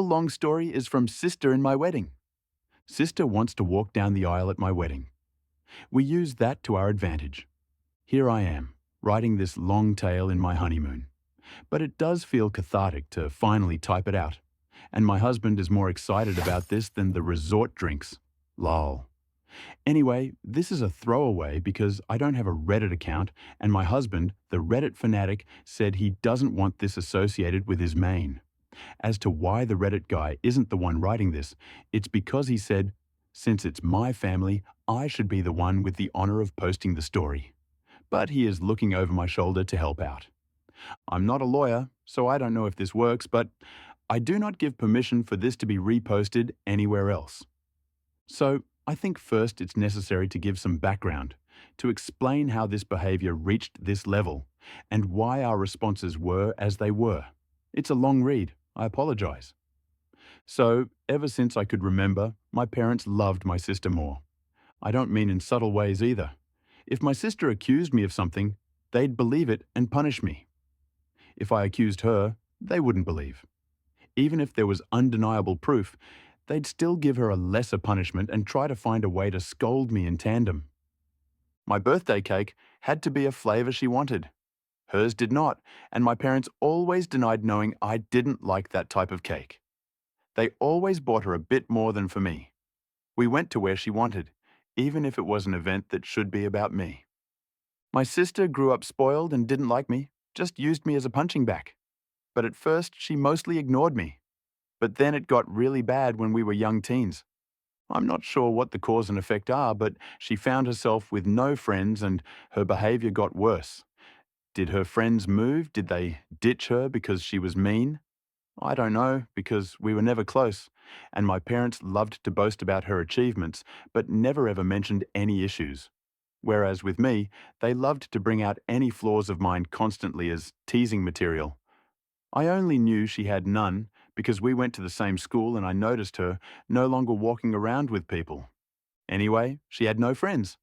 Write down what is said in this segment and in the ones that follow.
long story is from Sister in my wedding. Sister wants to walk down the aisle at my wedding. We use that to our advantage. Here I am, writing this long tale in my honeymoon. But it does feel cathartic to finally type it out. And my husband is more excited about this than the resort drinks. Lol. Anyway, this is a throwaway because I don't have a Reddit account, and my husband, the Reddit fanatic, said he doesn't want this associated with his main. As to why the Reddit guy isn't the one writing this, it's because he said, since it's my family, I should be the one with the honor of posting the story. But he is looking over my shoulder to help out. I'm not a lawyer, so I don't know if this works, but I do not give permission for this to be reposted anywhere else. So, I think first it's necessary to give some background, to explain how this behavior reached this level, and why our responses were as they were. It's a long read, I apologize. So, ever since I could remember, my parents loved my sister more. I don't mean in subtle ways either. If my sister accused me of something, they'd believe it and punish me. If I accused her, they wouldn't believe. Even if there was undeniable proof, they'd still give her a lesser punishment and try to find a way to scold me in tandem. My birthday cake had to be a flavor she wanted. Hers did not, and my parents always denied knowing I didn't like that type of cake. They always bought her a bit more than for me. We went to where she wanted, even if it was an event that should be about me. My sister grew up spoiled and didn't like me, just used me as a punching bag. But at first, she mostly ignored me. But then it got really bad when we were young teens. I'm not sure what the cause and effect are, but she found herself with no friends and her behavior got worse. Did her friends move? Did they ditch her because she was mean? I don't know, because we were never close, and my parents loved to boast about her achievements, but never ever mentioned any issues. Whereas with me, they loved to bring out any flaws of mine constantly as teasing material. I only knew she had none because we went to the same school and I noticed her no longer walking around with people. Anyway, she had no friends.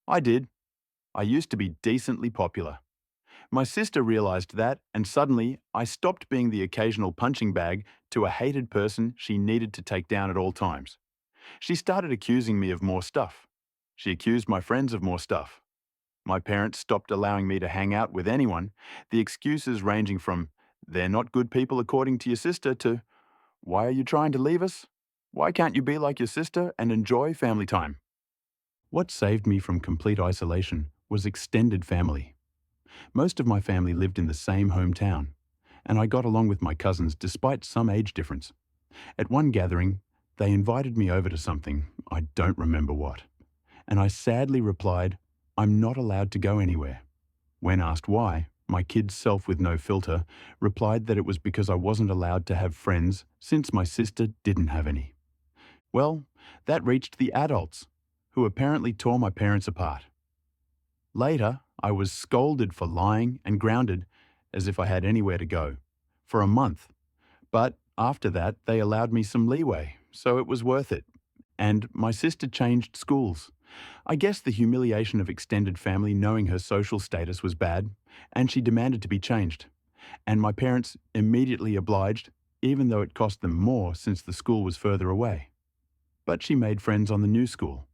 I did. I used to be decently popular. My sister realized that, and suddenly I stopped being the occasional punching bag to a hated person she needed to take down at all times. She started accusing me of more stuff. She accused my friends of more stuff. My parents stopped allowing me to hang out with anyone, the excuses ranging from, they're not good people according to your sister, to, why are you trying to leave us? Why can't you be like your sister and enjoy family time? What saved me from complete isolation was extended family. Most of my family lived in the same hometown, and I got along with my cousins despite some age difference. At one gathering, they invited me over to something, I don't remember what, and I sadly replied, I'm not allowed to go anywhere. When asked why, my kid self with no filter replied that it was because I wasn't allowed to have friends since my sister didn't have any. Well, that reached the adults, who apparently tore my parents apart. Later, I was scolded for lying and grounded, as if I had anywhere to go, for a month. But after that, they allowed me some leeway, so it was worth it. And my sister changed schools. I guess the humiliation of extended family knowing her social status was bad, and she demanded to be changed. And my parents immediately obliged, even though it cost them more since the school was further away. But she made friends on the new school.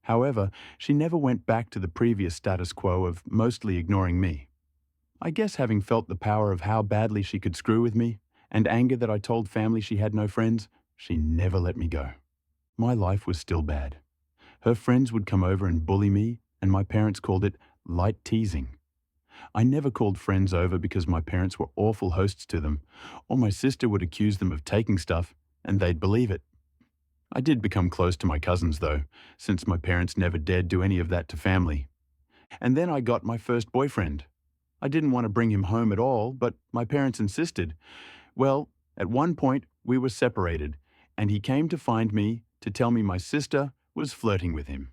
However, she never went back to the previous status quo of mostly ignoring me. I guess having felt the power of how badly she could screw with me, and anger that I told family she had no friends, she never let me go. My life was still bad. Her friends would come over and bully me, and my parents called it light teasing. I never called friends over because my parents were awful hosts to them, or my sister would accuse them of taking stuff, and they'd believe it. I did become close to my cousins, though, since my parents never dared do any of that to family. And then I got my first boyfriend. I didn't want to bring him home at all, but my parents insisted. Well, at one point, we were separated, and he came to find me to tell me my sister was flirting with him.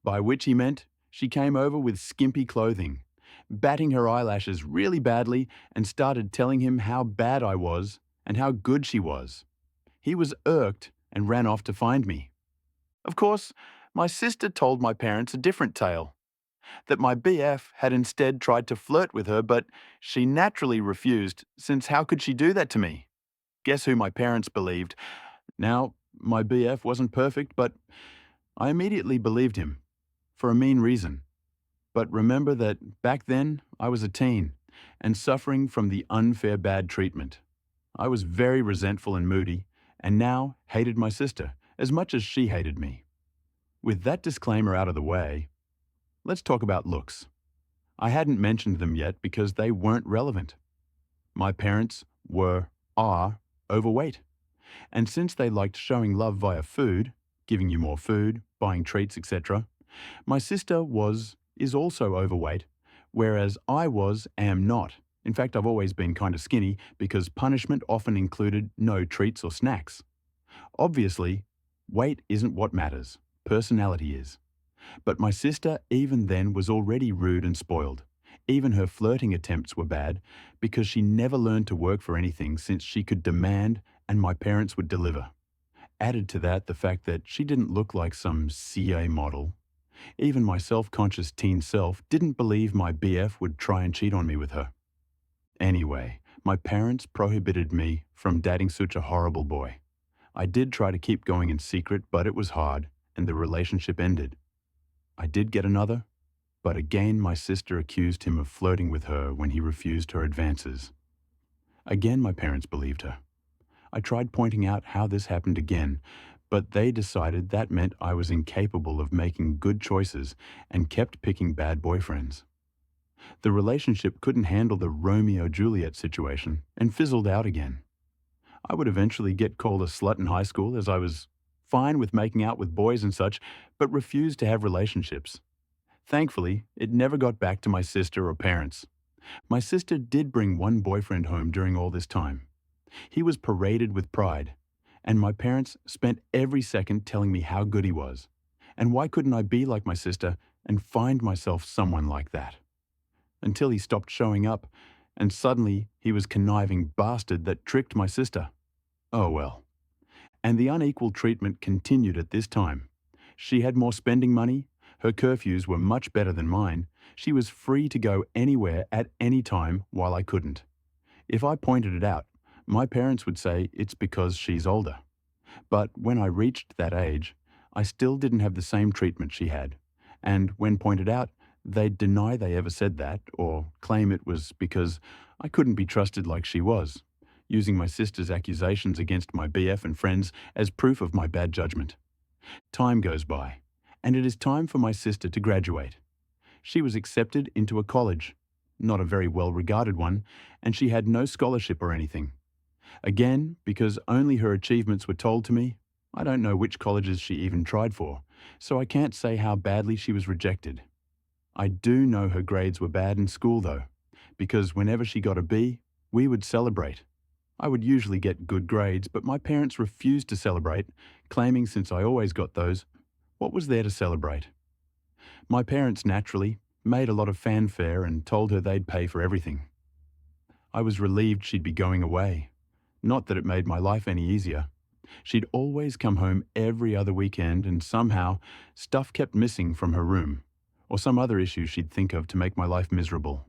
By which he meant she came over with skimpy clothing, batting her eyelashes really badly, and started telling him how bad I was and how good she was. He was irked and ran off to find me. Of course, my sister told my parents a different tale, that my BF had instead tried to flirt with her, but she naturally refused, since how could she do that to me? Guess who my parents believed? Now, my BF wasn't perfect, but I immediately believed him. For a mean reason. But remember that back then, I was a teen and suffering from the unfair bad treatment. I was very resentful and moody, and now hated my sister as much as she hated me. With that disclaimer out of the way, let's talk about looks. I hadn't mentioned them yet because they weren't relevant. My parents are overweight. And since they liked showing love via food, giving you more food, buying treats, etc., my sister is also overweight, whereas am not. In fact, I've always been kind of skinny because punishment often included no treats or snacks. Obviously, weight isn't what matters, personality is. But my sister even then was already rude and spoiled. Even her flirting attempts were bad because she never learned to work for anything since she could demand and my parents would deliver. Added to that the fact that she didn't look like some CA model. Even my self-conscious teen self didn't believe my BF would try and cheat on me with her. Anyway, my parents prohibited me from dating such a horrible boy. I did try to keep going in secret, but it was hard, and the relationship ended. I did get another, but again my sister accused him of flirting with her when he refused her advances. Again my parents believed her. I tried pointing out how this happened again, but they decided that meant I was incapable of making good choices and kept picking bad boyfriends. The relationship couldn't handle the Romeo-Juliet situation and fizzled out again. I would eventually get called a slut in high school as I was fine with making out with boys and such, but refused to have relationships. Thankfully, it never got back to my sister or parents. My sister did bring one boyfriend home during all this time. He was paraded with pride, and my parents spent every second telling me how good he was. And why couldn't I be like my sister and find myself someone like that? Until he stopped showing up, and suddenly he was conniving bastard that tricked my sister. Oh well. And the unequal treatment continued at this time. She had more spending money, her curfews were much better than mine, she was free to go anywhere at any time while I couldn't. If I pointed it out, my parents would say it's because she's older. But when I reached that age, I still didn't have the same treatment she had. And when pointed out, they'd deny they ever said that or claim it was because I couldn't be trusted like she was, using my sister's accusations against my BF and friends as proof of my bad judgment. Time goes by, and it is time for my sister to graduate. She was accepted into a college, not a very well-regarded one, and she had no scholarship or anything. Again, because only her achievements were told to me, I don't know which colleges she even tried for, so I can't say how badly she was rejected. I do know her grades were bad in school though, because whenever she got a B, we would celebrate. I would usually get good grades, but my parents refused to celebrate, claiming since I always got those, what was there to celebrate? My parents naturally made a lot of fanfare and told her they'd pay for everything. I was relieved she'd be going away. Not that it made my life any easier. She'd always come home every other weekend and somehow stuff kept missing from her room, or some other issue she'd think of to make my life miserable.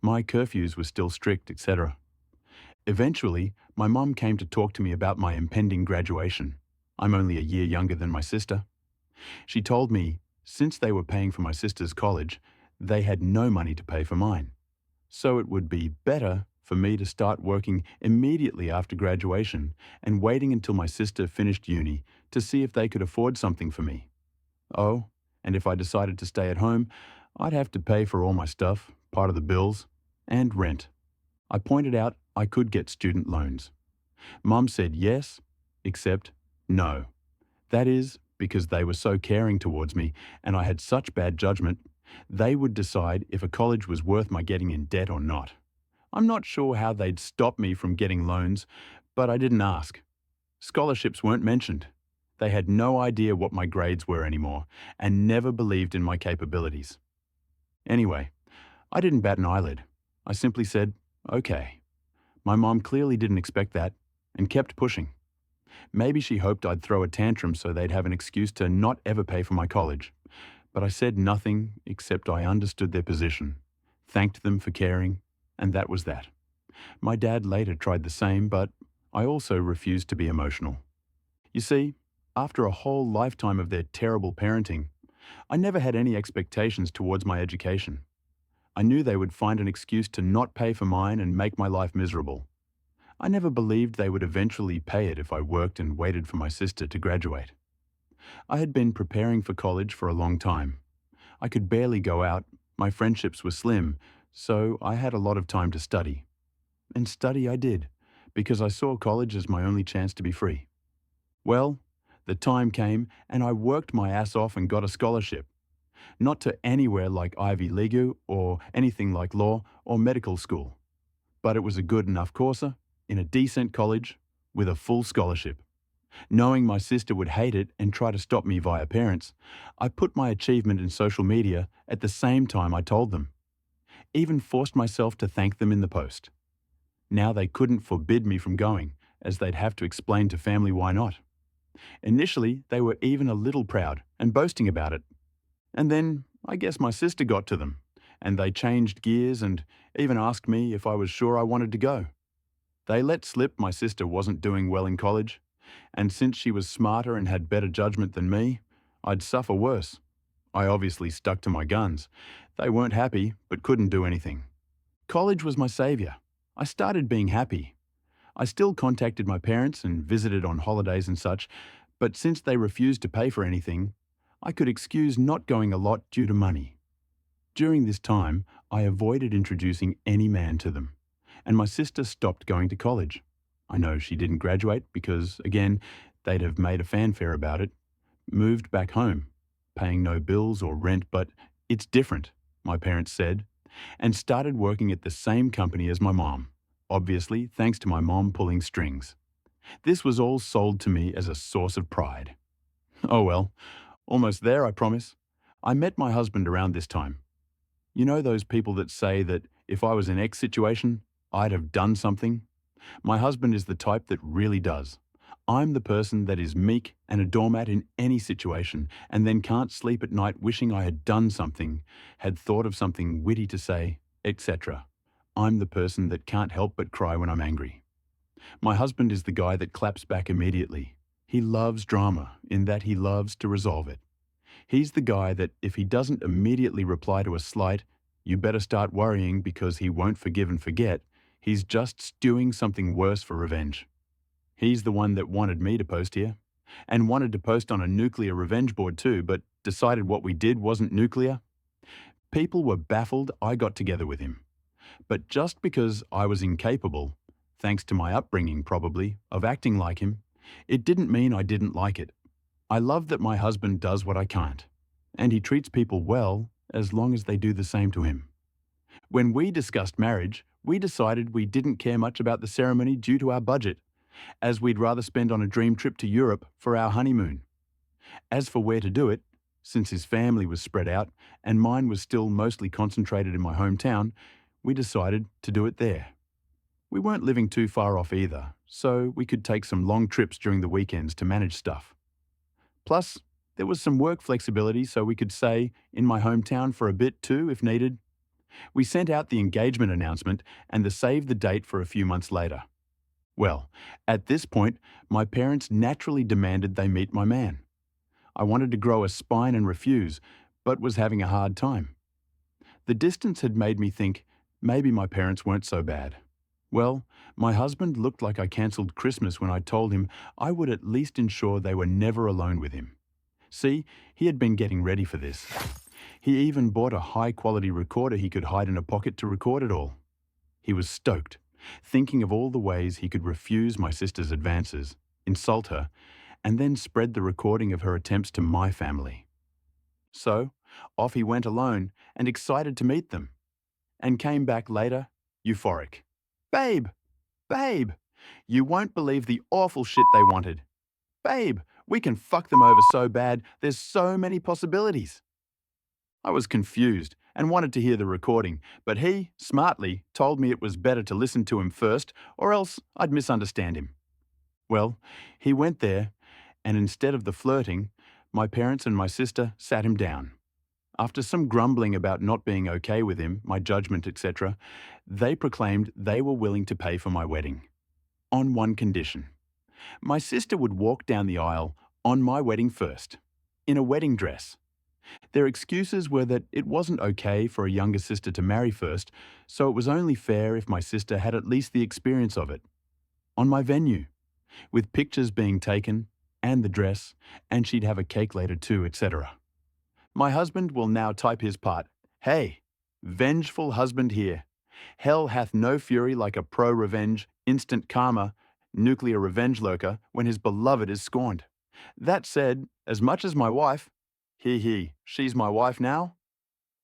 My curfews were still strict, etc. Eventually, my mum came to talk to me about my impending graduation. I'm only a year younger than my sister. She told me, since they were paying for my sister's college, they had no money to pay for mine. So it would be better for me to start working immediately after graduation and waiting until my sister finished uni to see if they could afford something for me. Oh, and if I decided to stay at home, I'd have to pay for all my stuff, part of the bills, and rent. I pointed out I could get student loans. Mum said yes, except no. That is, because they were so caring towards me and I had such bad judgment, they would decide if a college was worth my getting in debt or not. I'm not sure how they'd stop me from getting loans, but I didn't ask. Scholarships weren't mentioned. They had no idea what my grades were anymore and never believed in my capabilities. Anyway, I didn't bat an eyelid. I simply said, okay. My mom clearly didn't expect that and kept pushing. Maybe she hoped I'd throw a tantrum so they'd have an excuse to not ever pay for my college. But I said nothing except I understood their position, thanked them for caring, and that was that. My dad later tried the same, but I also refused to be emotional. You see, after a whole lifetime of their terrible parenting, I never had any expectations towards my education. I knew they would find an excuse to not pay for mine and make my life miserable. I never believed they would eventually pay it if I worked and waited for my sister to graduate. I had been preparing for college for a long time. I could barely go out, my friendships were slim, so I had a lot of time to study. And study I did, because I saw college as my only chance to be free. Well, the time came and I worked my ass off and got a scholarship. Not to anywhere like Ivy League or anything like law or medical school, but it was a good enough courser in a decent college with a full scholarship. Knowing my sister would hate it and try to stop me via parents, I put my achievement in social media at the same time I told them. Even forced myself to thank them in the post. Now they couldn't forbid me from going, as they'd have to explain to family why not. Initially, they were even a little proud and boasting about it. And then, I guess my sister got to them, and they changed gears and even asked me if I was sure I wanted to go. They let slip my sister wasn't doing well in college, and since she was smarter and had better judgment than me, I'd suffer worse. I obviously stuck to my guns. They weren't happy, but couldn't do anything. College was my savior. I started being happy. I still contacted my parents and visited on holidays and such, but since they refused to pay for anything, I could excuse not going a lot due to money. During this time, I avoided introducing any man to them, and my sister stopped going to college. I know she didn't graduate because, again, they'd have made a fanfare about it, moved back home, paying no bills or rent, but it's different, my parents said, and started working at the same company as my mom, obviously thanks to my mom pulling strings. This was all sold to me as a source of pride. Oh well, almost there, I promise. I met my husband around this time. You know those people that say that if I was in X situation, I'd have done something? My husband is the type that really does. I'm the person that is meek and a doormat in any situation and then can't sleep at night wishing I had done something, had thought of something witty to say, etc. I'm the person that can't help but cry when I'm angry. My husband is the guy that claps back immediately. He loves drama in that he loves to resolve it. He's the guy that if he doesn't immediately reply to a slight, you better start worrying because he won't forgive and forget, he's just stewing something worse for revenge. He's the one that wanted me to post here, and wanted to post on a nuclear revenge board too, but decided what we did wasn't nuclear. People were baffled I got together with him. But just because I was incapable, thanks to my upbringing probably, of acting like him, it didn't mean I didn't like it. I love that my husband does what I can't, and he treats people well as long as they do the same to him. When we discussed marriage, we decided we didn't care much about the ceremony due to our budget, as we'd rather spend on a dream trip to Europe for our honeymoon. As for where to do it, since his family was spread out and mine was still mostly concentrated in my hometown, we decided to do it there. We weren't living too far off either, so we could take some long trips during the weekends to manage stuff. Plus, there was some work flexibility so we could stay in my hometown for a bit too if needed. We sent out the engagement announcement and the save the date for a few months later. Well, at this point, my parents naturally demanded they meet my man. I wanted to grow a spine and refuse, but was having a hard time. The distance had made me think maybe my parents weren't so bad. Well, my husband looked like I cancelled Christmas when I told him I would at least ensure they were never alone with him. See, he had been getting ready for this. He even bought a high-quality recorder he could hide in a pocket to record it all. He was stoked, thinking of all the ways he could refuse my sister's advances, insult her, and then spread the recording of her attempts to my family. So, off he went alone and excited to meet them, and came back later, euphoric. Babe! Babe! You won't believe the awful shit they wanted. Babe, we can fuck them over so bad, there's so many possibilities. I was confused and wanted to hear the recording, but he, smartly, told me it was better to listen to him first or else I'd misunderstand him. Well, he went there, and instead of the flirting, my parents and my sister sat him down. After some grumbling about not being okay with him, my judgment, etc., they proclaimed they were willing to pay for my wedding. on one condition. My sister would walk down the aisle on my wedding first, in a wedding dress. Their excuses were that it wasn't okay for a younger sister to marry first, so it was only fair if my sister had at least the experience of it. On my venue, with pictures being taken, and the dress, and she'd have a cake later too, etc. My husband will now type his part. Hey, vengeful husband here. Hell hath no fury like a pro-revenge, instant karma, nuclear revenge lurker when his beloved is scorned. That said, as much as my wife, she's my wife now,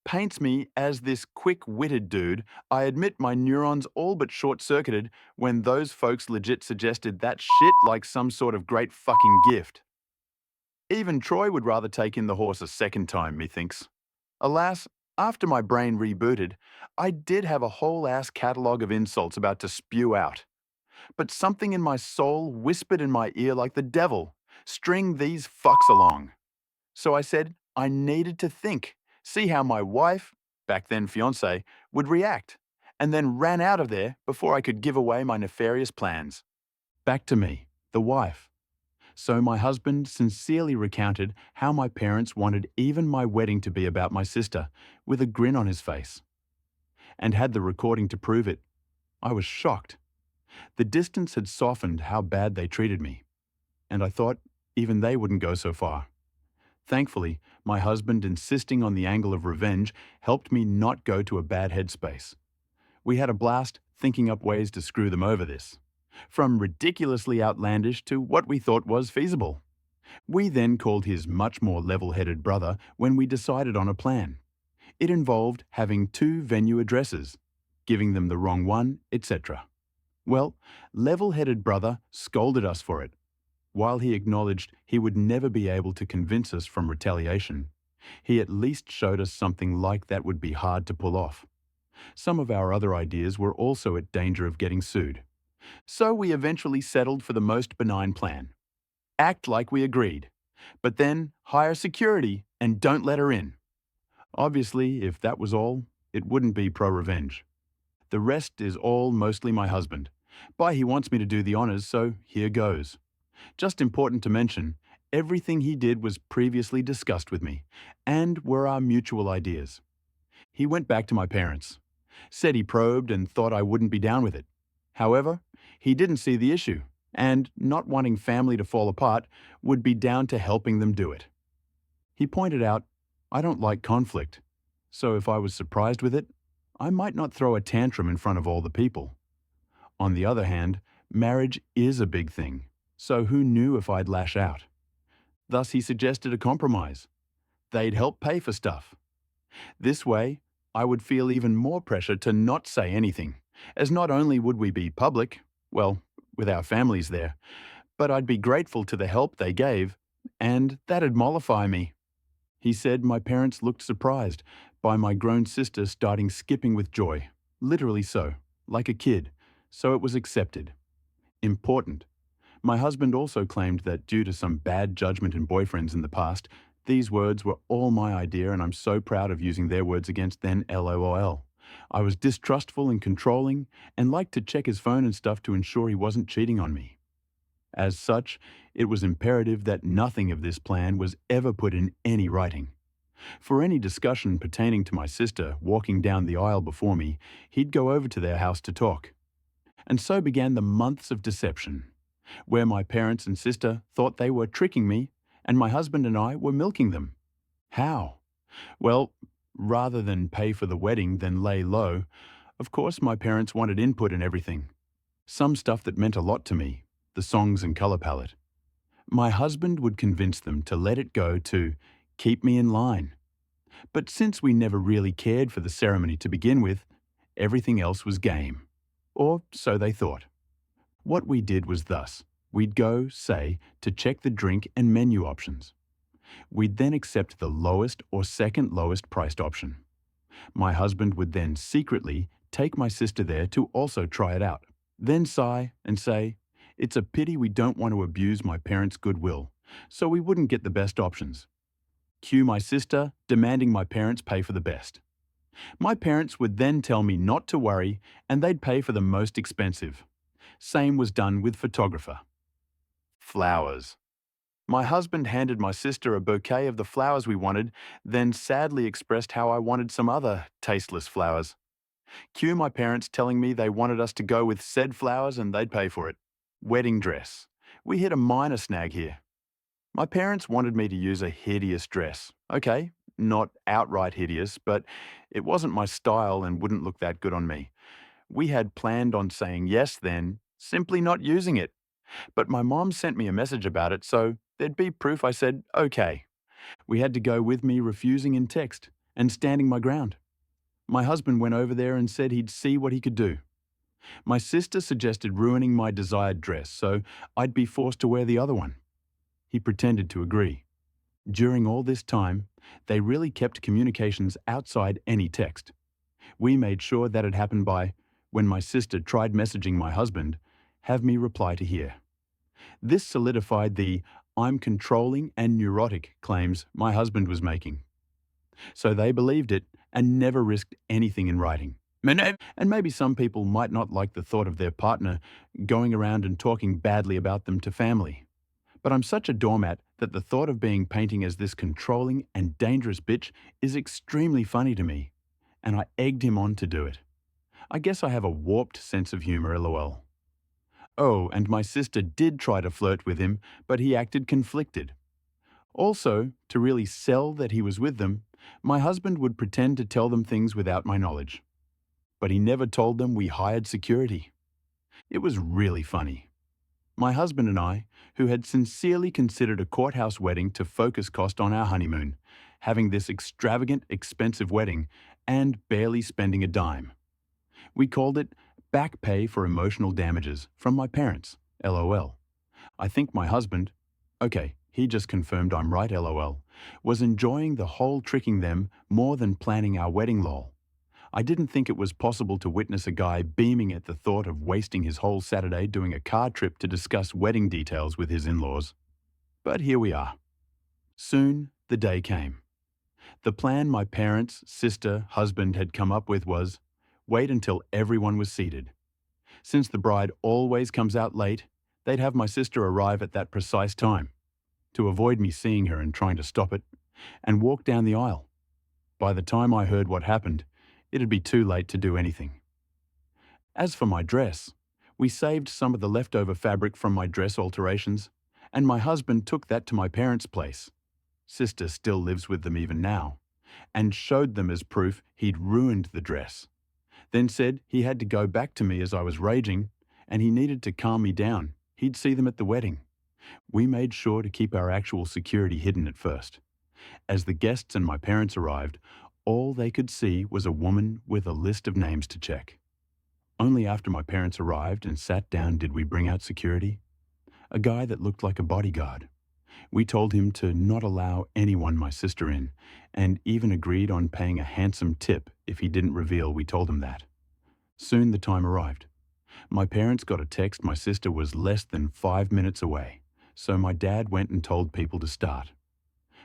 paints me as this quick-witted dude, I admit my neurons all but short-circuited when those folks legit suggested that shit like some sort of great fucking gift. Even Troy would rather take in the horse a second time, methinks. Alas, after my brain rebooted, I did have a whole-ass catalogue of insults about to spew out. But something in my soul whispered in my ear like the devil, string these fucks along. So I said I needed to think, see how my wife, back then fiancée, would react, and then ran out of there before I could give away my nefarious plans. Back to me, the wife. So my husband sincerely recounted how my parents wanted even my wedding to be about my sister, with a grin on his face, and had the recording to prove it. I was shocked. The distance had softened how bad they treated me, and I thought even they wouldn't go so far. Thankfully, my husband insisting on the angle of revenge helped me not go to a bad headspace. We had a blast thinking up ways to screw them over this, from ridiculously outlandish to what we thought was feasible. We then called his much more level-headed brother when we decided on a plan. It involved having 2 venue addresses, giving them the wrong one, etc. Well, level-headed brother scolded us for it. While he acknowledged he would never be able to convince us from retaliation, he at least showed us something like that would be hard to pull off. Some of our other ideas were also at danger of getting sued. So we eventually settled for the most benign plan. Act like we agreed, but then hire security and don't let her in. Obviously, if that was all, it wouldn't be pro-revenge. The rest is all mostly my husband. But he wants me to do the honors, so here goes. Just important to mention, everything he did was previously discussed with me, and were our mutual ideas. He went back to my parents, said he probed and thought I wouldn't be down with it. However, he didn't see the issue, and not wanting family to fall apart would be down to helping them do it. He pointed out, I don't like conflict, so if I was surprised with it, I might not throw a tantrum in front of all the people. On the other hand, marriage is a big thing, so who knew if I'd lash out? Thus he suggested a compromise. They'd help pay for stuff. This way, I would feel even more pressure to not say anything, as not only would we be public, well, with our families there, but I'd be grateful to the help they gave, and that'd mollify me. He said my parents looked surprised by my grown sister starting skipping with joy, literally so, like a kid, so it was accepted. Important. My husband also claimed that due to some bad judgment in boyfriends in the past, these words were all my idea and I'm so proud of using their words against then LOL. I was distrustful and controlling and liked to check his phone and stuff to ensure he wasn't cheating on me. As such, it was imperative that nothing of this plan was ever put in any writing. For any discussion pertaining to my sister walking down the aisle before me, he'd go over to their house to talk. And so began the months of deception, where my parents and sister thought they were tricking me, and my husband and I were milking them. How? Well, rather than pay for the wedding then lay low, of course my parents wanted input in everything. Some stuff that meant a lot to me, the songs and color palette. My husband would convince them to let it go to keep me in line. But since we never really cared for the ceremony to begin with, everything else was game. Or so they thought. What we did was thus. We'd go, say, to check the drink and menu options. We'd then accept the lowest or second lowest priced option. My husband would then secretly take my sister there to also try it out. Then sigh and say, it's a pity we don't want to abuse my parents' goodwill, so we wouldn't get the best options. Cue my sister demanding my parents pay for the best. My parents would then tell me not to worry and they'd pay for the most expensive. Same was done with photographer. Flowers. My husband handed my sister a bouquet of the flowers we wanted, then sadly expressed how I wanted some other tasteless flowers. Cue my parents telling me they wanted us to go with said flowers and they'd pay for it. Wedding dress. We hit a minor snag here. My parents wanted me to use a hideous dress. Okay, not outright hideous, but it wasn't my style and wouldn't look that good on me. We had planned on saying yes then, simply not using it. But my mom sent me a message about it, so there'd be proof I said okay. We had to go with me refusing in text and standing my ground. My husband went over there and said he'd see what he could do. My sister suggested ruining my desired dress so I'd be forced to wear the other one. He pretended to agree. During all this time, they really kept communications outside any text. We made sure that it happened by, when my sister tried messaging my husband, have me reply to here. This solidified the "I'm controlling and neurotic" claims my husband was making. So they believed it and never risked anything in writing. And maybe some people might not like the thought of their partner going around and talking badly about them to family. But I'm such a doormat that the thought of being painting as this controlling and dangerous bitch is extremely funny to me, and I egged him on to do it. I guess I have a warped sense of humor, lol. Oh, and my sister did try to flirt with him, but he acted conflicted. Also, to really sell that he was with them, my husband would pretend to tell them things without my knowledge. But he never told them we hired security. It was really funny. My husband and I, who had sincerely considered a courthouse wedding to focus cost on our honeymoon, having this extravagant, expensive wedding and barely spending a dime. We called it back pay for emotional damages from my parents, lol. I think my husband, okay, he just confirmed I'm right, lol, was enjoying the whole tricking them more than planning our wedding, lol. I didn't think it was possible to witness a guy beaming at the thought of wasting his whole Saturday doing a car trip to discuss wedding details with his in-laws. But here we are. Soon, the day came. The plan my parents, sister, husband had come up with was, wait until everyone was seated. Since the bride always comes out late, they'd have my sister arrive at that precise time, to avoid me seeing her and trying to stop it, and walk down the aisle. By the time I heard what happened, it'd be too late to do anything. As for my dress, we saved some of the leftover fabric from my dress alterations, and my husband took that to my parents' place. Sister still lives with them even now, and showed them as proof he'd ruined the dress. Then said he had to go back to me as I was raging, and he needed to calm me down. He'd see them at the wedding. We made sure to keep our actual security hidden at first. As the guests and my parents arrived, all they could see was a woman with a list of names to check. Only after my parents arrived and sat down did we bring out security. A guy that looked like a bodyguard. We told him to not allow anyone my sister in, and even agreed on paying a handsome tip if he didn't reveal we told him that. Soon the time arrived. My parents got a text my sister was less than 5 minutes away, so my dad went and told people to start.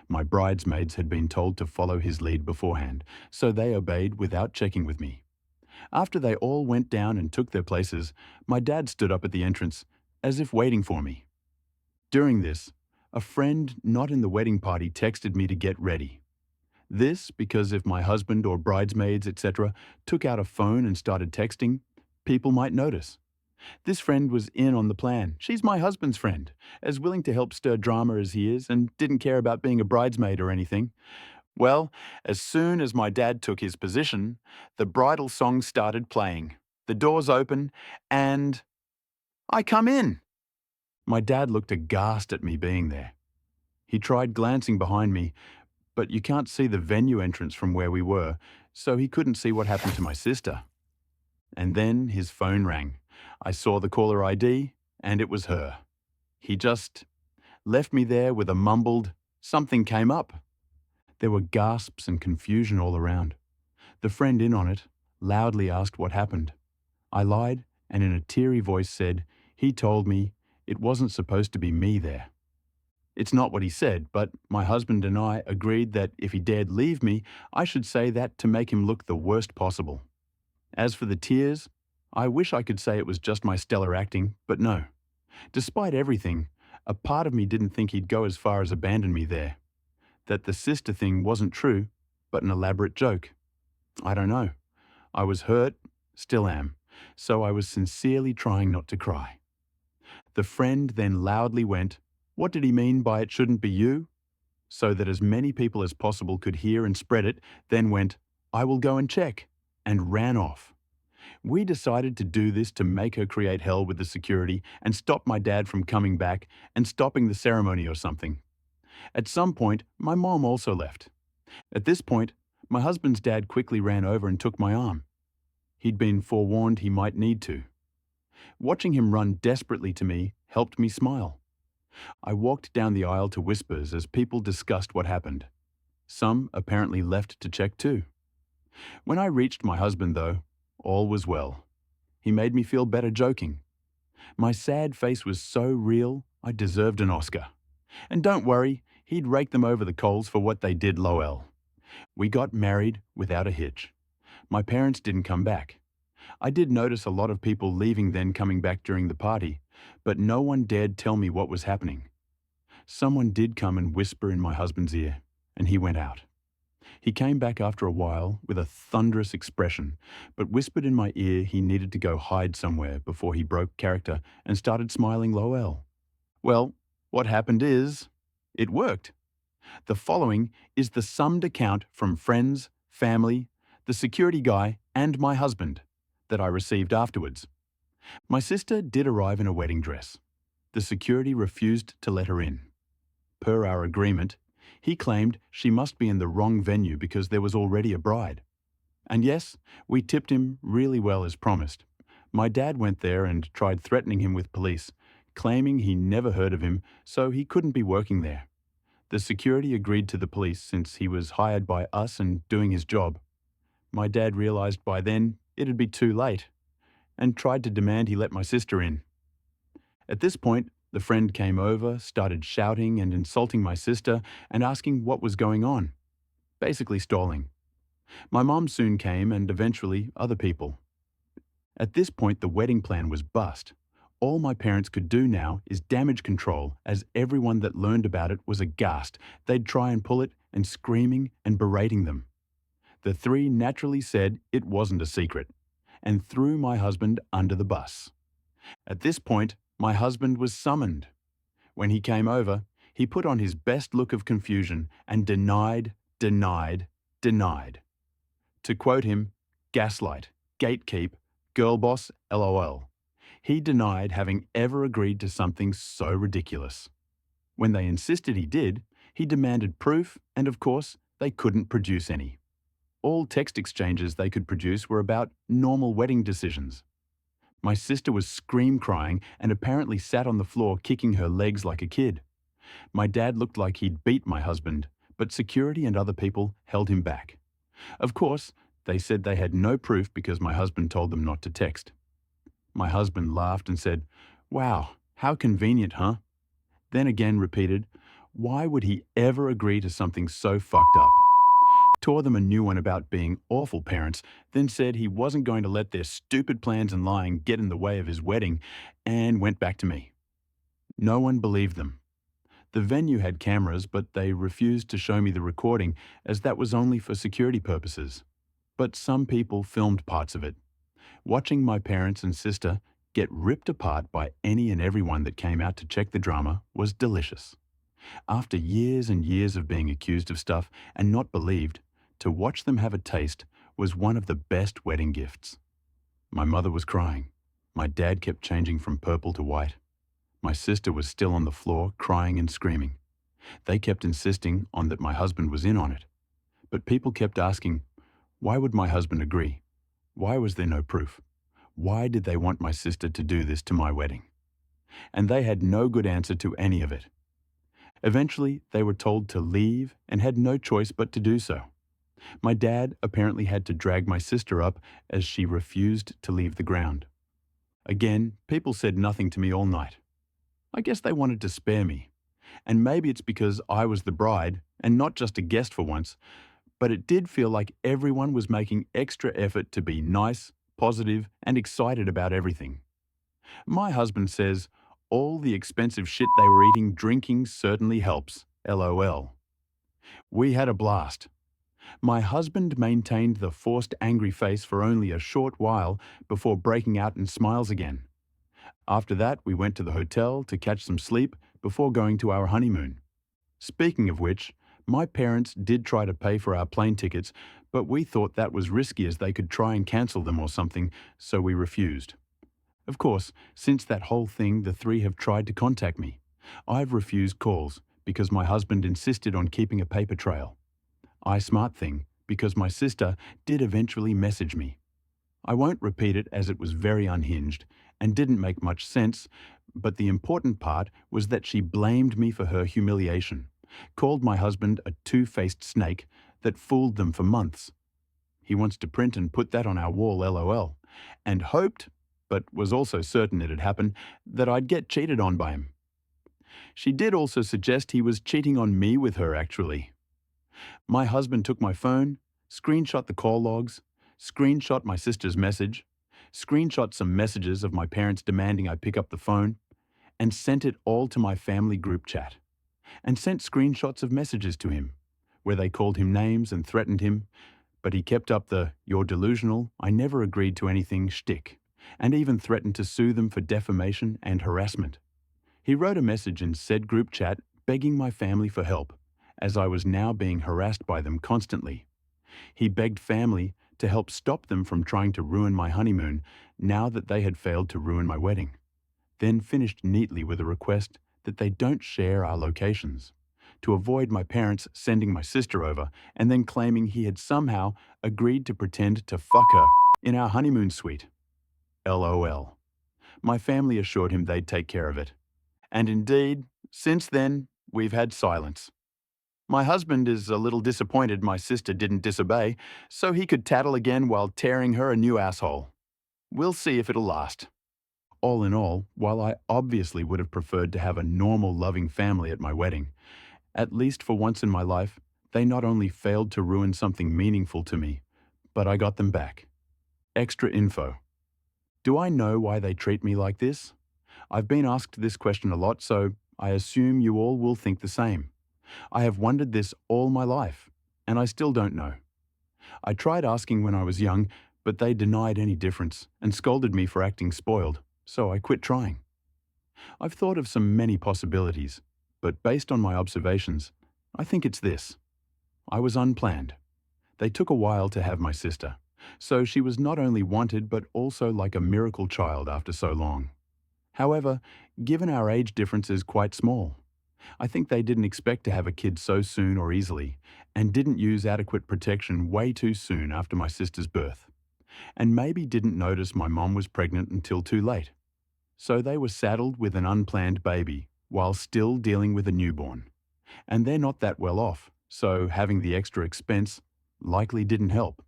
My bridesmaids had been told to follow his lead beforehand, so they obeyed without checking with me. After they all went down and took their places, my dad stood up at the entrance, as if waiting for me. During this, a friend not in the wedding party texted me to get ready. This because if my husband or bridesmaids, etc., took out a phone and started texting, people might notice. This friend was in on the plan. She's my husband's friend, as willing to help stir drama as he is, and didn't care about being a bridesmaid or anything. Well, as soon as my dad took his position, the bridal song started playing. The doors open, and I come in. My dad looked aghast at me being there. He tried glancing behind me, but you can't see the venue entrance from where we were, so he couldn't see what happened to my sister. And then his phone rang. I saw the caller ID, and it was her. He just left me there with a mumbled, "Something came up." There were gasps and confusion all around. The friend in on it loudly asked what happened. I lied, and in a teary voice said, he told me it wasn't supposed to be me there. It's not what he said, but my husband and I agreed that if he dared leave me, I should say that to make him look the worst possible. As for the tears, I wish I could say it was just my stellar acting, but no. Despite everything, a part of me didn't think he'd go as far as abandon me there. That the sister thing wasn't true, but an elaborate joke. I don't know. I was hurt, still am, so I was sincerely trying not to cry. The friend then loudly went, "What did he mean by it shouldn't be you?" So that as many people as possible could hear and spread it, then went, "I will go and check," and ran off. We decided to do this to make her create hell with the security and stop my dad from coming back and stopping the ceremony or something. At some point, my mom also left. At this point, my husband's dad quickly ran over and took my arm. He'd been forewarned he might need to. Watching him run desperately to me helped me smile. I walked down the aisle to whispers as people discussed what happened. Some apparently left to check too. When I reached my husband, though, all was well. He made me feel better joking. My sad face was so real, I deserved an Oscar. And don't worry, he'd rake them over the coals for what they did, Lowell. We got married without a hitch. My parents didn't come back. I did notice a lot of people leaving then coming back during the party, but no one dared tell me what was happening. Someone did come and whisper in my husband's ear, and he went out. He came back after a while with a thunderous expression, but whispered in my ear he needed to go hide somewhere before he broke character and started smiling Lowell. Well, what happened is, it worked. The following is the summed account from friends, family, the security guy, and my husband that I received afterwards. My sister did arrive in a wedding dress. The security refused to let her in. Per our agreement, he claimed she must be in the wrong venue because there was already a bride. And yes, we tipped him really well as promised. My dad went there and tried threatening him with police, claiming he never heard of him, so he couldn't be working there. The security agreed to the police since he was hired by us and doing his job. My dad realized by then it'd be too late and tried to demand he let my sister in. At this point, the friend came over, started shouting and insulting my sister and asking what was going on, basically stalling. My mom soon came and eventually other people. At this point, the wedding plan was bust. All my parents could do now is damage control, as everyone that learned about it was aghast. They'd try and pull it and screaming and berating them. The three naturally said it wasn't a secret and threw my husband under the bus. At this point, my husband was summoned. When he came over, he put on his best look of confusion and denied. To quote him, gaslight, gatekeep, girl boss, LOL. He denied having ever agreed to something so ridiculous. When they insisted he did, he demanded proof, and of course, they couldn't produce any. All text exchanges they could produce were about normal wedding decisions. My sister was scream-crying and apparently sat on the floor kicking her legs like a kid. My dad looked like he'd beat my husband, but security and other people held him back. Of course, they said they had no proof because my husband told them not to text. My husband laughed and said, "Wow, how convenient, huh?" Then again repeated, "Why would he ever agree to something so fucked up?" Tore them a new one about being awful parents, then said he wasn't going to let their stupid plans and lying get in the way of his wedding, and went back to me. No one believed them. The venue had cameras, but they refused to show me the recording as that was only for security purposes. But some people filmed parts of it. Watching my parents and sister get ripped apart by any and everyone that came out to check the drama was delicious. After years and years of being accused of stuff and not believed, to watch them have a taste was one of the best wedding gifts. My mother was crying. My dad kept changing from purple to white. My sister was still on the floor, crying and screaming. They kept insisting on that my husband was in on it. But people kept asking, why would my husband agree? Why was there no proof? Why did they want my sister to do this to my wedding? And they had no good answer to any of it. Eventually, they were told to leave and had no choice but to do so. My dad apparently had to drag my sister up as she refused to leave the ground. Again, people said nothing to me all night. I guess they wanted to spare me. And maybe it's because I was the bride and not just a guest for once, but it did feel like everyone was making extra effort to be nice, positive, and excited about everything. My husband says, all the expensive shit they were eating, drinking certainly helps. LOL. We had a blast. My husband maintained the forced angry face for only a short while before breaking out in smiles again. After that, we went to the hotel to catch some sleep before going to our honeymoon. Speaking of which, my parents did try to pay for our plane tickets, but we thought that was risky as they could try and cancel them or something, so we refused. Of course, since that whole thing, the three have tried to contact me. I've refused calls because my husband insisted on keeping a paper trail. I smart thing because my sister did eventually message me. I won't repeat it as it was very unhinged and didn't make much sense, but the important part was that she blamed me for her humiliation, called my husband a two-faced snake that fooled them for months. He wants to print and put that on our wall, LOL, and hoped, but was also certain it'd happen, that I'd get cheated on by him. She did also suggest he was cheating on me with her, actually. My husband took my phone, screenshot the call logs, screenshot my sister's message, screenshot some messages of my parents demanding I pick up the phone, and sent it all to my family group chat, and sent screenshots of messages to him, where they called him names and threatened him, but he kept up the "you're delusional, I never agreed to anything" shtick, and even threatened to sue them for defamation and harassment. He wrote a message in said group chat begging my family for help, as I was now being harassed by them constantly. He begged family to help stop them from trying to ruin my honeymoon now that they had failed to ruin my wedding, then finished neatly with a request that they don't share our locations, to avoid my parents sending my sister over and then claiming he had somehow agreed to pretend to fuck her in our honeymoon suite. LOL. My family assured him they'd take care of it. And indeed, since then, we've had silence. My husband is a little disappointed my sister didn't disobey, so he could tattle again while tearing her a new asshole. We'll see if it'll last. All in all, while I obviously would have preferred to have a normal, loving family at my wedding, at least for once in my life, they not only failed to ruin something meaningful to me, but I got them back. Extra info. Do I know why they treat me like this? I've been asked this question a lot, so I assume you all will think the same. I have wondered this all my life, and I still don't know. I tried asking when I was young, but they denied any difference and scolded me for acting spoiled, so I quit trying. I've thought of many possibilities, but based on my observations, I think it's this. I was unplanned. They took a while to have my sister, so she was not only wanted but also like a miracle child after so long. However, given our age difference is quite small, I think they didn't expect to have a kid so soon or easily, and didn't use adequate protection way too soon after my sister's birth, and maybe didn't notice my mom was pregnant until too late. So they were saddled with an unplanned baby while still dealing with a newborn. And they're not that well off, so having the extra expense likely didn't help.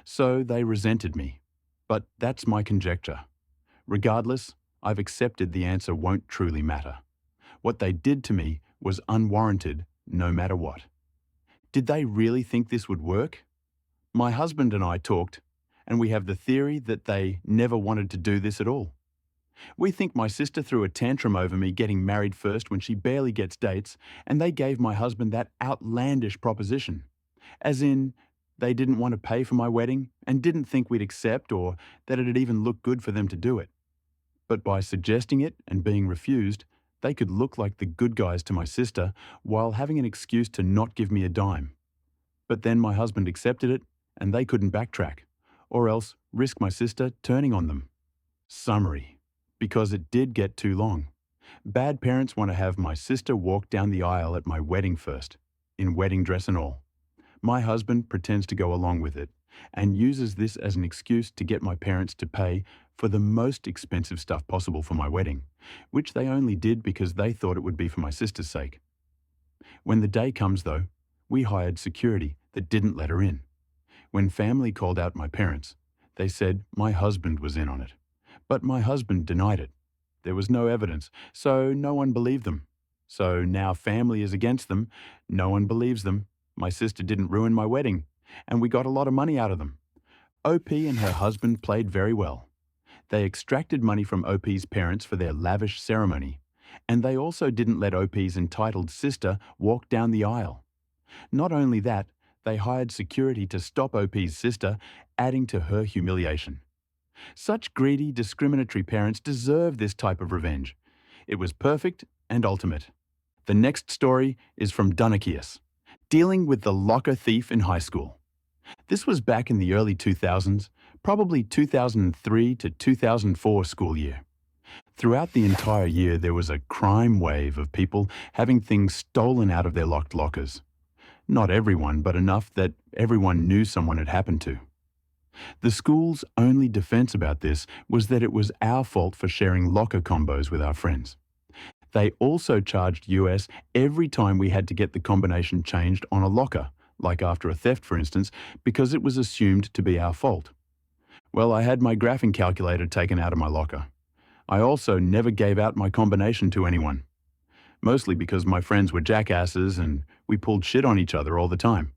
So they resented me. But that's my conjecture. Regardless, I've accepted the answer won't truly matter. What they did to me was unwarranted no matter what. Did they really think this would work? My husband and I talked, and we have the theory that they never wanted to do this at all. We think my sister threw a tantrum over me getting married first when she barely gets dates, and they gave my husband that outlandish proposition. As in, they didn't want to pay for my wedding and didn't think we'd accept or that it'd even look good for them to do it. But by suggesting it and being refused, they could look like the good guys to my sister while having an excuse to not give me a dime. But then my husband accepted it, and they couldn't backtrack, or else risk my sister turning on them. Summary. Because it did get too long. Bad parents want to have my sister walk down the aisle at my wedding first, in wedding dress and all. My husband pretends to go along with it, and uses this as an excuse to get my parents to pay for the most expensive stuff possible for my wedding, which they only did because they thought it would be for my sister's sake. When the day comes, though, we hired security that didn't let her in. When family called out my parents, they said my husband was in on it. But my husband denied it. There was no evidence, so no one believed them. So now family is against them, no one believes them. My sister didn't ruin my wedding, and we got a lot of money out of them. OP and her husband played very well. They extracted money from OP's parents for their lavish ceremony, and they also didn't let OP's entitled sister walk down the aisle. Not only that, they hired security to stop OP's sister, adding to her humiliation. Such greedy, discriminatory parents deserve this type of revenge. It was perfect and ultimate. The next story is from Dunakius, dealing with the locker thief in high school. This was back in the early 2000s, probably 2003 to 2004 school year. Throughout the entire year, there was a crime wave of people having things stolen out of their locked lockers. Not everyone, but enough that everyone knew someone had happened to. The school's only defense about this was that it was our fault for sharing locker combos with our friends. They also charged US every time we had to get the combination changed on a locker, like after a theft for instance, because it was assumed to be our fault. Well, I had my graphing calculator taken out of my locker. I also never gave out my combination to anyone, mostly because my friends were jackasses and we pulled shit on each other all the time.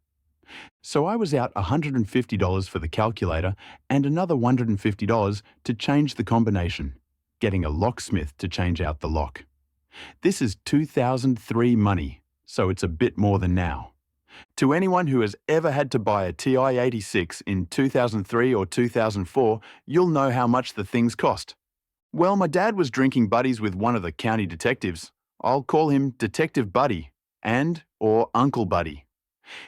So I was out $150 for the calculator and another $150 to change the combination, getting a locksmith to change out the lock. This is 2003 money, so it's a bit more than now. To anyone who has ever had to buy a TI-86 in 2003 or 2004, you'll know how much the things cost. Well, my dad was drinking buddies with one of the county detectives. I'll call him Detective Buddy or Uncle Buddy.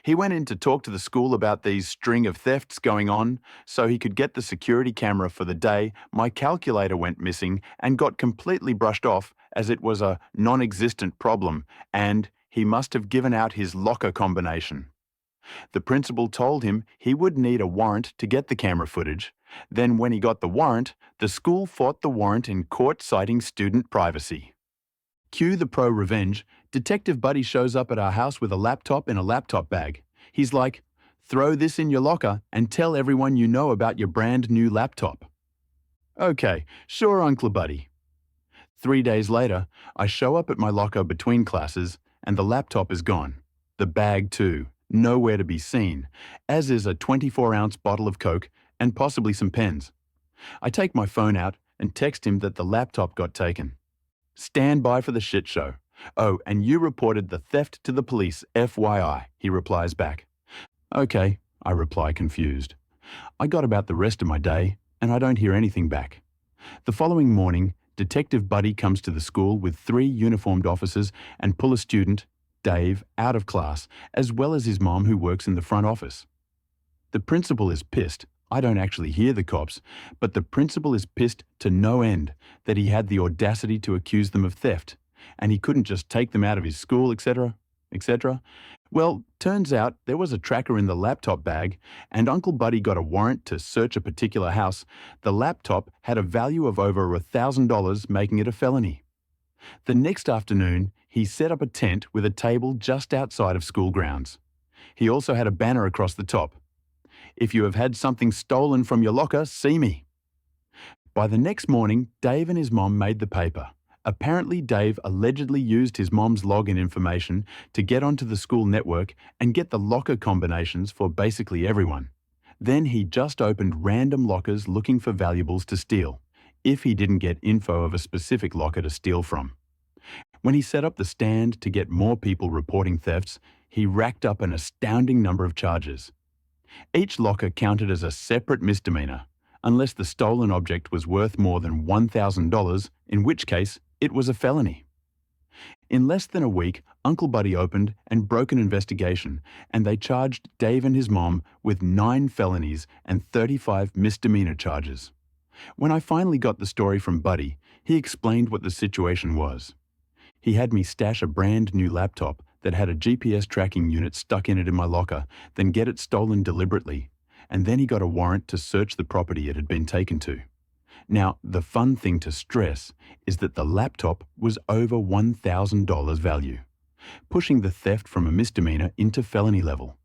He went in to talk to the school about these string of thefts going on so he could get the security camera for the day my calculator went missing and got completely brushed off as it was a non-existent problem and he must have given out his locker combination. The principal told him he would need a warrant to get the camera footage. Then when he got the warrant, the school fought the warrant in court citing student privacy. Cue the pro-revenge. Detective Buddy shows up at our house with a laptop in a laptop bag. He's like, "Throw this in your locker and tell everyone you know about your brand new laptop." Okay, sure, Uncle Buddy. 3 days later, I show up at my locker between classes and the laptop is gone. The bag too, nowhere to be seen, as is a 24-ounce bottle of Coke and possibly some pens. I take my phone out and text him that the laptop got taken. "Stand by for the shit show. Oh, and you reported the theft to the police, FYI, he replies back. Okay, I reply confused. I got about the rest of my day, and I don't hear anything back. The following morning, Detective Buddy comes to the school with 3 uniformed officers and pull a student, Dave, out of class, as well as his mom who works in the front office. The principal is pissed. I don't actually hear the cops, but the principal is pissed to no end that he had the audacity to accuse them of theft, and he couldn't just take them out of his school, etc., etc. Well, turns out there was a tracker in the laptop bag, and Uncle Buddy got a warrant to search a particular house. The laptop had a value of over $1,000, making it a felony. The next afternoon, he set up a tent with a table just outside of school grounds. He also had a banner across the top. "If you have had something stolen from your locker, see me." By the next morning, Dave and his mom made the paper. Apparently, Dave allegedly used his mom's login information to get onto the school network and get the locker combinations for basically everyone. Then he just opened random lockers looking for valuables to steal, if he didn't get info of a specific locker to steal from. When he set up the stand to get more people reporting thefts, he racked up an astounding number of charges. Each locker counted as a separate misdemeanor, unless the stolen object was worth more than $1,000, in which case it was a felony. In less than a week, Uncle Buddy opened and broke an investigation, and they charged Dave and his mom with 9 felonies and 35 misdemeanor charges. When I finally got the story from Buddy, he explained what the situation was. He had me stash a brand new laptop that had a GPS tracking unit stuck in it in my locker, then get it stolen deliberately, and then he got a warrant to search the property it had been taken to. Now, the fun thing to stress is that the laptop was over $1,000 value, pushing the theft from a misdemeanor into felony level.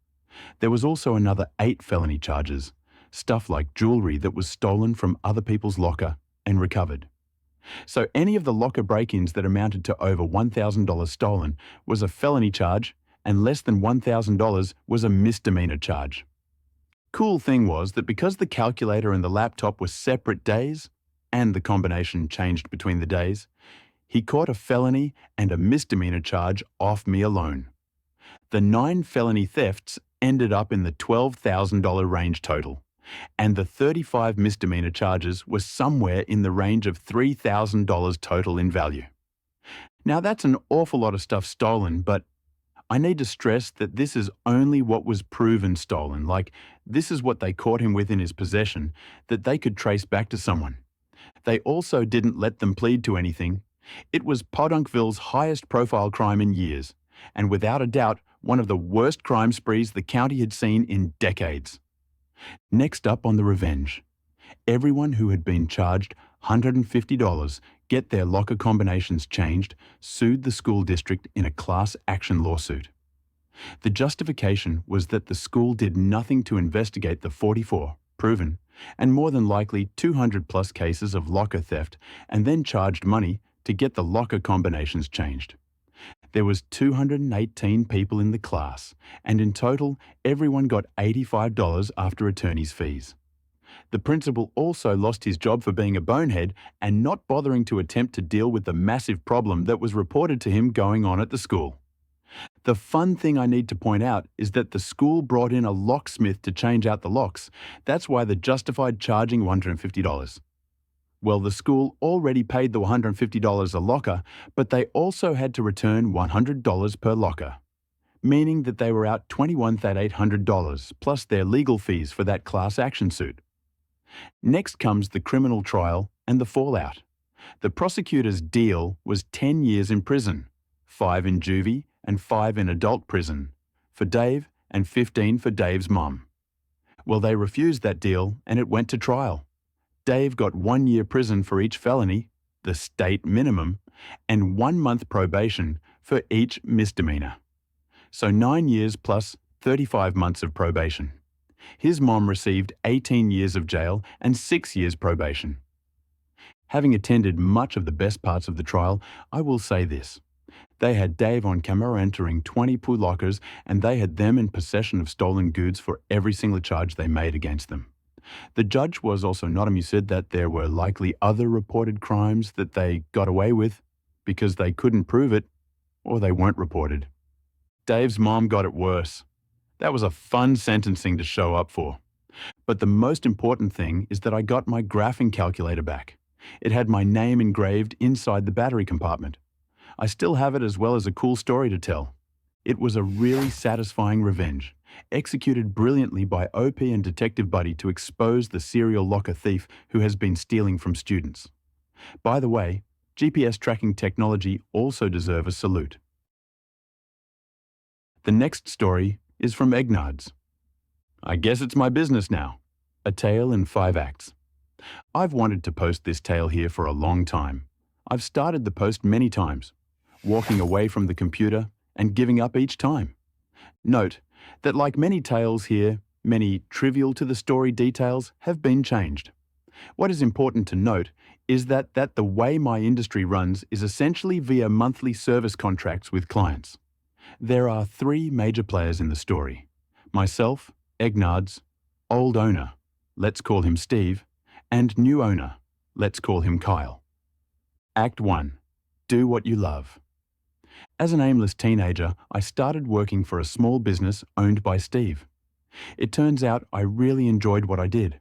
There was also another 8 felony charges, stuff like jewelry that was stolen from other people's locker and recovered. So any of the locker break-ins that amounted to over $1,000 stolen was a felony charge, and less than $1,000 was a misdemeanor charge. Cool thing was that because the calculator and the laptop were separate days, and the combination changed between the days, he caught a felony and a misdemeanor charge off me alone. The 9 felony thefts ended up in the $12,000 range total, and the 35 misdemeanor charges were somewhere in the range of $3,000 total in value. Now that's an awful lot of stuff stolen, but I need to stress that this is only what was proven stolen, like this is what they caught him with in his possession that they could trace back to someone. They also didn't let them plead to anything. It was Podunkville's highest profile crime in years, and without a doubt, one of the worst crime sprees the county had seen in decades. Next up on the revenge. Everyone who had been charged $150 get their locker combinations changed sued the school district in a class action lawsuit. The justification was that the school did nothing to investigate the 44 proven and more than likely 200 plus cases of locker theft and then charged money to get the locker combinations changed. There was 218 people in the class, and in total, everyone got $85 after attorney's fees. The principal also lost his job for being a bonehead and not bothering to attempt to deal with the massive problem that was reported to him going on at the school. The fun thing I need to point out is that the school brought in a locksmith to change out the locks. That's why the justified charging $150. Well, the school already paid the $150 a locker, but they also had to return $100 per locker, meaning that they were out $21,800 plus their legal fees for that class action suit. Next comes the criminal trial and the fallout. The prosecutor's deal was 10 years in prison, 5 in juvie and 5 in adult prison for Dave and 15 for Dave's mom. Well, they refused that deal and it went to trial. Dave got 1 year prison for each felony, the state minimum, and 1 month probation for each misdemeanor. So 9 years plus 35 months of probation. His mom received 18 years of jail and 6 years probation. Having attended much of the best parts of the trial, I will say this. They had Dave on camera entering 20 pool lockers and they had them in possession of stolen goods for every single charge they made against them. The judge was also not amused that there were likely other reported crimes that they got away with because they couldn't prove it or they weren't reported. Dave's mom got it worse. That was a fun sentencing to show up for. But the most important thing is that I got my graphing calculator back. It had my name engraved inside the battery compartment. I still have it as well as a cool story to tell. It was a really satisfying revenge, executed brilliantly by OP and Detective Buddy to expose the serial locker thief who has been stealing from students. By the way, GPS tracking technology also deserve a salute. The next story is from Egnard's. I guess it's my business now. A tale in 5 acts. I've wanted to post this tale here for a long time. I've started the post many times, walking away from the computer and giving up each time. Note that like many tales here, many trivial to the story details have been changed. What is important to note is that the way my industry runs is essentially via monthly service contracts with clients. There are 3 major players in the story. Myself, Egnard's, old owner, let's call him Steve, and new owner, let's call him Kyle. Act 1. Do what you love. As an aimless teenager, I started working for a small business owned by Steve. It turns out I really enjoyed what I did.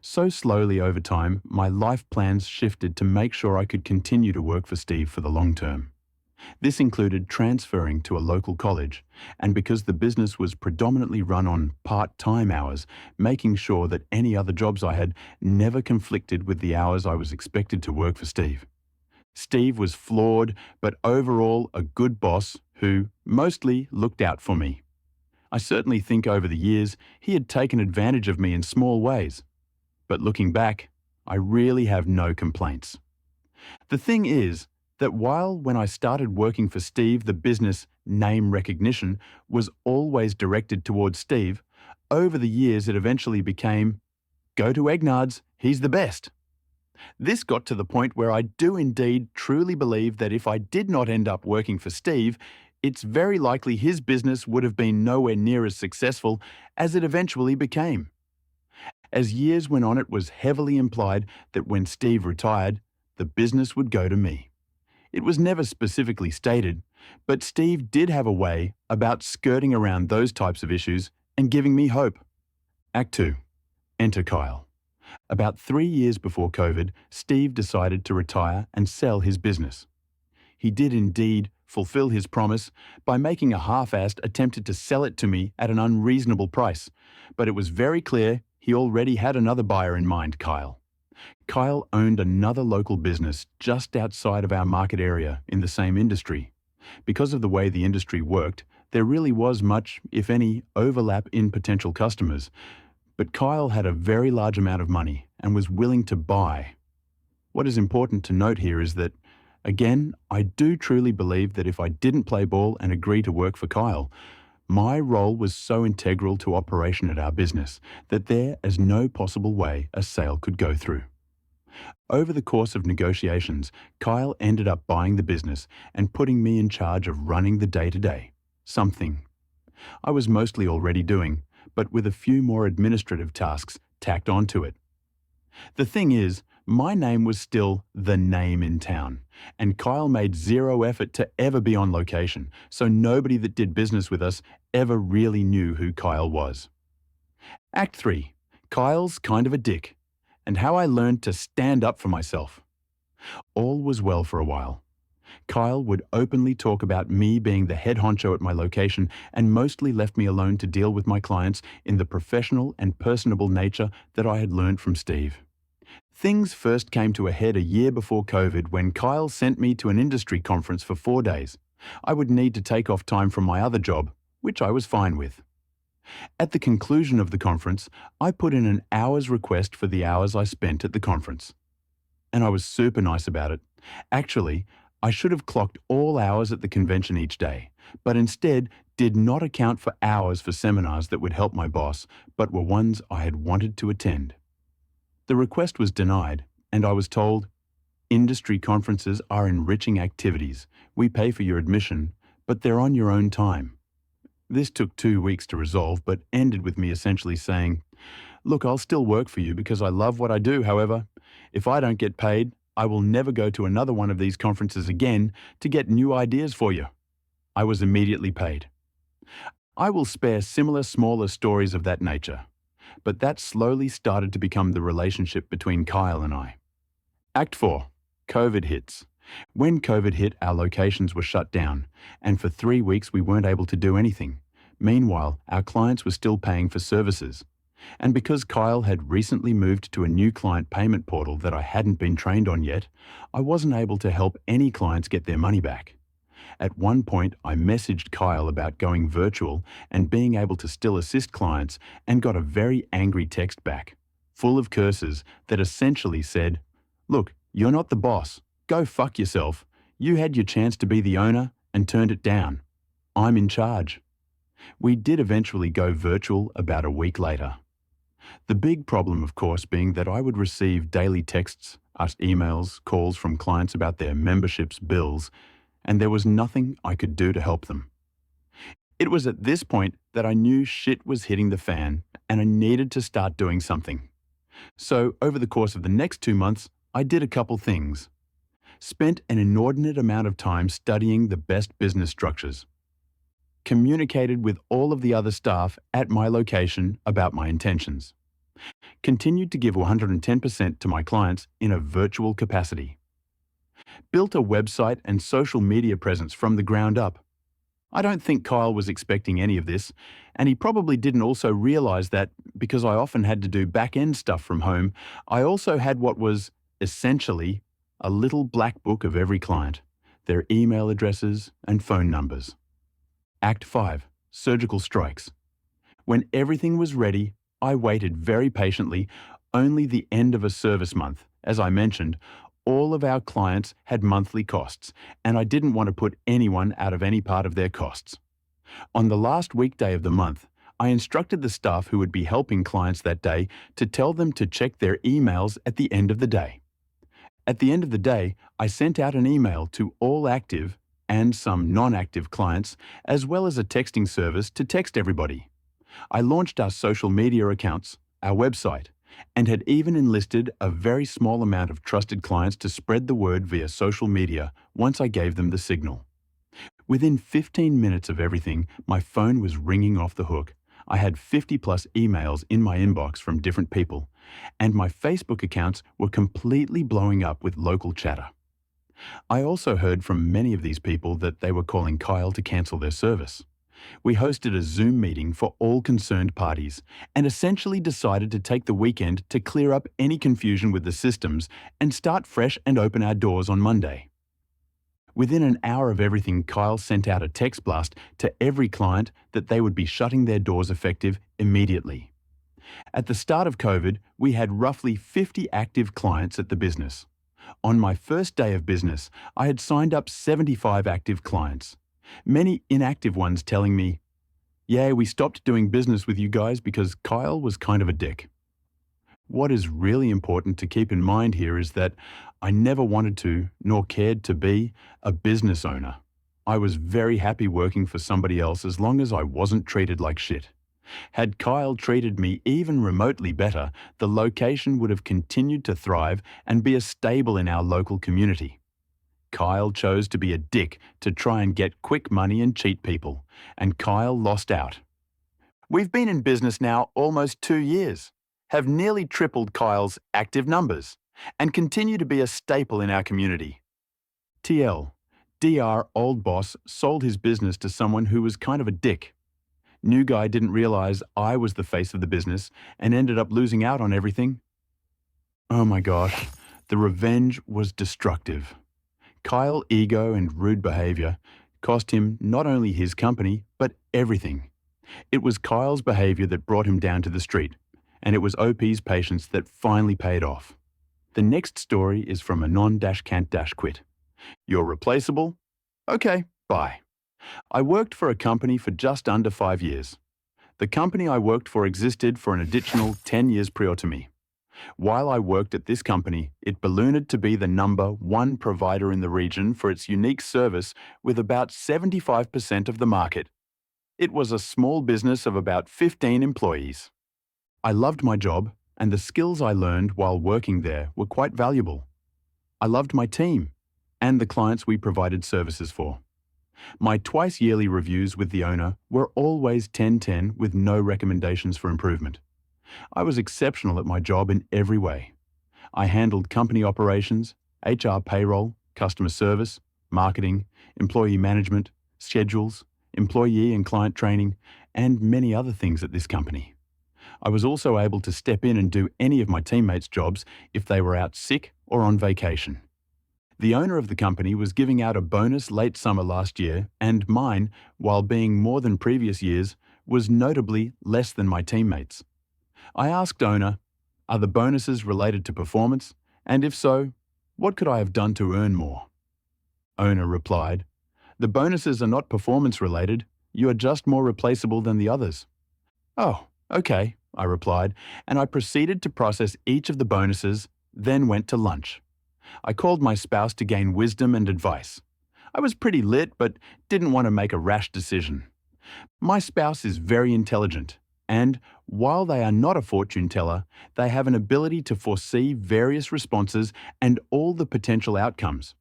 So slowly over time, my life plans shifted to make sure I could continue to work for Steve for the long term. This included transferring to a local college, and because the business was predominantly run on part-time hours, making sure that any other jobs I had never conflicted with the hours I was expected to work for Steve. Steve was flawed, but overall a good boss who mostly looked out for me. I certainly think over the years he had taken advantage of me in small ways. But looking back, I really have no complaints. The thing is that while when I started working for Steve the business name recognition was always directed towards Steve, over the years it eventually became, go to Egnard's, he's the best. This got to the point where I do indeed truly believe that if I did not end up working for Steve, it's very likely his business would have been nowhere near as successful as it eventually became. As years went on, it was heavily implied that when Steve retired, the business would go to me. It was never specifically stated, but Steve did have a way about skirting around those types of issues and giving me hope. Act 2. Enter Kyle. About 3 years before COVID, Steve decided to retire and sell his business. He did indeed fulfill his promise by making a half-assed attempt to sell it to me at an unreasonable price, but it was very clear he already had another buyer in mind, Kyle. Kyle owned another local business just outside of our market area in the same industry. Because of the way the industry worked, there really was much, if any, overlap in potential customers, but Kyle had a very large amount of money and was willing to buy. What is important to note here is that, again, I do truly believe that if I didn't play ball and agree to work for Kyle, my role was so integral to operation at our business that there is no possible way a sale could go through. Over the course of negotiations, Kyle ended up buying the business and putting me in charge of running the day-to-day, something I was mostly already doing, but with a few more administrative tasks tacked onto it. The thing is, my name was still the name in town, and Kyle made zero effort to ever be on location, so nobody that did business with us ever really knew who Kyle was. Act 3. Kyle's kind of a dick, and how I learned to stand up for myself. All was well for a while. Kyle would openly talk about me being the head honcho at my location and mostly left me alone to deal with my clients in the professional and personable nature that I had learned from Steve. Things first came to a head a year before COVID when Kyle sent me to an industry conference for 4 days. I would need to take off time from my other job, which I was fine with. At the conclusion of the conference, I put in an hour's request for the hours I spent at the conference. And I was super nice about it. Actually, I should have clocked all hours at the convention each day, but instead did not account for hours for seminars that would help my boss, but were ones I had wanted to attend. The request was denied, and I was told, "Industry conferences are enriching activities. We pay for your admission, but they're on your own time." This took 2 weeks to resolve, but ended with me essentially saying, "Look, I'll still work for you because I love what I do. However, if I don't get paid, I will never go to another one of these conferences again to get new ideas for you." I was immediately paid. I will spare similar smaller stories of that nature, but that slowly started to become the relationship between Kyle and I. Act 4. COVID hits. When COVID hit, our locations were shut down, and for 3 weeks we weren't able to do anything. Meanwhile, our clients were still paying for services. And because Kyle had recently moved to a new client payment portal that I hadn't been trained on yet, I wasn't able to help any clients get their money back. At one point, I messaged Kyle about going virtual and being able to still assist clients and got a very angry text back, full of curses that essentially said, "Look, you're not the boss. Go fuck yourself. You had your chance to be the owner and turned it down. I'm in charge." We did eventually go virtual about a week later. The big problem, of course, being that I would receive daily texts, emails, calls from clients about their memberships, bills, and there was nothing I could do to help them. It was at this point that I knew shit was hitting the fan and I needed to start doing something. So over the course of the next 2 months, I did a couple things. Spent an inordinate amount of time studying the best business structures. Communicated with all of the other staff at my location about my intentions. Continued to give 110% to my clients in a virtual capacity. Built a website and social media presence from the ground up. I don't think Kyle was expecting any of this, and he probably didn't also realize that, because I often had to do back-end stuff from home, I also had what was, essentially, a little black book of every client, their email addresses and phone numbers. Act 5. Surgical strikes. When everything was ready, I waited very patiently. Only the end of a service month. As I mentioned, all of our clients had monthly costs, and I didn't want to put anyone out of any part of their costs. On the last weekday of the month, I instructed the staff who would be helping clients that day to tell them to check their emails at the end of the day. At the end of the day, I sent out an email to all active and some non-active clients, as well as a texting service to text everybody. I launched our social media accounts, our website, and had even enlisted a very small amount of trusted clients to spread the word via social media once I gave them the signal. Within 15 minutes of everything, my phone was ringing off the hook. I had 50 plus emails in my inbox from different people, and my Facebook accounts were completely blowing up with local chatter. I also heard from many of these people that they were calling Kyle to cancel their service. We hosted a Zoom meeting for all concerned parties and essentially decided to take the weekend to clear up any confusion with the systems and start fresh and open our doors on Monday. Within an hour of everything, Kyle sent out a text blast to every client that they would be shutting their doors effective immediately. At the start of COVID, we had roughly 50 active clients at the business. On my first day of business, I had signed up 75 active clients. Many inactive ones telling me, "Yeah, we stopped doing business with you guys because Kyle was kind of a dick." What is really important to keep in mind here is that I never wanted to, nor cared to be, a business owner. I was very happy working for somebody else as long as I wasn't treated like shit. Had Kyle treated me even remotely better, the location would have continued to thrive and be a staple in our local community. Kyle chose to be a dick to try and get quick money and cheat people, and Kyle lost out. We've been in business now almost 2 years, have nearly tripled Kyle's active numbers, and continue to be a staple in our community. TL, DR old boss sold his business to someone who was kind of a dick. New guy didn't realize I was the face of the business and ended up losing out on everything. Oh my gosh, the revenge was destructive. Kyle's ego and rude behavior cost him not only his company, but everything. It was Kyle's behavior that brought him down to the street, and it was OP's patience that finally paid off. The next story is from a non-can't-quit. You're replaceable? Okay, bye. I worked for a company for just under 5 years. The company I worked for existed for an additional 10 years prior to me. While I worked at this company, it ballooned to be the #1 provider in the region for its unique service with about 75% of the market. It was a small business of about 15 employees. I loved my job, and the skills I learned while working there were quite valuable. I loved my team and the clients we provided services for. My twice-yearly reviews with the owner were always 10/10 with no recommendations for improvement. I was exceptional at my job in every way. I handled company operations, HR payroll, customer service, marketing, employee management, schedules, employee and client training, and many other things at this company. I was also able to step in and do any of my teammates' jobs if they were out sick or on vacation. The owner of the company was giving out a bonus late summer last year, and mine, while being more than previous years, was notably less than my teammates. I asked owner, are the bonuses related to performance? And if so, what could I have done to earn more? Owner replied, the bonuses are not performance related. You are just more replaceable than the others. Oh, okay, I replied, and I proceeded to process each of the bonuses, then went to lunch. I called my spouse to gain wisdom and advice. I was pretty lit, but didn't want to make a rash decision. My spouse is very intelligent, and while they are not a fortune teller, they have an ability to foresee various responses and all the potential outcomes.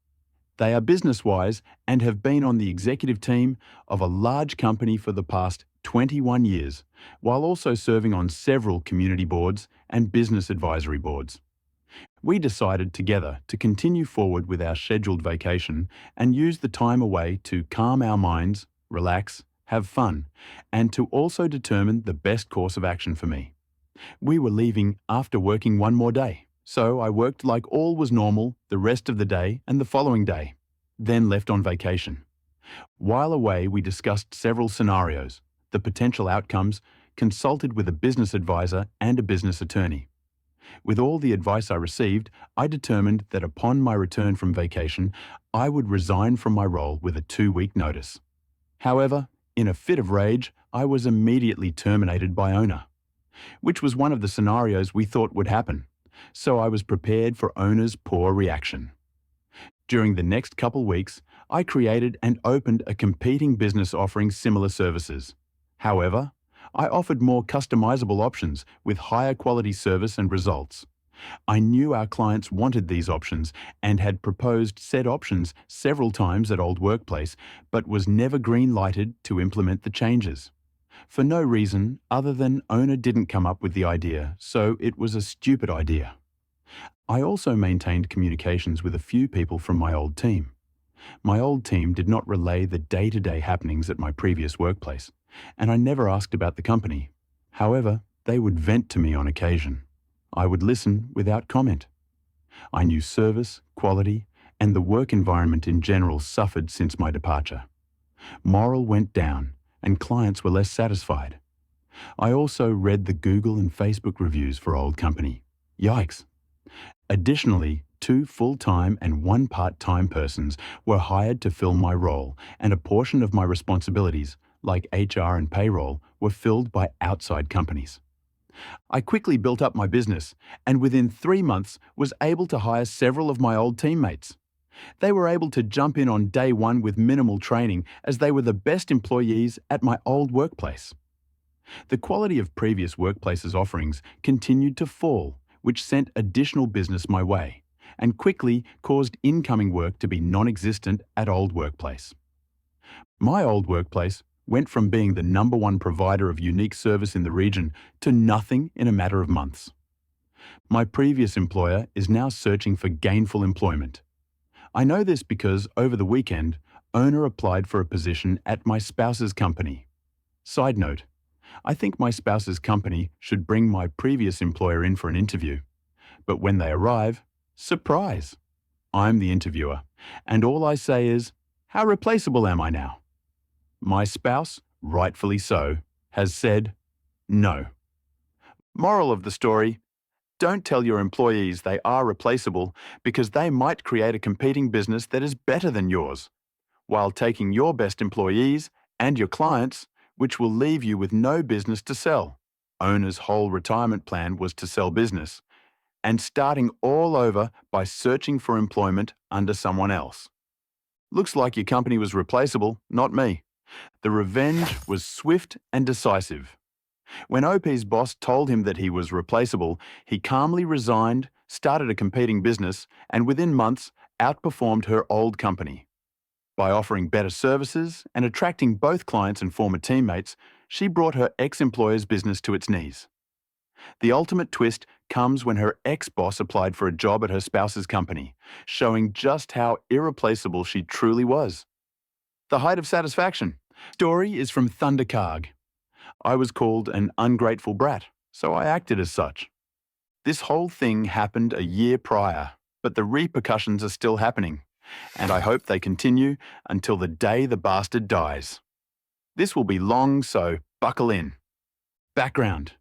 They are business-wise and have been on the executive team of a large company for the past 21 years, while also serving on several community boards and business advisory boards. We decided together to continue forward with our scheduled vacation and use the time away to calm our minds, relax, have fun, and to also determine the best course of action for me. We were leaving after working one more day, so I worked like all was normal the rest of the day and the following day, then left on vacation. While away, we discussed several scenarios, the potential outcomes, consulted with a business advisor and a business attorney. With all the advice I received, I determined that upon my return from vacation, I would resign from my role with a 2-week notice. However, in a fit of rage, I was immediately terminated by owner, which was one of the scenarios we thought would happen, so I was prepared for owner's poor reaction. During the next couple weeks, I created and opened a competing business offering similar services. However, I offered more customizable options with higher quality service and results. I knew our clients wanted these options and had proposed said options several times at Old Workplace, but was never green-lighted to implement the changes. For no reason other than owner didn't come up with the idea, so it was a stupid idea. I also maintained communications with a few people from my old team. My old team did not relay the day-to-day happenings at my previous workplace, and I never asked about the company. However, they would vent to me on occasion. I would listen without comment. I knew service, quality, and the work environment in general suffered since my departure. Morale went down, and clients were less satisfied. I also read the Google and Facebook reviews for old company. Yikes! Additionally, 2 full-time and 1 part-time persons were hired to fill my role, and a portion of my responsibilities, like HR and payroll, were filled by outside companies. I quickly built up my business, and within 3 months was able to hire several of my old teammates. They were able to jump in on day one with minimal training, as they were the best employees at my old workplace. The quality of previous workplaces' offerings continued to fall, which sent additional business my way, and quickly caused incoming work to be non-existent at Old Workplace. My old workplace went from being the #1 provider of unique service in the region to nothing in a matter of months. My previous employer is now searching for gainful employment. I know this because over the weekend, owner applied for a position at my spouse's company. Side note, I think my spouse's company should bring my previous employer in for an interview. But when they arrive, surprise! I'm the interviewer, and all I say is, how replaceable am I now? My spouse, rightfully so, has said no. Moral of the story, don't tell your employees they are replaceable because they might create a competing business that is better than yours, while taking your best employees and your clients, which will leave you with no business to sell. Owner's whole retirement plan was to sell business, and starting all over by searching for employment under someone else. Looks like your company was replaceable, not me. The revenge was swift and decisive. When OP's boss told him that he was replaceable, he calmly resigned, started a competing business, and within months outperformed her old company. By offering better services and attracting both clients and former teammates, she brought her ex-employer's business to its knees. The ultimate twist comes when her ex-boss applied for a job at her spouse's company, showing just how irreplaceable she truly was. The height of satisfaction. Story is from Thundercarg. I was called an ungrateful brat, so I acted as such. This whole thing happened a year prior, but the repercussions are still happening, and I hope they continue until the day the bastard dies. This will be long, so buckle in. Background.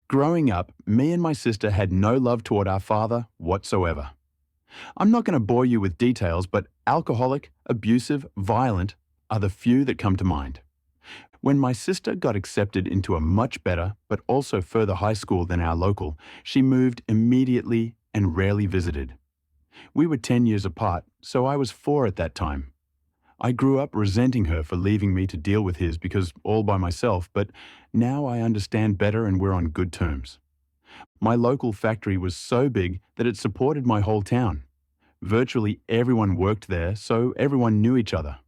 Growing up, me and my sister had no love toward our father whatsoever. I'm not going to bore you with details, but alcoholic, abusive, violent are the few that come to mind. When my sister got accepted into a much better, but also further high school than our local, she moved immediately and rarely visited. We were 10 years apart, so I was 4 at that time. I grew up resenting her for leaving me to deal with his because all by myself, but now I understand better and we're on good terms. My local factory was so big that it supported my whole town. Virtually everyone worked there, so everyone knew each other.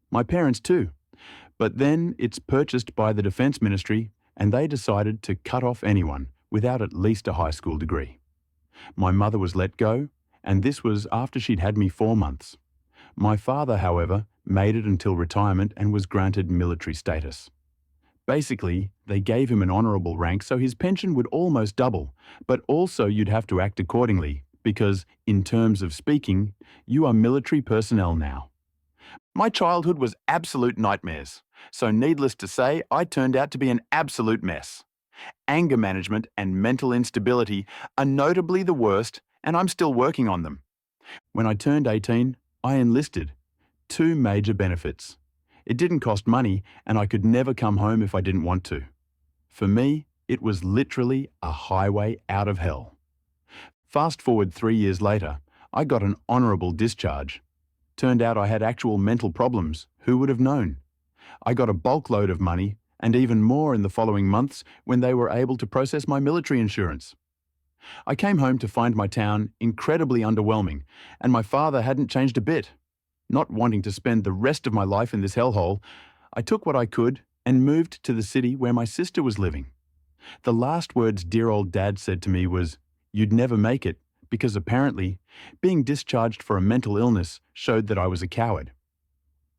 My parents too. But then it's purchased by the Defense Ministry and they decided to cut off anyone without at least a high school degree. My mother was let go, and this was after she'd had me 4 months. My father, however, made it until retirement and was granted military status. Basically, they gave him an honourable rank so his pension would almost double, but also you'd have to act accordingly because, in terms of speaking, you are military personnel now. My childhood was absolute nightmares, so needless to say, I turned out to be an absolute mess. Anger management and mental instability are notably the worst, and I'm still working on them. When I turned 18, I enlisted. 2 major benefits. It didn't cost money, and I could never come home if I didn't want to. For me, it was literally a highway out of hell. Fast forward 3 years later, I got an honourable discharge. Turned out I had actual mental problems. Who would have known? I got a bulk load of money, and even more in the following months when they were able to process my military insurance. I came home to find my town incredibly underwhelming, and my father hadn't changed a bit. Not wanting to spend the rest of my life in this hellhole, I took what I could and moved to the city where my sister was living. The last words dear old Dad said to me was, "You'd never make it," because apparently, being discharged for a mental illness showed that I was a coward.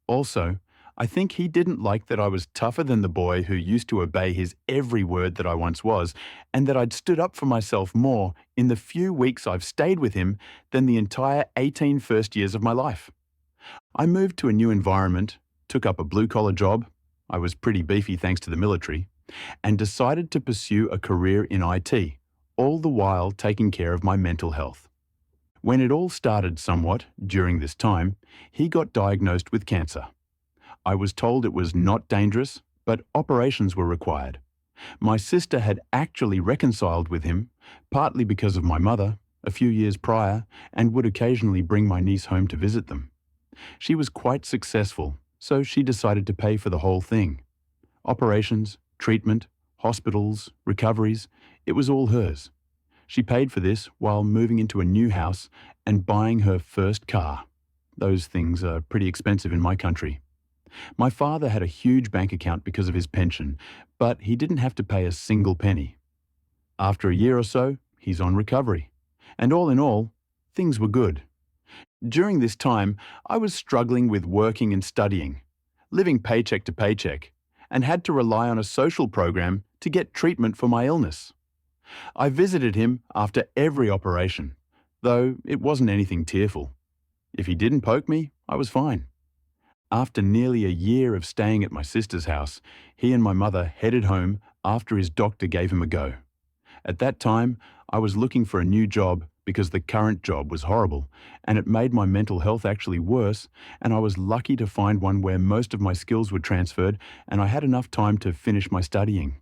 Also, I think he didn't like that I was tougher than the boy who used to obey his every word that I once was, and that I'd stood up for myself more in the few weeks I've stayed with him than the entire 18 first years of my life. I moved to a new environment, took up a blue-collar job, I was pretty beefy thanks to the military, and decided to pursue a career in IT, all the while taking care of my mental health. When it all started somewhat during this time, he got diagnosed with cancer. I was told it was not dangerous, but operations were required. My sister had actually reconciled with him, partly because of my mother, a few years prior, and would occasionally bring my niece home to visit them. She was quite successful, so she decided to pay for the whole thing. Operations, treatment, hospitals, recoveries, it was all hers. She paid for this while moving into a new house and buying her first car. Those things are pretty expensive in my country. My father had a huge bank account because of his pension, but he didn't have to pay a single penny. After a year or so, he's on recovery. And all in all, things were good. During this time, I was struggling with working and studying, living paycheck to paycheck, and had to rely on a social program to get treatment for my illness. I visited him after every operation, though it wasn't anything tearful. If he didn't poke me, I was fine. After nearly a year of staying at my sister's house, he and my mother headed home after his doctor gave him a go. At that time, I was looking for a new job because the current job was horrible, and it made my mental health actually worse, and I was lucky to find one where most of my skills were transferred and I had enough time to finish my studying.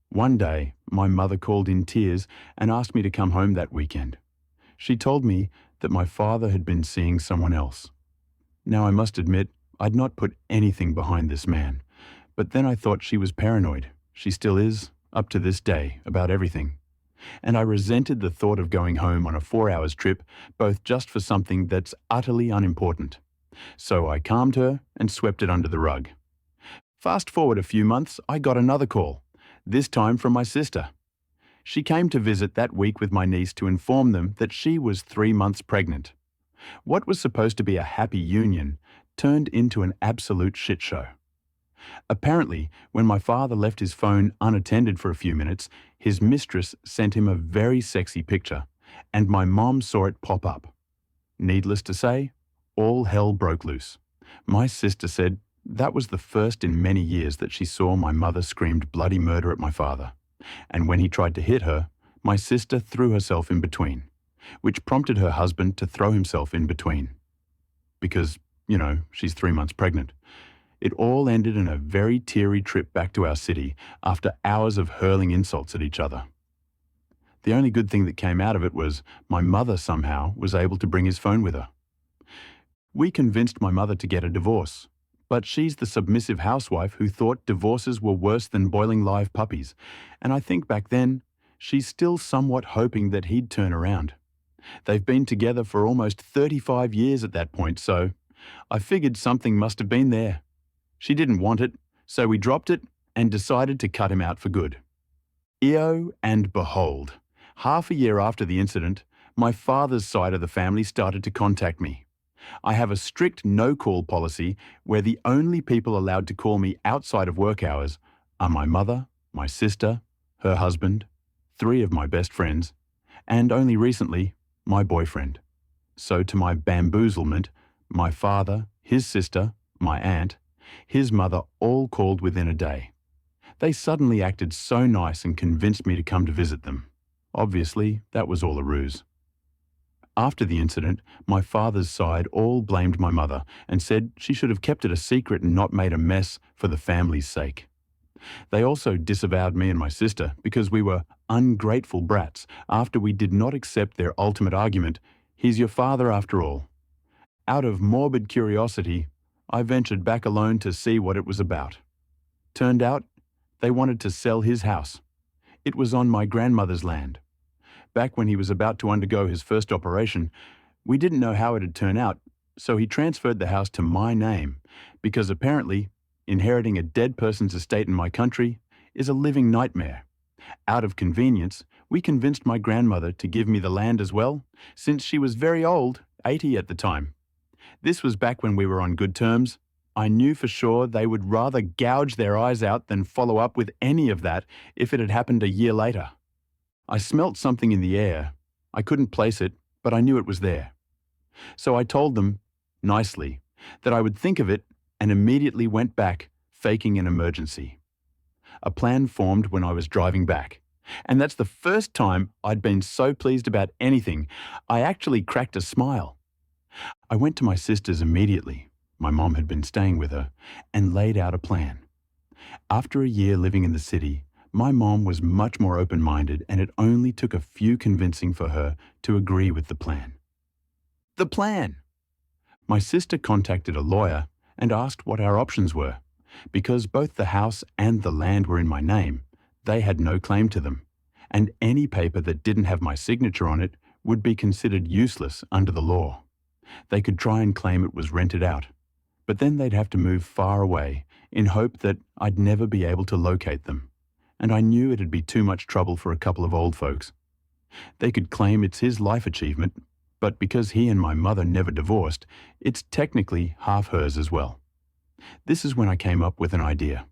One day, my mother called in tears and asked me to come home that weekend. She told me that my father had been seeing someone else. Now, I must admit, I'd not put anything behind this man, but then I thought she was paranoid. She still is, up to this day, about everything. And I resented the thought of going home on a 4 hours trip, both just for something that's utterly unimportant. So I calmed her and swept it under the rug. Fast forward a few months, I got another call, this time from my sister. She came to visit that week with my niece to inform them that she was 3 months pregnant. What was supposed to be a happy union turned into an absolute shit show. Apparently, when my father left his phone unattended for a few minutes, his mistress sent him a very sexy picture, and my mom saw it pop up. Needless to say, all hell broke loose. My sister said that was the first in many years that she saw my mother screamed bloody murder at my father, and when he tried to hit her, my sister threw herself in between, which prompted her husband to throw himself in between. Because, she's 3 months pregnant. It all ended in a very teary trip back to our city after hours of hurling insults at each other. The only good thing that came out of it was my mother somehow was able to bring his phone with her. We convinced my mother to get a divorce, but she's the submissive housewife who thought divorces were worse than boiling live puppies, and I think back then, she's still somewhat hoping that he'd turn around. They've been together for almost 35 years at that point, so I figured something must have been there. She didn't want it, so we dropped it and decided to cut him out for good. Eo and behold, half a year after the incident, my father's side of the family started to contact me. I have a strict no-call policy where the only people allowed to call me outside of work hours are my mother, my sister, her husband, 3 of my best friends, and only recently, my boyfriend. So to my bamboozlement, my father, his sister, my aunt, his mother all called within a day. They suddenly acted so nice and convinced me to come to visit them. Obviously, that was all a ruse. After the incident, my father's side all blamed my mother and said she should have kept it a secret and not made a mess for the family's sake. They also disavowed me and my sister because we were ungrateful brats after we did not accept their ultimate argument, he's your father after all. Out of morbid curiosity, I ventured back alone to see what it was about. Turned out, they wanted to sell his house. It was on my grandmother's land. Back when he was about to undergo his first operation, we didn't know how it'd turn out, so he transferred the house to my name, because apparently, inheriting a dead person's estate in my country is a living nightmare. Out of convenience, we convinced my grandmother to give me the land as well, since she was very old, 80 at the time. This was back when we were on good terms. I knew for sure they would rather gouge their eyes out than follow up with any of that if it had happened a year later. I smelt something in the air. I couldn't place it, but I knew it was there. So I told them, nicely, that I would think of it and immediately went back, faking an emergency. A plan formed when I was driving back. And that's the first time I'd been so pleased about anything. I actually cracked a smile. I went to my sister's immediately. My mom had been staying with her, and laid out a plan. After a year living in the city, my mom was much more open-minded, and it only took a few convincing for her to agree with the plan. The plan! My sister contacted a lawyer and asked what our options were. Because both the house and the land were in my name, they had no claim to them, and any paper that didn't have my signature on it would be considered useless under the law. They could try and claim it was rented out, but then they'd have to move far away in hope that I'd never be able to locate them, and I knew it'd be too much trouble for a couple of old folks. They could claim it's his life achievement, but because he and my mother never divorced, it's technically half hers as well. This is when I came up with an idea.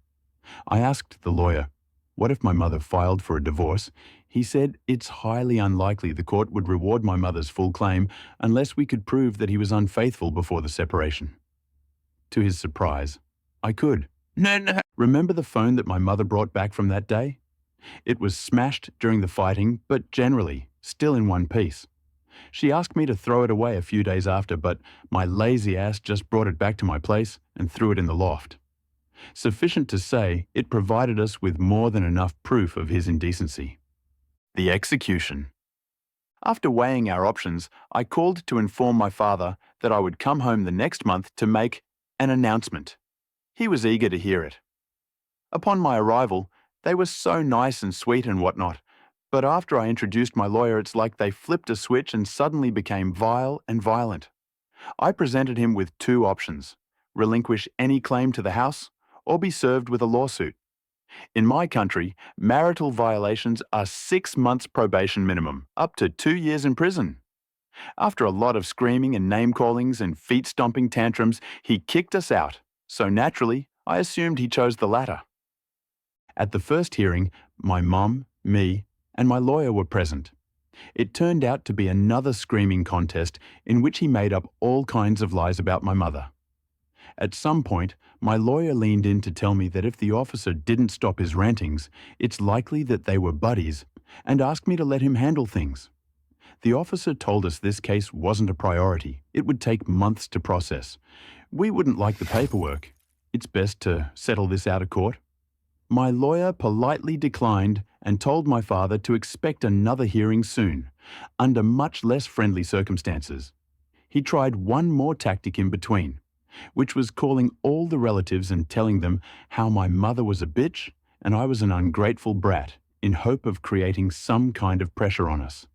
I asked the lawyer, what if my mother filed for a divorce? He said it's highly unlikely the court would reward my mother's full claim unless we could prove that he was unfaithful before the separation. To his surprise, I could. No. Remember the phone that my mother brought back from that day? It was smashed during the fighting, but generally, still in one piece. She asked me to throw it away a few days after, but my lazy ass just brought it back to my place and threw it in the loft. Sufficient to say, it provided us with more than enough proof of his indecency. The execution. After weighing our options, I called to inform my father that I would come home the next month to make an announcement. He was eager to hear it. Upon my arrival, they were so nice and sweet and whatnot, but after I introduced my lawyer, it's like they flipped a switch and suddenly became vile and violent. I presented him with two options: relinquish any claim to the house, or be served with a lawsuit. In my country, marital violations are 6 months probation minimum, up to 2 years in prison. After a lot of screaming and name-callings and feet-stomping tantrums, he kicked us out, so naturally, I assumed he chose the latter. At the first hearing, my mum, me, and my lawyer were present. It turned out to be another screaming contest in which he made up all kinds of lies about my mother. At some point, my lawyer leaned in to tell me that if the officer didn't stop his rantings, it's likely that they were buddies, and asked me to let him handle things. The officer told us this case wasn't a priority. It would take months to process. We wouldn't like the paperwork. It's best to settle this out of court. My lawyer politely declined and told my father to expect another hearing soon, under much less friendly circumstances. He tried one more tactic in between, which was calling all the relatives and telling them how my mother was a bitch and I was an ungrateful brat, in hope of creating some kind of pressure on us.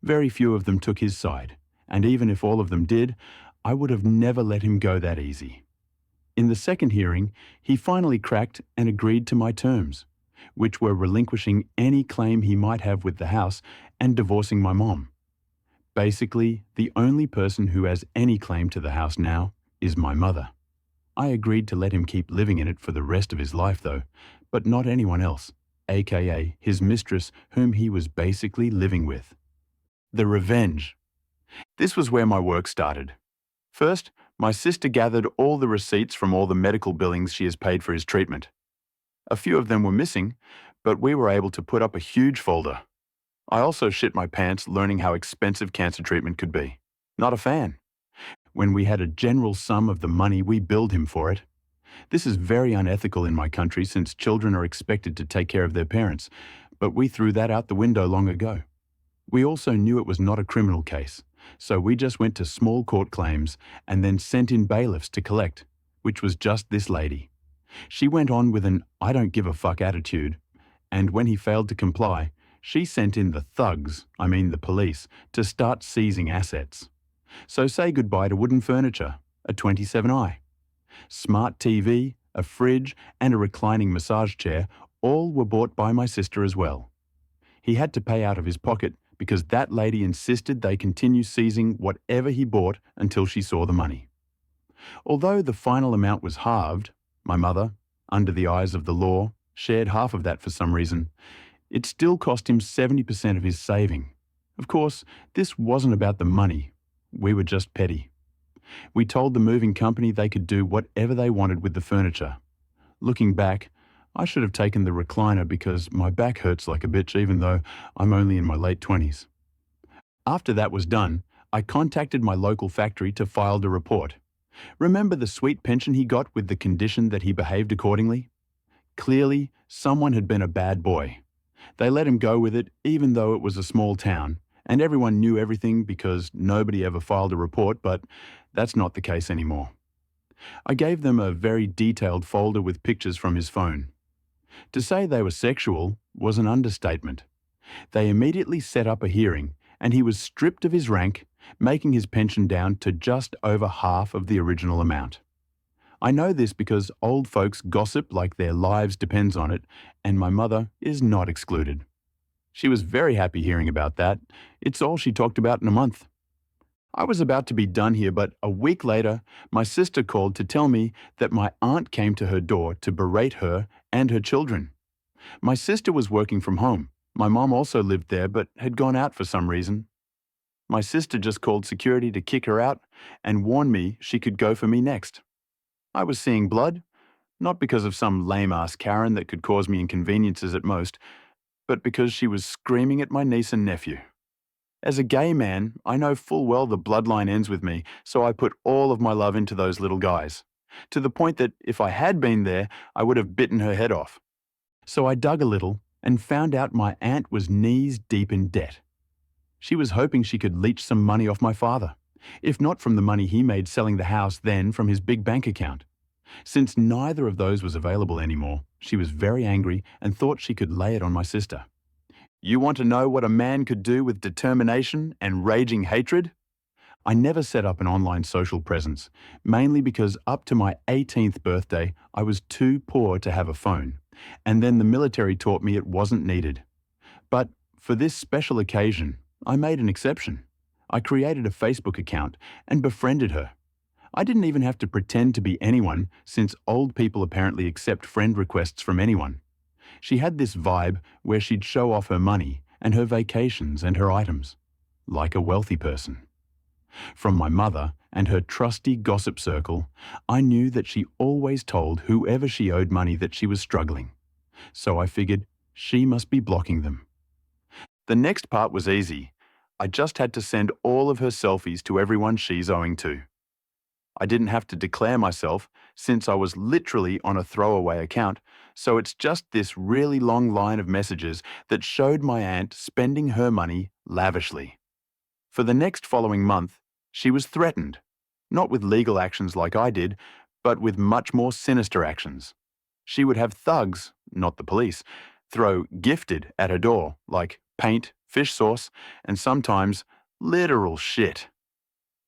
Very few of them took his side, and even if all of them did, I would have never let him go that easy. In the second hearing, he finally cracked and agreed to my terms, which were relinquishing any claim he might have with the house and divorcing my mom. Basically, the only person who has any claim to the house now is my mother. I agreed to let him keep living in it for the rest of his life though, but not anyone else, aka his mistress whom he was basically living with. The revenge. This was where my work started. First, my sister gathered all the receipts from all the medical billings she has paid for his treatment. A few of them were missing, but we were able to put up a huge folder. I also shit my pants learning how expensive cancer treatment could be. Not a fan. When we had a general sum of the money we billed him for it. This is very unethical in my country since children are expected to take care of their parents, but we threw that out the window long ago. We also knew it was not a criminal case, So we just went to small court claims and then sent in bailiffs to collect, which was just this lady. She went on with an I don't give a fuck attitude, and when he failed to comply, she sent in the thugs, I mean the police, to start seizing assets. So say goodbye to wooden furniture, a 27i, smart TV, a fridge, and a reclining massage chair, all were bought by my sister as well. He had to pay out of his pocket because that lady insisted they continue seizing whatever he bought until she saw the money. Although the final amount was halved, my mother, under the eyes of the law, shared half of that for some reason, it still cost him 70% of his saving. Of course, this wasn't about the money. We were just petty. We told the moving company they could do whatever they wanted with the furniture. Looking back, I should have taken the recliner because my back hurts like a bitch even though I'm only in my late 20s. After that was done, I contacted my local factory to file the report. Remember the sweet pension he got with the condition that he behaved accordingly? Clearly, someone had been a bad boy. They let him go with it even though it was a small town, and everyone knew everything because nobody ever filed a report, but that's not the case anymore. I gave them a very detailed folder with pictures from his phone. To say they were sexual was an understatement. They immediately set up a hearing, and he was stripped of his rank, making his pension down to just over half of the original amount. I know this because old folks gossip like their lives depends on it, and my mother is not excluded. She was very happy hearing about that. It's all she talked about in a month. I was about to be done here, but a week later, my sister called to tell me that my aunt came to her door to berate her and her children. My sister was working from home. My mom also lived there, but had gone out for some reason. My sister just called security to kick her out and warned me she could go for me next. I was seeing blood, not because of some lame-ass Karen that could cause me inconveniences at most, but because she was screaming at my niece and nephew. As a gay man, I know full well the bloodline ends with me, so I put all of my love into those little guys, to the point that if I had been there, I would have bitten her head off. So I dug a little and found out my aunt was knees deep in debt. She was hoping she could leech some money off my father, if not from the money he made selling the house, then from his big bank account. Since neither of those was available anymore, she was very angry and thought she could lay it on my sister. You want to know what a man could do with determination and raging hatred? I never set up an online social presence, mainly because up to my 18th birthday, I was too poor to have a phone, and then the military taught me it wasn't needed. But for this special occasion, I made an exception. I created a Facebook account and befriended her. I didn't even have to pretend to be anyone, since old people apparently accept friend requests from anyone. She had this vibe where she'd show off her money and her vacations and her items, like a wealthy person. From my mother and her trusty gossip circle, I knew that she always told whoever she owed money that she was struggling. So I figured she must be blocking them. The next part was easy. I just had to send all of her selfies to everyone she's owing to. I didn't have to declare myself since I was literally on a throwaway account, so it's just this really long line of messages that showed my aunt spending her money lavishly. For the next following month, she was threatened, not with legal actions like I did, but with much more sinister actions. She would have thugs, not the police, throw gifted at her door, like paint, fish sauce, and sometimes literal shit.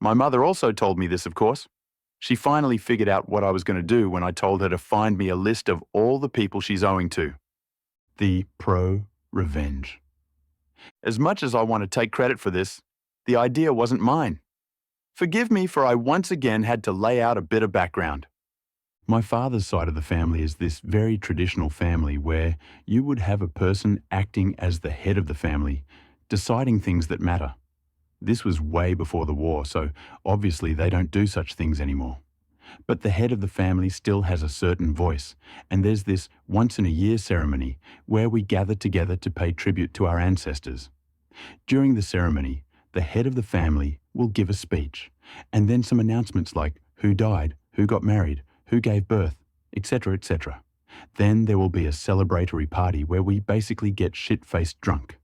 My mother also told me this, of course. She finally figured out what I was going to do when I told her to find me a list of all the people she's owing to. The prorevenge. As much as I want to take credit for this, the idea wasn't mine. Forgive me, for I once again had to lay out a bit of background. My father's side of the family is this very traditional family where you would have a person acting as the head of the family, deciding things that matter. This was way before the war, so obviously they don't do such things anymore. But the head of the family still has a certain voice, and there's this once-in-a-year ceremony where we gather together to pay tribute to our ancestors. During the ceremony, the head of the family will give a speech, and then some announcements like who died, who got married, who gave birth, etc., etc. Then there will be a celebratory party where we basically get shit-faced drunk.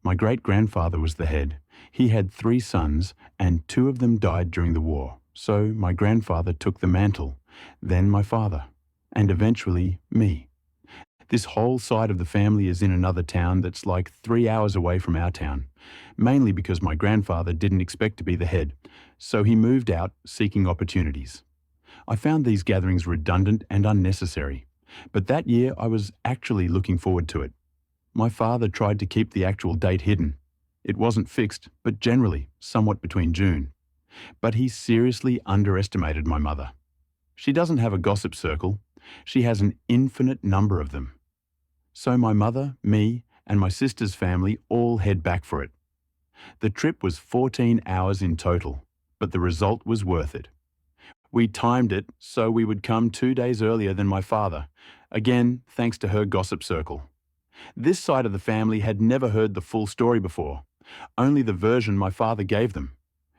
My great-grandfather was the head. He had 3 sons, and 2 of them died during the war, so my grandfather took the mantle, then my father, and eventually me. This whole side of the family is in another town that's like 3 hours away from our town, mainly because my grandfather didn't expect to be the head, so he moved out seeking opportunities. I found these gatherings redundant and unnecessary, but that year I was actually looking forward to it. My father tried to keep the actual date hidden. It wasn't fixed, but generally somewhat between June. But he seriously underestimated my mother. She doesn't have a gossip circle. She has an infinite number of them. So my mother, me, and my sister's family all head back for it. The trip was 14 hours in total, but the result was worth it. We timed it so we would come 2 days earlier than my father, again thanks to her gossip circle. This side of the family had never heard the full story before, only the version my father gave them,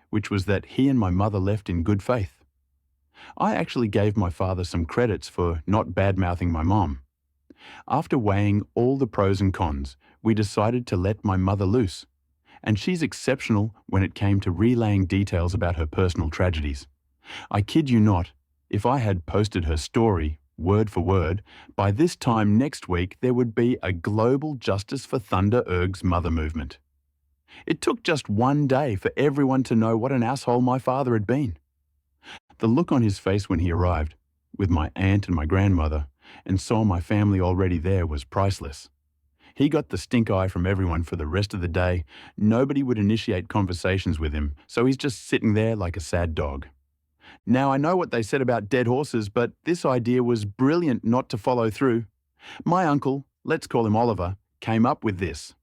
which was that he and my mother left in good faith. I actually gave my father some credits for not bad-mouthing my mom. After weighing all the pros and cons, we decided to let my mother loose, and she's exceptional when it came to relaying details about her personal tragedies. I kid you not, if I had posted her story, word for word, by this time next week there would be a global Justice for Thunder Erg's mother movement. It took just 1 day for everyone to know what an asshole my father had been. The look on his face when he arrived, with my aunt and my grandmother, and saw my family already there was priceless. He got the stink eye from everyone for the rest of the day. Nobody would initiate conversations with him, so he's just sitting there like a sad dog. Now, I know what they said about dead horses, but this idea was brilliant not to follow through. My uncle, let's call him Oliver, came up with this.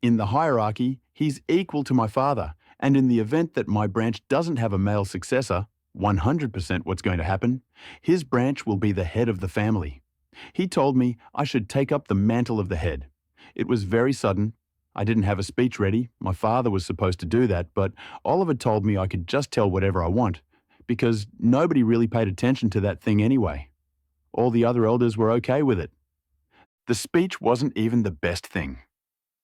In the hierarchy, he's equal to my father, and in the event that my branch doesn't have a male successor, 100% what's going to happen, his branch will be the head of the family. He told me I should take up the mantle of the head. It was very sudden. I didn't have a speech ready. My father was supposed to do that, but Oliver told me I could just tell whatever I want, because nobody really paid attention to that thing anyway. All the other elders were okay with it. The speech wasn't even the best thing.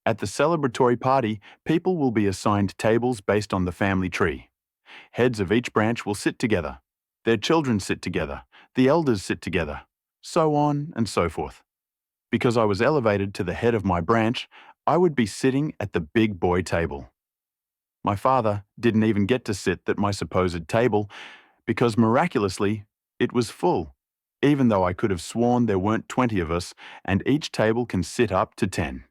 At the celebratory party, people will be assigned tables based on the family tree. Heads of each branch will sit together. Their children sit together. The elders sit together. So on and so forth. Because I was elevated to the head of my branch, I would be sitting at the big boy table. My father didn't even get to sit at my supposed table because miraculously it was full, even though I could have sworn there weren't 20 of us and each table can sit up to 10.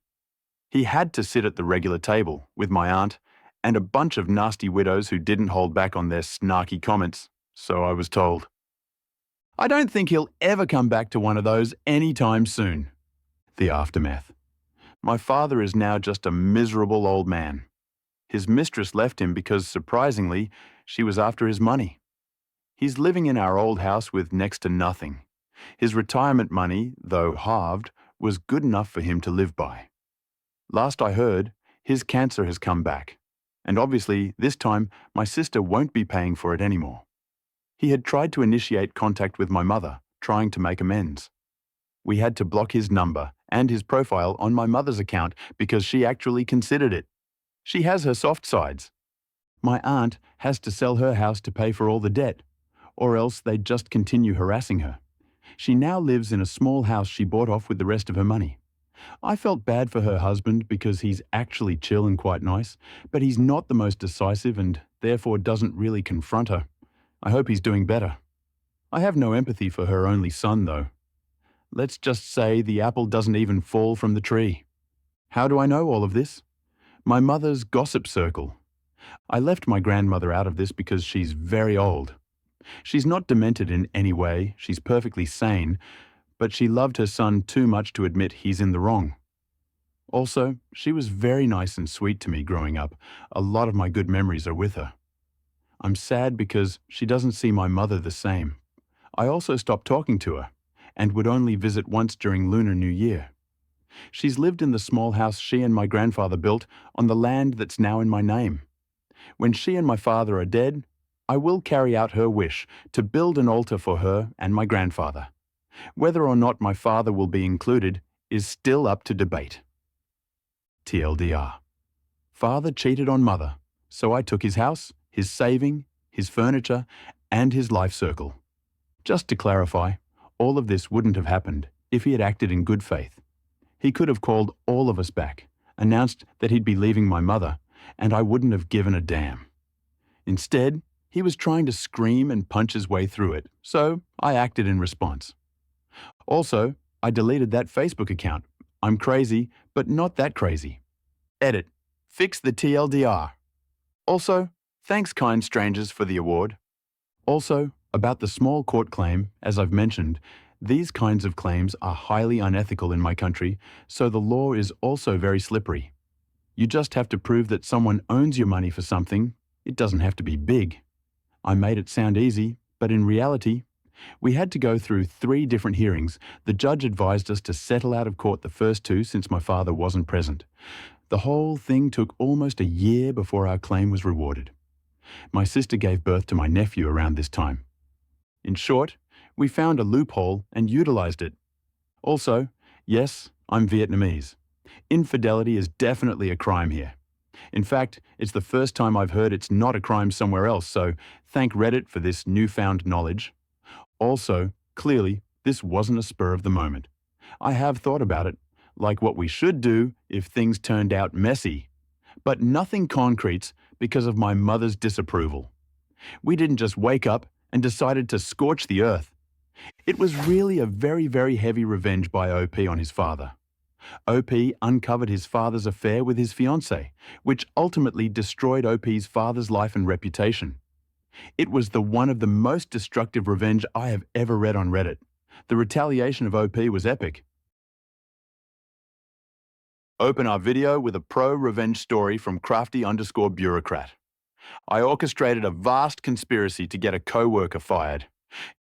He had to sit at the regular table with my aunt and a bunch of nasty widows who didn't hold back on their snarky comments, so I was told. I don't think he'll ever come back to one of those anytime soon. The aftermath. My father is now just a miserable old man. His mistress left him because, surprisingly, she was after his money. He's living in our old house with next to nothing. His retirement money, though halved, was good enough for him to live by. Last I heard, his cancer has come back, and obviously this time my sister won't be paying for it anymore. He had tried to initiate contact with my mother, trying to make amends. We had to block his number and his profile on my mother's account because she actually considered it. She has her soft sides. My aunt has to sell her house to pay for all the debt, or else they'd just continue harassing her. She now lives in a small house she bought off with the rest of her money. I felt bad for her husband because he's actually chill and quite nice, but he's not the most decisive and therefore doesn't really confront her. I hope he's doing better. I have no empathy for her only son, though. Let's just say the apple doesn't even fall from the tree. How do I know all of this? My mother's gossip circle. I left my grandmother out of this because she's very old. She's not demented in any way, she's perfectly sane, but she loved her son too much to admit he's in the wrong. Also, she was very nice and sweet to me growing up. A lot of my good memories are with her. I'm sad because she doesn't see my mother the same. I also stopped talking to her and would only visit once during Lunar New Year. She's lived in the small house she and my grandfather built on the land that's now in my name. When she and my father are dead, I will carry out her wish to build an altar for her and my grandfather. Whether or not my father will be included is still up to debate. TLDR. Father cheated on mother, So I took his house, his saving, his furniture, and his life circle. Just to clarify, all of this wouldn't have happened if he had acted in good faith. He could have called all of us back, announced that he'd be leaving my mother, and I wouldn't have given a damn. Instead, he was trying to scream and punch his way through it, so I acted in response. Also, I deleted that Facebook account. I'm crazy, but not that crazy. Edit. Fix the TLDR. Also, thanks kind strangers for the award. Also, about the small court claim, as I've mentioned, these kinds of claims are highly unethical in my country, so the law is also very slippery. You just have to prove that someone owns your money for something. It doesn't have to be big. I made it sound easy, but in reality, we had to go through 3 different hearings. The judge advised us to settle out of court the first 2 since my father wasn't present. The whole thing took almost a year before our claim was rewarded. My sister gave birth to my nephew around this time. In short, we found a loophole and utilized it. Also, yes, I'm Vietnamese. Infidelity is definitely a crime here. In fact, it's the first time I've heard it's not a crime somewhere else, so thank Reddit for this newfound knowledge. Also, clearly, this wasn't a spur of the moment. I have thought about it, like what we should do if things turned out messy. But nothing concrete because of my mother's disapproval. We didn't just wake up and decided to scorch the earth. It was really a very, very heavy revenge by OP on his father. OP uncovered his father's affair with his fiancée, which ultimately destroyed OP's father's life and reputation. It was one of the most destructive revenge I have ever read on Reddit. The retaliation of OP was epic. Open our video with a pro-revenge story from crafty_bureaucrat. I orchestrated a vast conspiracy to get a co-worker fired,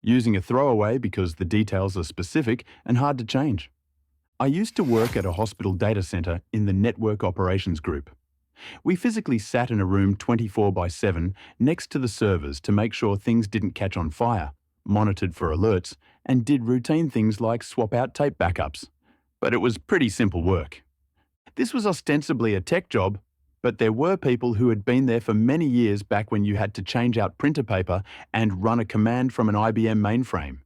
using a throwaway because the details are specific and hard to change. I used to work at a hospital data center in the network operations group. We physically sat in a room 24/7 next to the servers to make sure things didn't catch on fire, monitored for alerts, and did routine things like swap out tape backups. But it was pretty simple work. This was ostensibly a tech job, but there were people who had been there for many years back when you had to change out printer paper and run a command from an IBM mainframe.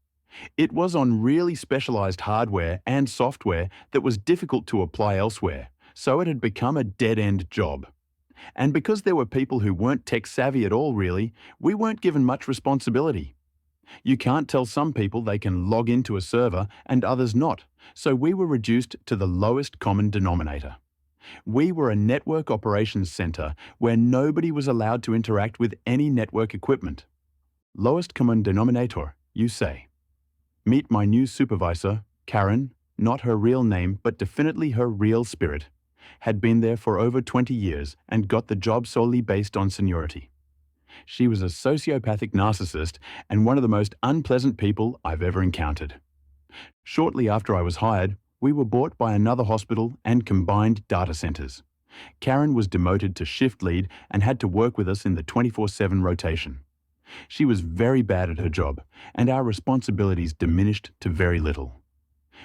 It was on really specialized hardware and software that was difficult to apply elsewhere, so it had become a dead-end job. And because there were people who weren't tech-savvy at all really, we weren't given much responsibility. You can't tell some people they can log into a server and others not, so we were reduced to the lowest common denominator. We were a network operations center where nobody was allowed to interact with any network equipment. Lowest common denominator, you say. Meet my new supervisor, Karen, not her real name but definitely her real spirit, had been there for over 20 years and got the job solely based on seniority. She was a sociopathic narcissist and one of the most unpleasant people I've ever encountered. Shortly after I was hired, we were bought by another hospital and combined data centers. Karen was demoted to shift lead and had to work with us in the 24/7 rotation. She was very bad at her job, and our responsibilities diminished to very little.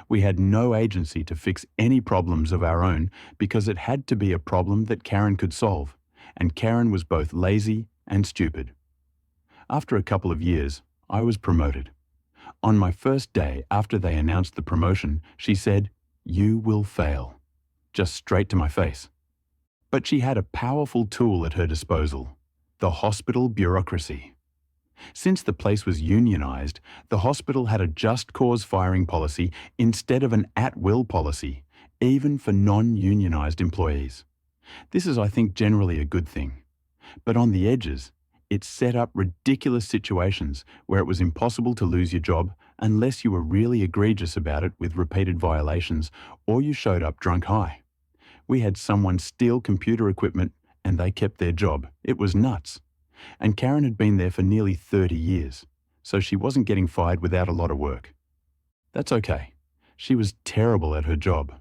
We had no agency to fix any problems of our own because it had to be a problem that Karen could solve, and Karen was both lazy and stupid. After a couple of years, I was promoted. On my first day after they announced the promotion, she said, "You will fail," just straight to my face. But she had a powerful tool at her disposal, the hospital bureaucracy. Since the place was unionized, the hospital had a just cause firing policy instead of an at-will policy, even for non-unionized employees. This is, I think, generally a good thing. But on the edges, it set up ridiculous situations where it was impossible to lose your job unless you were really egregious about it with repeated violations or you showed up drunk high. We had someone steal computer equipment and they kept their job. It was nuts. And Karen had been there for nearly 30 years, so she wasn't getting fired without a lot of work. That's okay. She was terrible at her job.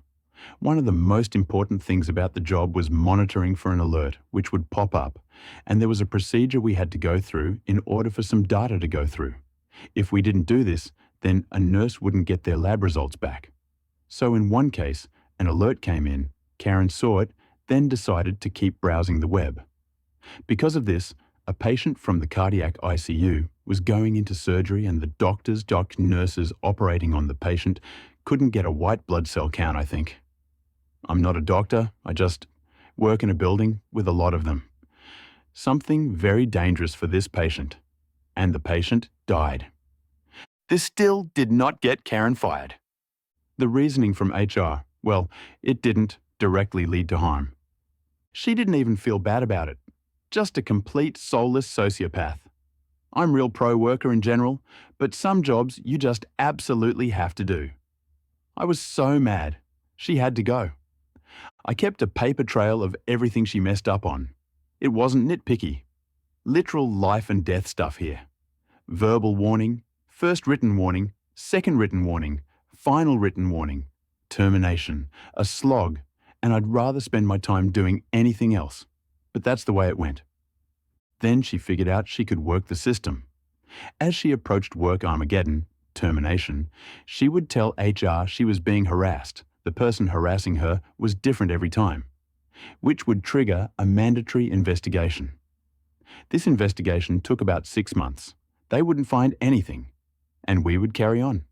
One of the most important things about the job was monitoring for an alert, which would pop up, and there was a procedure we had to go through in order for some data to go through. If we didn't do this, then a nurse wouldn't get their lab results back. So in one case, an alert came in, Karen saw it, then decided to keep browsing the web. Because of this, a patient from the cardiac ICU was going into surgery and the doctors, nurses operating on the patient couldn't get a white blood cell count, I think. I'm not a doctor, I just work in a building with a lot of them. Something very dangerous for this patient, and the patient died. This still did not get Karen fired. The reasoning from HR, well, it didn't directly lead to harm. She didn't even feel bad about it. Just a complete soulless sociopath. I'm real pro-worker in general, but some jobs you just absolutely have to do. I was so mad. She had to go. I kept a paper trail of everything she messed up on. It wasn't nitpicky. Literal life and death stuff here. Verbal warning, first written warning, second written warning, final written warning, termination, a slog, and I'd rather spend my time doing anything else. But that's the way it went. Then she figured out she could work the system. As she approached work Armageddon, termination, she would tell HR she was being harassed. The person harassing her was different every time, which would trigger a mandatory investigation. This investigation took about 6 months. They wouldn't find anything, and we would carry on.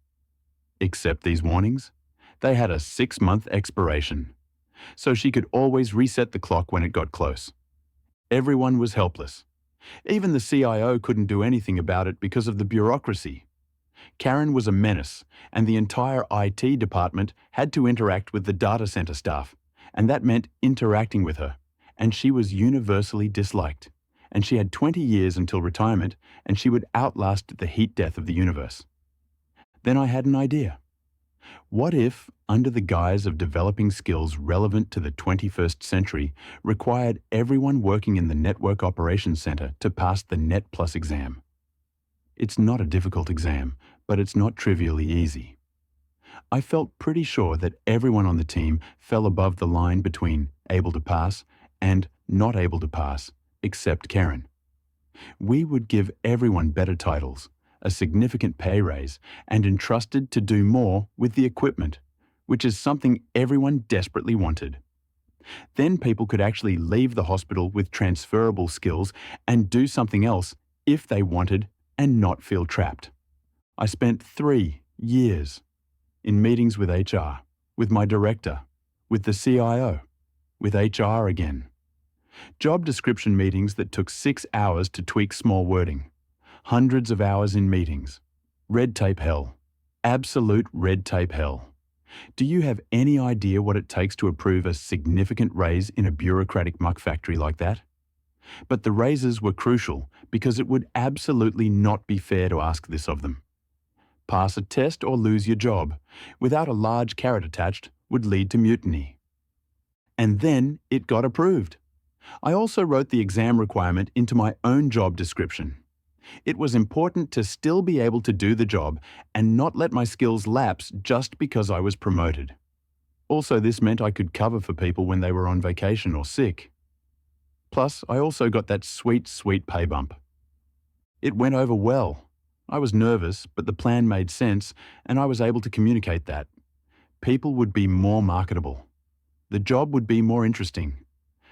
Except these warnings, they had a 6-month expiration, so she could always reset the clock when it got close. Everyone was helpless. Even the CIO couldn't do anything about it because of the bureaucracy. Karen was a menace, and the entire IT department had to interact with the data center staff, and that meant interacting with her, and she was universally disliked. And she had 20 years until retirement, and she would outlast the heat death of the universe. Then I had an idea. What if, under the guise of developing skills relevant to the 21st century, required everyone working in the Network Operations Center to pass the Net Plus exam? It's not a difficult exam, but it's not trivially easy. I felt pretty sure that everyone on the team fell above the line between able to pass and not able to pass, except Karen. We would give everyone better titles, a significant pay raise, and entrusted to do more with the equipment, which is something everyone desperately wanted. Then people could actually leave the hospital with transferable skills and do something else if they wanted and not feel trapped. I spent 3 years in meetings with HR, with my director, with the CIO, with HR again. Job description meetings that took 6 hours to tweak small wording. Hundreds of hours in meetings. Red tape hell. Absolute red tape hell. Do you have any idea what it takes to approve a significant raise in a bureaucratic muck factory like that? But the raises were crucial because it would absolutely not be fair to ask this of them. Pass a test or lose your job, without a large carrot attached, would lead to mutiny. And then it got approved. I also wrote the exam requirement into my own job description. It was important to still be able to do the job and not let my skills lapse just because I was promoted. Also, this meant I could cover for people when they were on vacation or sick. Plus, I also got that sweet, sweet pay bump. It went over well. I was nervous, but the plan made sense, and I was able to communicate that. People would be more marketable. The job would be more interesting.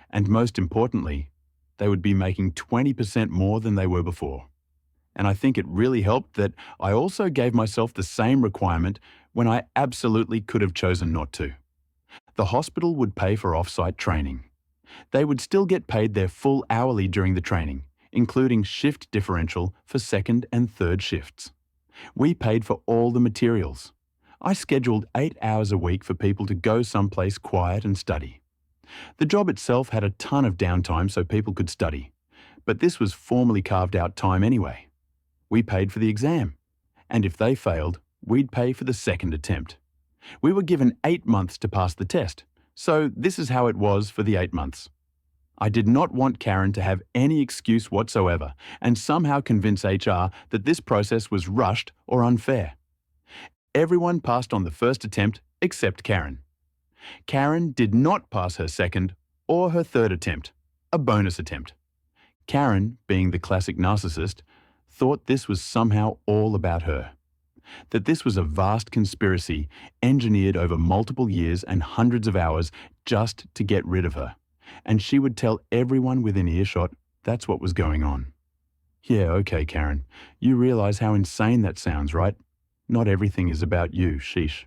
And most importantly, they would be making 20% more than they were before. And I think it really helped that I also gave myself the same requirement when I absolutely could have chosen not to. The hospital would pay for off-site training. They would still get paid their full hourly during the training, including shift differential for second and third shifts. We paid for all the materials. I scheduled 8 hours a week for people to go someplace quiet and study. The job itself had a ton of downtime so people could study, but this was formally carved out time anyway. We paid for the exam, and if they failed, we'd pay for the second attempt. We were given 8 months to pass the test, so this is how it was for the 8 months. I did not want Karen to have any excuse whatsoever and somehow convince HR that this process was rushed or unfair. Everyone passed on the first attempt except Karen. Karen did not pass her second or her third attempt, a bonus attempt. Karen, being the classic narcissist, thought this was somehow all about her, that this was a vast conspiracy engineered over multiple years and hundreds of hours just to get rid of her, and she would tell everyone within earshot That's what was going on. Yeah, okay, Karen. You realize how insane that sounds, right? Not everything is about you, sheesh.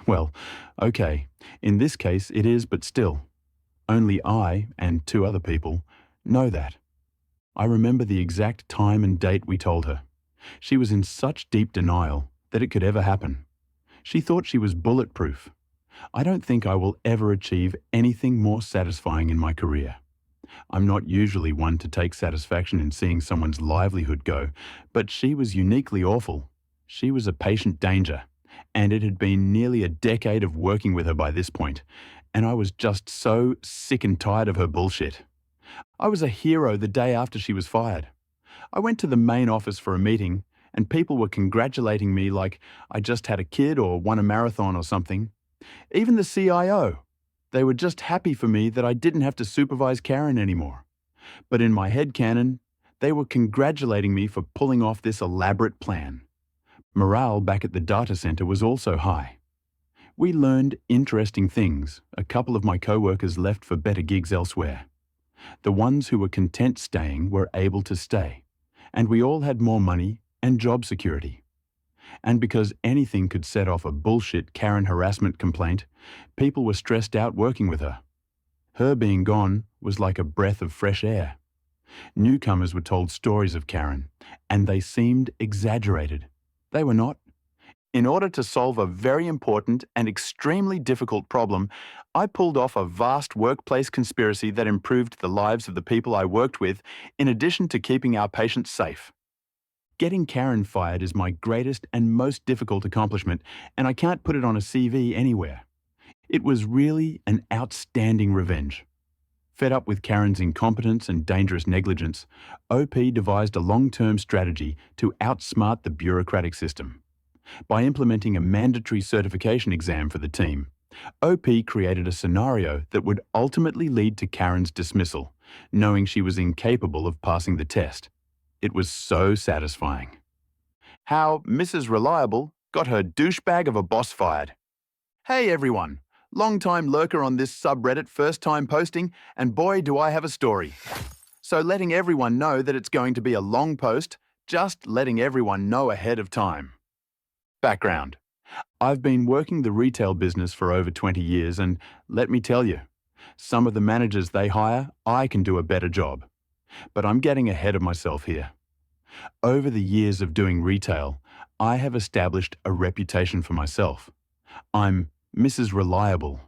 Well, okay. In this case, it is, but still. Only I, and two other people, know that. I remember the exact time and date we told her. She was in such deep denial that it could ever happen. She thought she was bulletproof. I don't think I will ever achieve anything more satisfying in my career. I'm not usually one to take satisfaction in seeing someone's livelihood go, but she was uniquely awful. She was a patient danger, and it had been nearly a decade of working with her by this point, and I was just so sick and tired of her bullshit. I was a hero the day after she was fired. I went to the main office for a meeting, and people were congratulating me like I just had a kid or won a marathon or something. Even the CIO. They were just happy for me that I didn't have to supervise Karen anymore. But in my headcanon, they were congratulating me for pulling off this elaborate plan. Morale back at the data center was also high. We learned interesting things. A couple of my co-workers left for better gigs elsewhere. The ones who were content staying were able to stay, and we all had more money and job security. And because anything could set off a bullshit Karen harassment complaint, people were stressed out working with her. Her being gone was like a breath of fresh air. Newcomers were told stories of Karen, and they seemed exaggerated. They were not. In order to solve a very important and extremely difficult problem, I pulled off a vast workplace conspiracy that improved the lives of the people I worked with, in addition to keeping our patients safe. Getting Karen fired is my greatest and most difficult accomplishment, and I can't put it on a CV anywhere. It was really an outstanding revenge. Fed up with Karen's incompetence and dangerous negligence, OP devised a long-term strategy to outsmart the bureaucratic system. By implementing a mandatory certification exam for the team, OP created a scenario that would ultimately lead to Karen's dismissal, knowing she was incapable of passing the test. It was so satisfying. How Mrs. Reliable got her douchebag of a boss fired. Hey everyone, long-time lurker on this subreddit, first-time posting, and boy do I have a story. So letting everyone know that it's going to be a long post, just letting everyone know ahead of time. Background. I've been working the retail business for over 20 years, and let me tell you, some of the managers they hire, I can do a better job. But I'm getting ahead of myself here. Over the years of doing retail, I have established a reputation for myself. I'm Mrs. Reliable.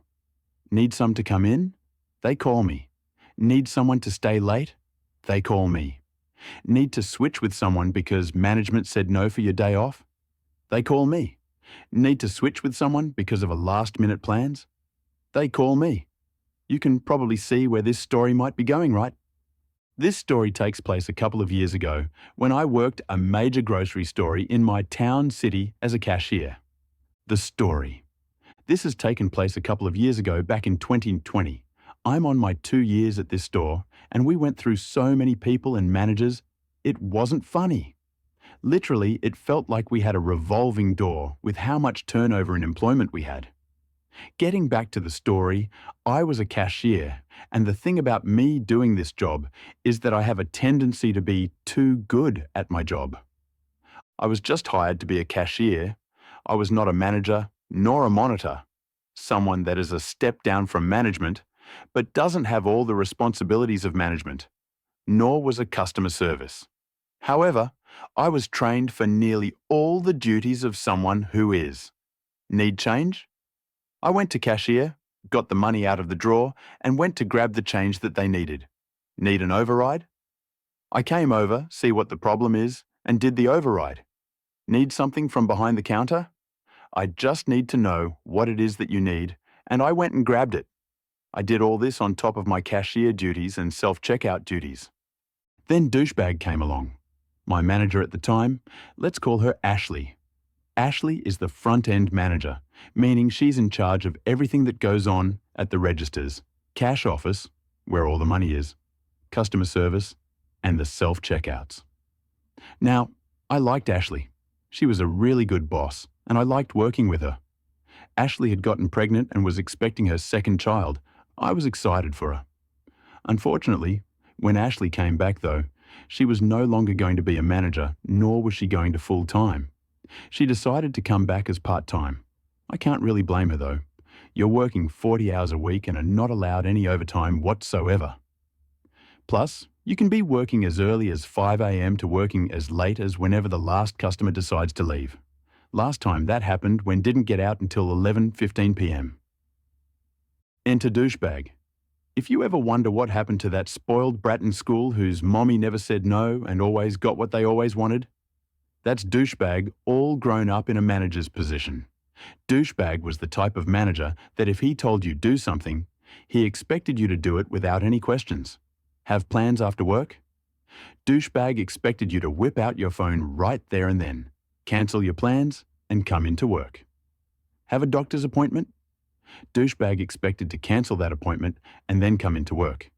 Need some to come in? They call me. Need someone to stay late? They call me. Need to switch with someone because management said no for your day off? They call me. Need to switch with someone because of a last-minute plans? They call me. You can probably see where this story might be going, right? This story takes place a couple of years ago when I worked a major grocery store in my town city as a cashier. The story. This has taken place a couple of years ago back in 2020. I'm on my 2 years at this store, and we went through so many people and managers, it wasn't funny. Literally, it felt like we had a revolving door with how much turnover and employment we had. Getting back to the story, I was a cashier, and the thing about me doing this job is that I have a tendency to be too good at my job. I was just hired to be a cashier. I was not a manager nor a monitor, someone that is a step down from management, but doesn't have all the responsibilities of management, nor was a customer service. However, I was trained for nearly all the duties of someone who is. Need change? I went to cashier, got the money out of the drawer, and went to grab the change that they needed. Need an override? I came over, see what the problem is, and did the override. Need something from behind the counter? I just need to know what it is that you need, and I went and grabbed it. I did all this on top of my cashier duties and self-checkout duties. Then douchebag came along. My manager at the time, let's call her Ashley. Ashley is the front-end manager, meaning she's in charge of everything that goes on at the registers, cash office, where all the money is, customer service, and the self-checkouts. Now, I liked Ashley. She was a really good boss, and I liked working with her. Ashley had gotten pregnant and was expecting her second child. I was excited for her. Unfortunately, When Ashley came back, though, she was no longer going to be a manager, nor was she going to full-time. She decided to come back as part-time. I can't really blame her, though. You're working 40 hours a week and are not allowed any overtime whatsoever. Plus, you can be working as early as 5 a.m. to working as late as whenever the last customer decides to leave. Last time that happened when didn't get out until 11:15 p.m. Enter douchebag. If you ever wonder what happened to that spoiled brat in school whose mommy never said no and always got what they always wanted, that's douchebag all grown up in a manager's position. Douchebag was the type of manager that if he told you do something, he expected you to do it without any questions. Have plans after work? Douchebag expected you to whip out your phone right there and then, cancel your plans, and come into work. Have a doctor's appointment? Douchebag expected to cancel that appointment and then come into work.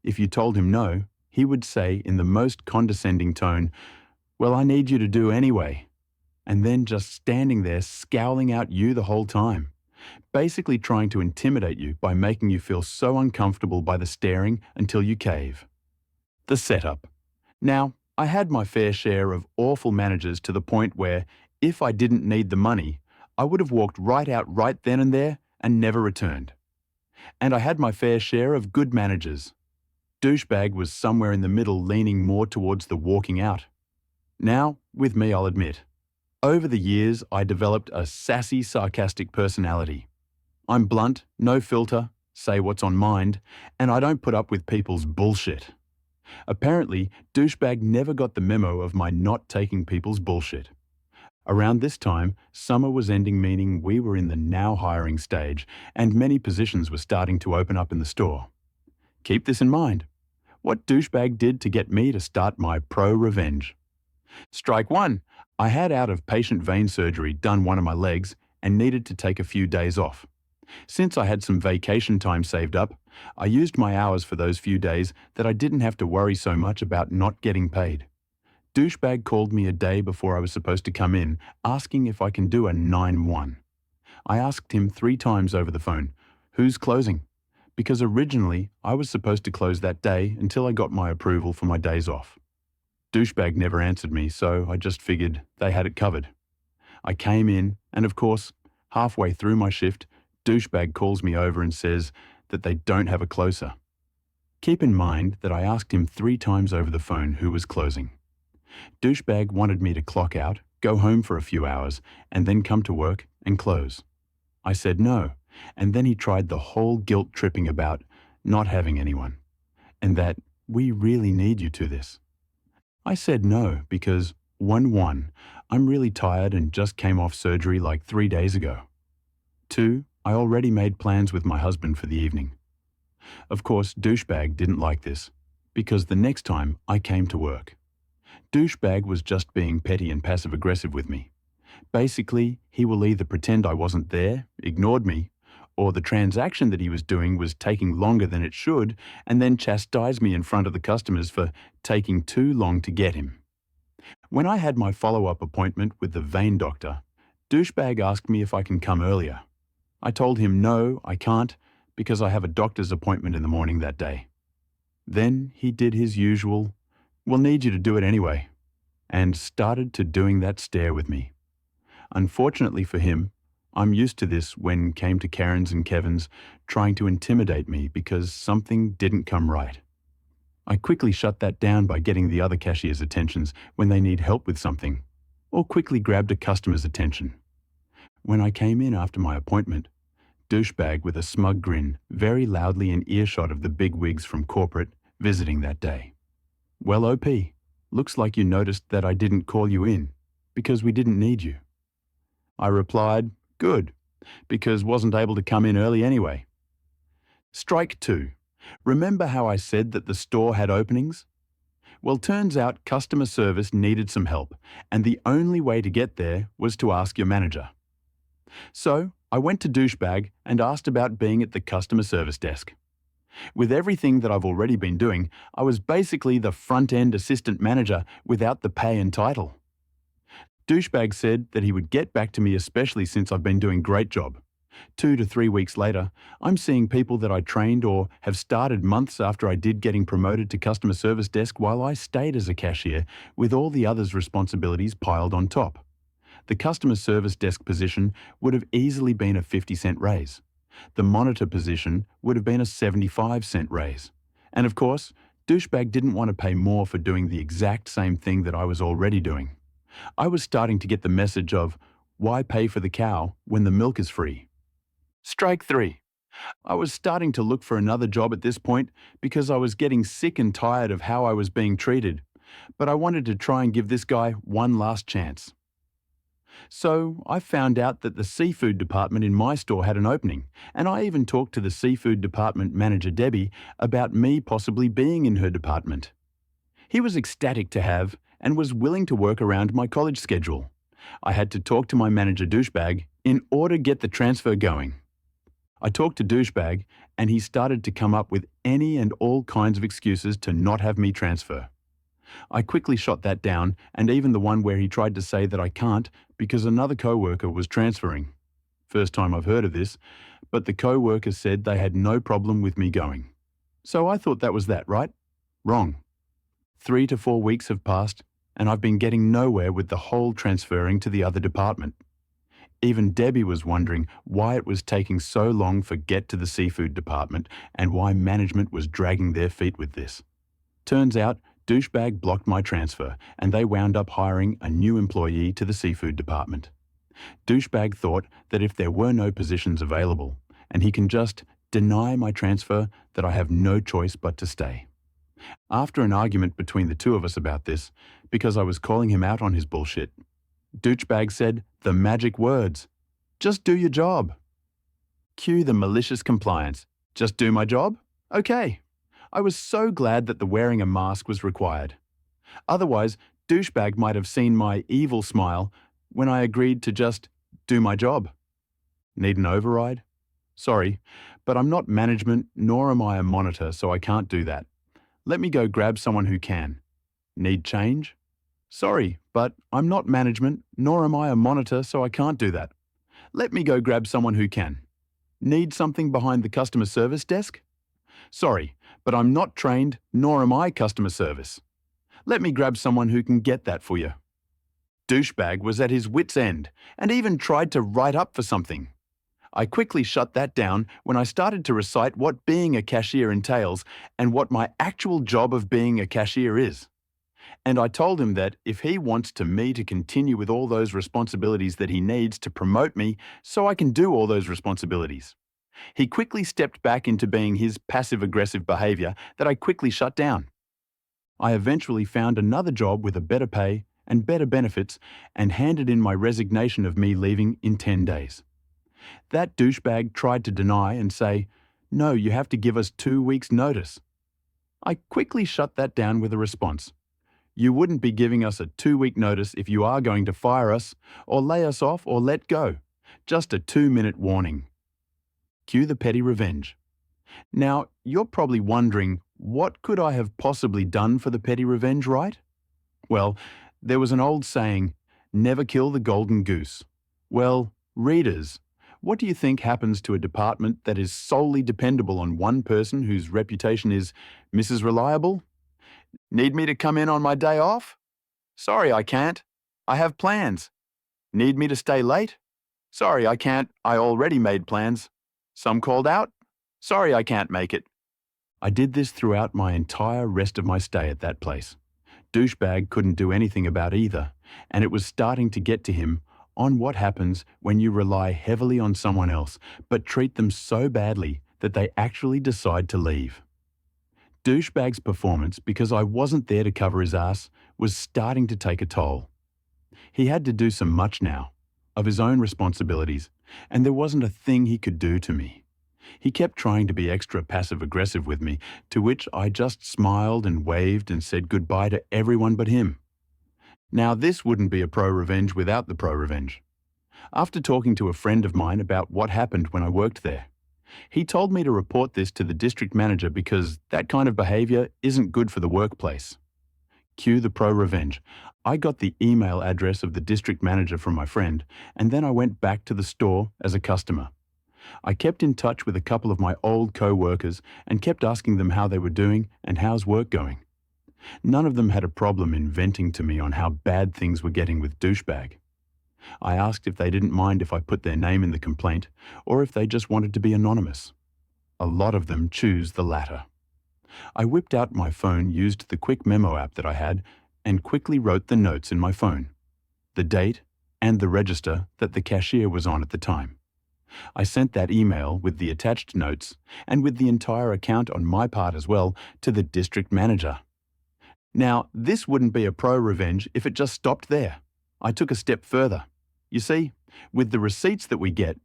If you told him no, he would say in the most condescending tone, "Well, I need you to do anyway," and then just standing there scowling at you the whole time, basically trying to intimidate you by making you feel so uncomfortable by the staring until you cave. The setup. Now, I had my fair share of awful managers to the point where, if I didn't need the money, I would have walked right out right then and there and never returned. And I had my fair share of good managers. Douchebag was somewhere in the middle, leaning more towards the walking out. Now, with me, I'll admit, over the years, I developed a sassy, sarcastic personality. I'm blunt, no filter, say what's on mind, and I don't put up with people's bullshit. Apparently, douchebag never got the memo of my not taking people's bullshit. Around this time, summer was ending, meaning we were in the now hiring stage, and many positions were starting to open up in the store. Keep this in mind. What douchebag did to get me to start my pro-revenge. Strike one. I had out-of-patient vein surgery done one of my legs and needed to take a few days off. Since I had some vacation time saved up, I used my hours for those few days that I didn't have to worry so much about not getting paid. Douchebag called me a day before I was supposed to come in, asking if I can do a 9-1. I asked him 3 times over the phone, "Who's closing?" Because originally I was supposed to close that day until I got my approval for my days off. Douchebag never answered me, so I just figured they had it covered. I came in, and of course, halfway through my shift, douchebag calls me over and says that they don't have a closer. Keep in mind that I asked him 3 times over the phone who was closing. Douchebag wanted me to clock out, go home for a few hours, and then come to work and close. I said no, and then he tried the whole guilt tripping about not having anyone, and that we really need you to this. I said no because 1, I'm really tired and just came off surgery like 3 days ago. 2, I already made plans with my husband for the evening. Of course, douchebag didn't like this, because the next time I came to work, douchebag was just being petty and passive-aggressive with me. Basically, he will either pretend I wasn't there, ignored me, or the transaction that he was doing was taking longer than it should, and then chastise me in front of the customers for taking too long to get him. When I had my follow-up appointment with the vein doctor, douchebag asked me if I can come earlier. I told him no, I can't, because I have a doctor's appointment in the morning that day. Then he did his usual, "We'll need you to do it anyway," and started to doing that stare with me. Unfortunately for him, I'm used to this when came to Karen's and Kevin's trying to intimidate me because something didn't come right. I quickly shut that down by getting the other cashiers' attentions when they need help with something, or quickly grabbed a customer's attention. When I came in after my appointment, douchebag with a smug grin, very loudly in earshot of the bigwigs from corporate visiting that day. "Well, OP, looks like you noticed that I didn't call you in, because we didn't need you." I replied, "Good, because wasn't able to come in early anyway." Strike 2. Remember how I said that the store had openings? Well, turns out customer service needed some help, and the only way to get there was to ask your manager. So, I went to douchebag and asked about being at the customer service desk. With everything that I've already been doing, I was basically the front-end assistant manager without the pay and title. Douchebag said that he would get back to me, especially since I've been doing a great job. 2 to 3 weeks later, I'm seeing people that I trained or have started months after I did getting promoted to customer service desk while I stayed as a cashier with all the others' responsibilities piled on top. The customer service desk position would have easily been a 50-cent raise. The monitor position would have been a 75-cent raise. And of course, douchebag didn't want to pay more for doing the exact same thing that I was already doing. I was starting to get the message of, why pay for the cow when the milk is free? Strike 3. I was starting to look for another job at this point because I was getting sick and tired of how I was being treated, but I wanted to try and give this guy one last chance. So I found out that the seafood department in my store had an opening, and I even talked to the seafood department manager Debbie about me possibly being in her department. He was ecstatic to have and was willing to work around my college schedule. I had to talk to my manager Douchebag in order to get the transfer going. I talked to Douchebag and he started to come up with any and all kinds of excuses to not have me transfer. I quickly shot that down, and even the one where he tried to say that I can't because another co-worker was transferring. First time I've heard of this, but the co-worker said they had no problem with me going. So I thought that was that, right? Wrong. 3 to 4 weeks have passed, and I've been getting nowhere with the whole transferring to the other department. Even Debbie was wondering why it was taking so long for get to the seafood department and why management was dragging their feet with this. Turns out, Douchebag blocked my transfer, and they wound up hiring a new employee to the seafood department. Douchebag thought that if there were no positions available, and he can just deny my transfer, that I have no choice but to stay. After an argument between the two of us about this, because I was calling him out on his bullshit, Douchebag said the magic words, "Just do your job." Cue the malicious compliance. Just do my job? Okay. I was so glad that the wearing a mask was required. Otherwise, Douchebag might have seen my evil smile when I agreed to just do my job. Need an override? Sorry, but I'm not management nor am I a monitor, so I can't do that. Let me go grab someone who can. Need change? Sorry, but I'm not management nor am I a monitor, so I can't do that. Let me go grab someone who can. Need something behind the customer service desk? Sorry, but I'm not trained, nor am I customer service. Let me grab someone who can get that for you. Douchebag was at his wit's end and even tried to write up for something. I quickly shut that down when I started to recite what being a cashier entails and what my actual job of being a cashier is. And I told him that if he wants me to continue with all those responsibilities that he needs to promote me so I can do all those responsibilities. He quickly stepped back into being his passive-aggressive behavior that I quickly shut down. I eventually found another job with a better pay and better benefits and handed in my resignation of me leaving in 10 days. That douchebag tried to deny and say, "No, you have to give us 2 weeks' notice." I quickly shut that down with a response. You wouldn't be giving us a 2-week notice if you are going to fire us or lay us off or let go. Just a 2-minute warning. Cue the petty revenge. Now, you're probably wondering, what could I have possibly done for the petty revenge, right? Well, there was an old saying, never kill the golden goose. Well, readers, what do you think happens to a department that is solely dependable on one person whose reputation is Mrs. Reliable? Need me to come in on my day off? Sorry, I can't. I have plans. Need me to stay late? Sorry, I can't. I already made plans. Some called out? Sorry, I can't make it. I did this throughout my entire rest of my stay at that place. Douchebag couldn't do anything about either, and it was starting to get to him on what happens when you rely heavily on someone else, but treat them so badly that they actually decide to leave. Douchebag's performance, because I wasn't there to cover his ass, was starting to take a toll. He had to do so much now, of his own responsibilities, and there wasn't a thing he could do to me. He kept trying to be extra passive-aggressive with me, to which I just smiled and waved and said goodbye to everyone but him. Now, this wouldn't be a pro-revenge without the pro-revenge. After talking to a friend of mine about what happened when I worked there, he told me to report this to the district manager because that kind of behavior isn't good for the workplace. Cue the pro-revenge. I got the email address of the district manager from my friend, and then I went back to the store as a customer. I kept in touch with a couple of my old co-workers and kept asking them how they were doing and how's work going. None of them had a problem in venting to me on how bad things were getting with douchebag. I asked if they didn't mind if I put their name in the complaint or if they just wanted to be anonymous. A lot of them choose the latter. I whipped out my phone, used the quick memo app that I had, and quickly wrote the notes in my phone, the date, and the register that the cashier was on at the time. I sent that email with the attached notes and with the entire account on my part as well to the district manager. Now, this wouldn't be a pro-revenge if it just stopped there. I took a step further. You see, with the receipts that we get,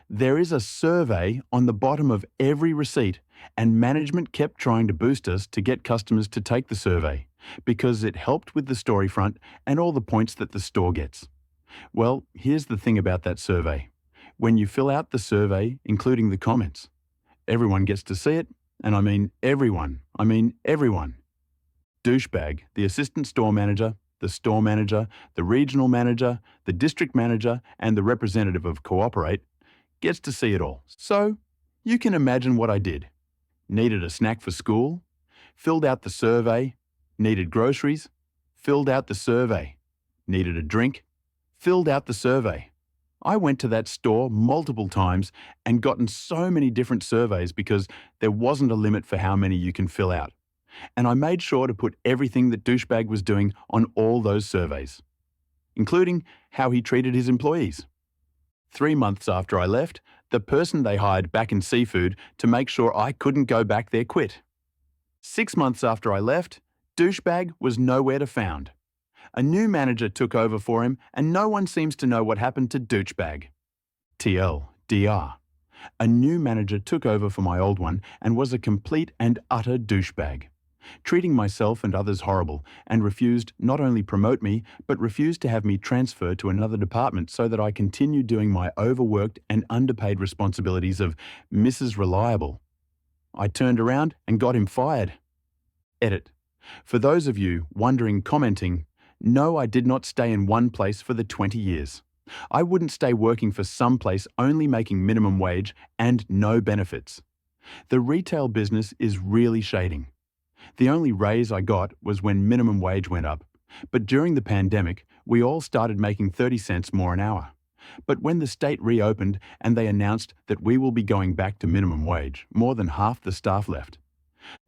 there is a survey on the bottom of every receipt, and management kept trying to boost us to get customers to take the survey because it helped with the story front and all the points that the store gets. Well, here's the thing about that survey. When you fill out the survey, including the comments, everyone gets to see it, and I mean everyone. Douchebag, the assistant store manager, the regional manager, the district manager, and the representative of Cooperate gets to see it all. So, you can imagine what I did. Needed a snack for school, filled out the survey, needed groceries, filled out the survey, needed a drink, filled out the survey. I went to that store multiple times and gotten so many different surveys because there wasn't a limit for how many you can fill out. And I made sure to put everything that douchebag was doing on all those surveys, including how he treated his employees. 3 months after I left, the person they hired back in seafood to make sure I couldn't go back there quit. 6 months after I left, douchebag was nowhere to found. A new manager took over for him and no one seems to know what happened to douchebag. TLDR. A new manager took over for my old one and was a complete and utter douchebag, treating myself and others horrible, and refused not only promote me, but refused to have me transfer to another department so that I continued doing my overworked and underpaid responsibilities of Mrs. Reliable. I turned around and got him fired. Edit. For those of you wondering, commenting, no, I did not stay in one place for the 20 years. I wouldn't stay working for some place only making minimum wage and no benefits. The retail business is really shading. The only raise I got was when minimum wage went up, but during the pandemic, we all started making 30 cents more an hour. But when the state reopened and they announced that we will be going back to minimum wage, more than half the staff left.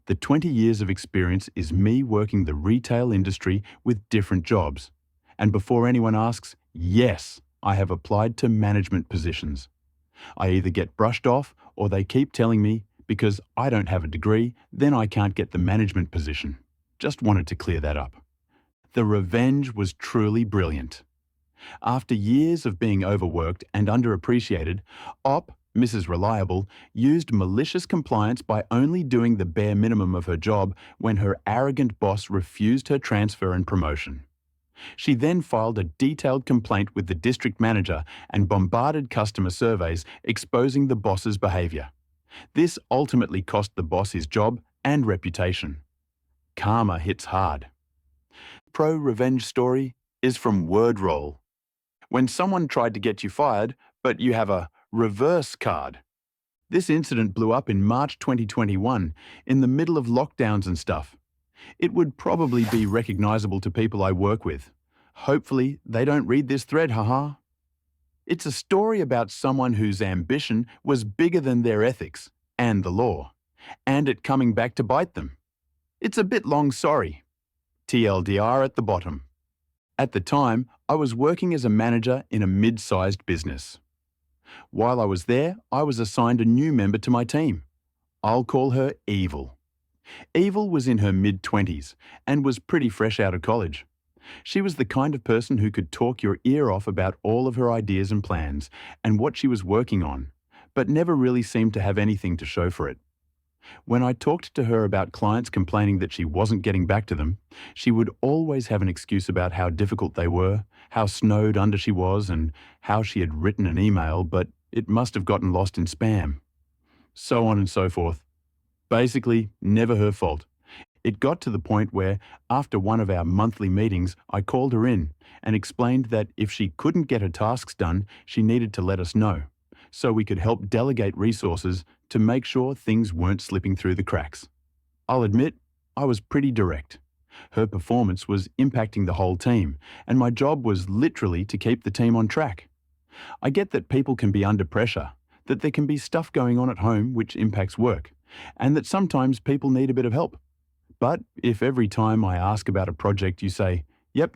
The 20 years of experience is me working the retail industry with different jobs. And before anyone asks, yes, I have applied to management positions. I either get brushed off or they keep telling me, because I don't have a degree, then I can't get the management position. Just wanted to clear that up. The revenge was truly brilliant. After years of being overworked and underappreciated, Mrs. Reliable, used malicious compliance by only doing the bare minimum of her job when her arrogant boss refused her transfer and promotion. She then filed a detailed complaint with the district manager and bombarded customer surveys exposing the boss's behaviour. This ultimately cost the boss his job and reputation. Karma hits hard. Pro-revenge story is from WordRoll. When someone tried to get you fired, but you have a reverse card. This incident blew up in March 2021, in the middle of lockdowns and stuff. It would probably be recognisable to people I work with. Hopefully, they don't read this thread, haha. It's a story about someone whose ambition was bigger than their ethics and the law, and it coming back to bite them. It's a bit long, sorry. TLDR at the bottom. At the time, I was working as a manager in a mid-sized business. While I was there, I was assigned a new member to my team. I'll call her Evil. Evil was in her mid-20s and was pretty fresh out of college. She was the kind of person who could talk your ear off about all of her ideas and plans and what she was working on, but never really seemed to have anything to show for it. When I talked to her about clients complaining that she wasn't getting back to them, she would always have an excuse about how difficult they were, how snowed under she was, and how she had written an email, but it must have gotten lost in spam. So on and so forth. Basically, never her fault. It got to the point where, after one of our monthly meetings, I called her in and explained that if she couldn't get her tasks done, she needed to let us know, so we could help delegate resources to make sure things weren't slipping through the cracks. I'll admit, I was pretty direct. Her performance was impacting the whole team, and my job was literally to keep the team on track. I get that people can be under pressure, that there can be stuff going on at home which impacts work, and that sometimes people need a bit of help. But if every time I ask about a project you say, yep,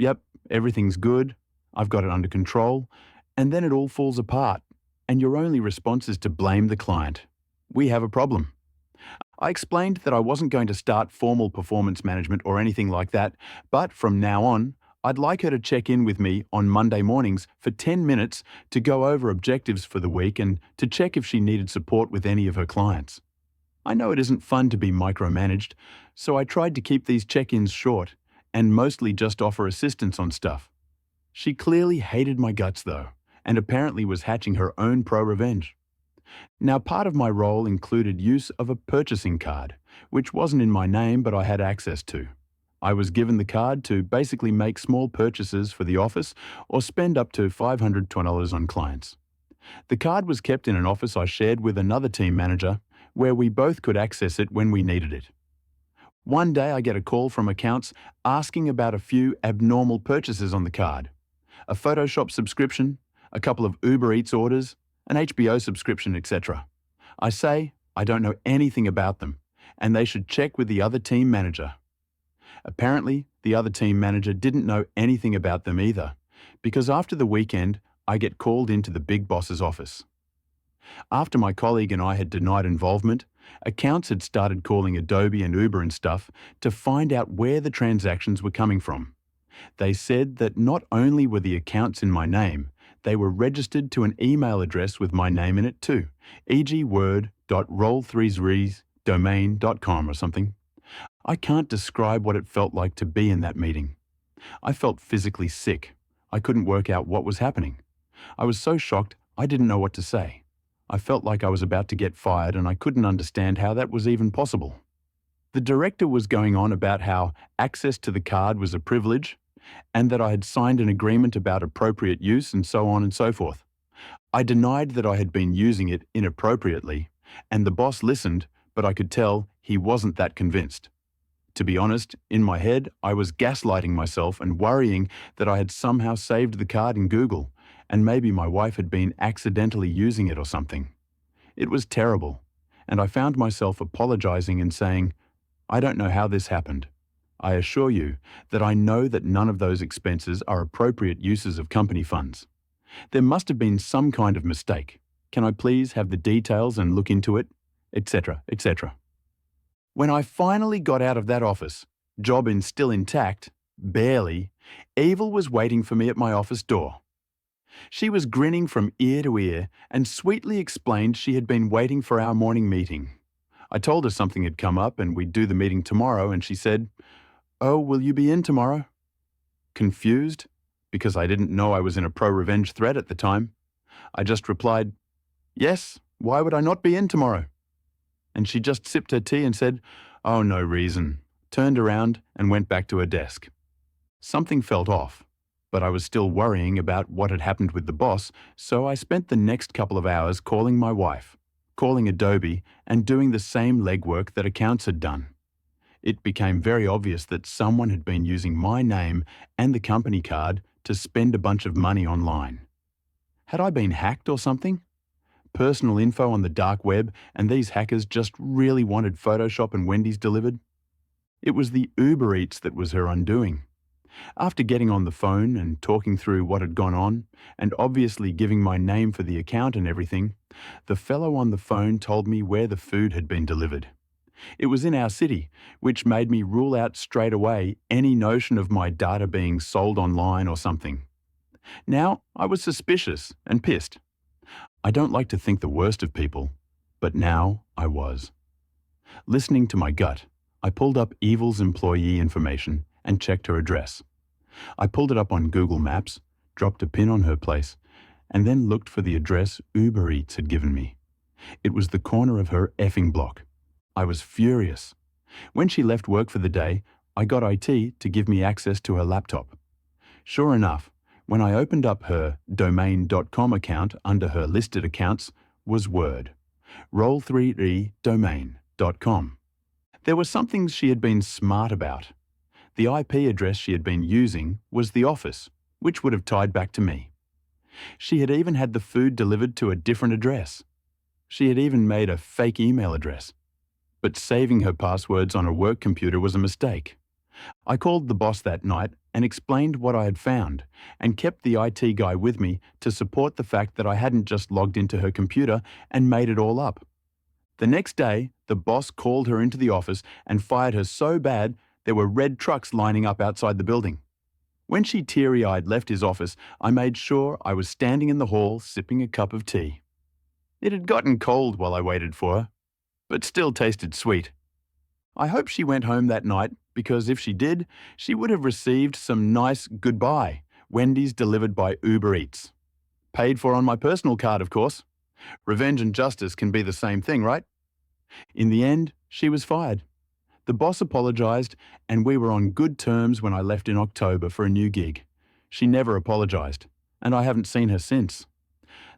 everything's good, I've got it under control, and then it all falls apart, and your only response is to blame the client, we have a problem. I explained that I wasn't going to start formal performance management or anything like that, but from now on, I'd like her to check in with me on Monday mornings for 10 minutes to go over objectives for the week and to check if she needed support with any of her clients. I know it isn't fun to be micromanaged, so I tried to keep these check-ins short and mostly just offer assistance on stuff. She clearly hated my guts though, and apparently was hatching her own pro-revenge. Now, part of my role included use of a purchasing card, which wasn't in my name but I had access to. I was given the card to basically make small purchases for the office or spend up to $520 on clients. The card was kept in an office I shared with another team manager where we both could access it when we needed it. One day I get a call from accounts asking about a few abnormal purchases on the card. A Photoshop subscription, a couple of Uber Eats orders, an HBO subscription, etc. I say I don't know anything about them, and they should check with the other team manager. Apparently, the other team manager didn't know anything about them either, because after the weekend, I get called into the big boss's office. After my colleague and I had denied involvement, accounts had started calling Adobe and Uber and stuff to find out where the transactions were coming from. They said that not only were the accounts in my name, they were registered to an email address with my name in it too, e.g. word.roll3sreesdomain.com or something. I can't describe what it felt like to be in that meeting. I felt physically sick. I couldn't work out what was happening. I was so shocked I didn't know what to say. I felt like I was about to get fired and I couldn't understand how that was even possible. The director was going on about how access to the card was a privilege and that I had signed an agreement about appropriate use and so on and so forth. I denied that I had been using it inappropriately, and the boss listened, but I could tell he wasn't that convinced. To be honest, in my head, I was gaslighting myself and worrying that I had somehow saved the card in Google, and maybe my wife had been accidentally using it or something. It was terrible, and I found myself apologizing and saying, I don't know how this happened. I assure you that I know that none of those expenses are appropriate uses of company funds. There must have been some kind of mistake. Can I please have the details and look into it? Etc., etc. When I finally got out of that office, job still intact, barely, Evil was waiting for me at my office door. She was grinning from ear to ear and sweetly explained she had been waiting for our morning meeting. I told her something had come up and we'd do the meeting tomorrow, and she said, "Oh, will you be in tomorrow?" Confused, because I didn't know I was in a pro-revenge thread at the time, I just replied, "Yes, why would I not be in tomorrow?" And she just sipped her tea and said, "Oh, no reason," turned around and went back to her desk. Something felt off, but I was still worrying about what had happened with the boss, so I spent the next couple of hours calling my wife, calling Adobe, and doing the same legwork that accounts had done. It became very obvious that someone had been using my name and the company card to spend a bunch of money online. Had I been hacked or something? Personal info on the dark web, and these hackers just really wanted Photoshop and Wendy's delivered? It was the Uber Eats that was her undoing. After getting on the phone and talking through what had gone on, and obviously giving my name for the account and everything, the fellow on the phone told me where the food had been delivered. It was in our city, which made me rule out straight away any notion of my data being sold online or something. Now, I was suspicious and pissed. I don't like to think the worst of people, but now I was. Listening to my gut, I pulled up Evil's employee information and checked her address. I pulled it up on Google Maps, dropped a pin on her place, and then looked for the address Uber Eats had given me. It was the corner of her effing block. I was furious. When she left work for the day, I got IT to give me access to her laptop. Sure enough, when I opened up her domain.com account under her listed accounts, was Word, roll3edomain.com. There were some things she had been smart about. The IP address she had been using was the office, which would have tied back to me. She had even had the food delivered to a different address. She had even made a fake email address. But saving her passwords on a work computer was a mistake. I called the boss that night and explained what I had found, and kept the IT guy with me to support the fact that I hadn't just logged into her computer and made it all up. The next day, the boss called her into the office and fired her so bad there were red trucks lining up outside the building. When she teary-eyed left his office, I made sure I was standing in the hall sipping a cup of tea. It had gotten cold while I waited for her, but still tasted sweet. I hope she went home that night, because if she did, she would have received some nice goodbye Wendy's delivered by Uber Eats. Paid for on my personal card, of course. Revenge and justice can be the same thing, right? In the end, she was fired. The boss apologized, and we were on good terms when I left in October for a new gig. She never apologized, and I haven't seen her since.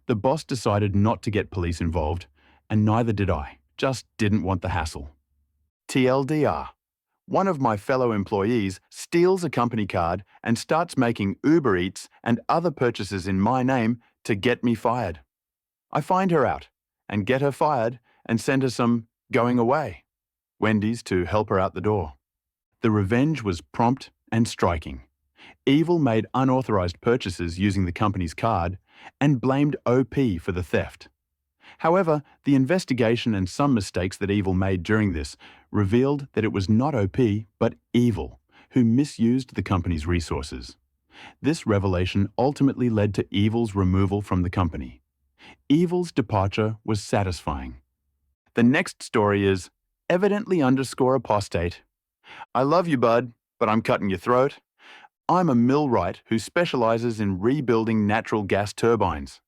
The boss decided not to get police involved, and neither did I. Just didn't want the hassle. TLDR. One of my fellow employees steals a company card and starts making Uber Eats and other purchases in my name to get me fired. I find her out and get her fired and send her some going away Wendy's to help her out the door. The revenge was prompt and striking. Evil made unauthorized purchases using the company's card and blamed OP for the theft. However, the investigation and some mistakes that Evil made during this revealed that it was not OP, but Evil, who misused the company's resources. This revelation ultimately led to Evil's removal from the company. Evil's departure was satisfying. The next story is evidently_apostate. I love you, bud, but I'm cutting your throat. I'm a millwright who specializes in rebuilding natural gas turbines.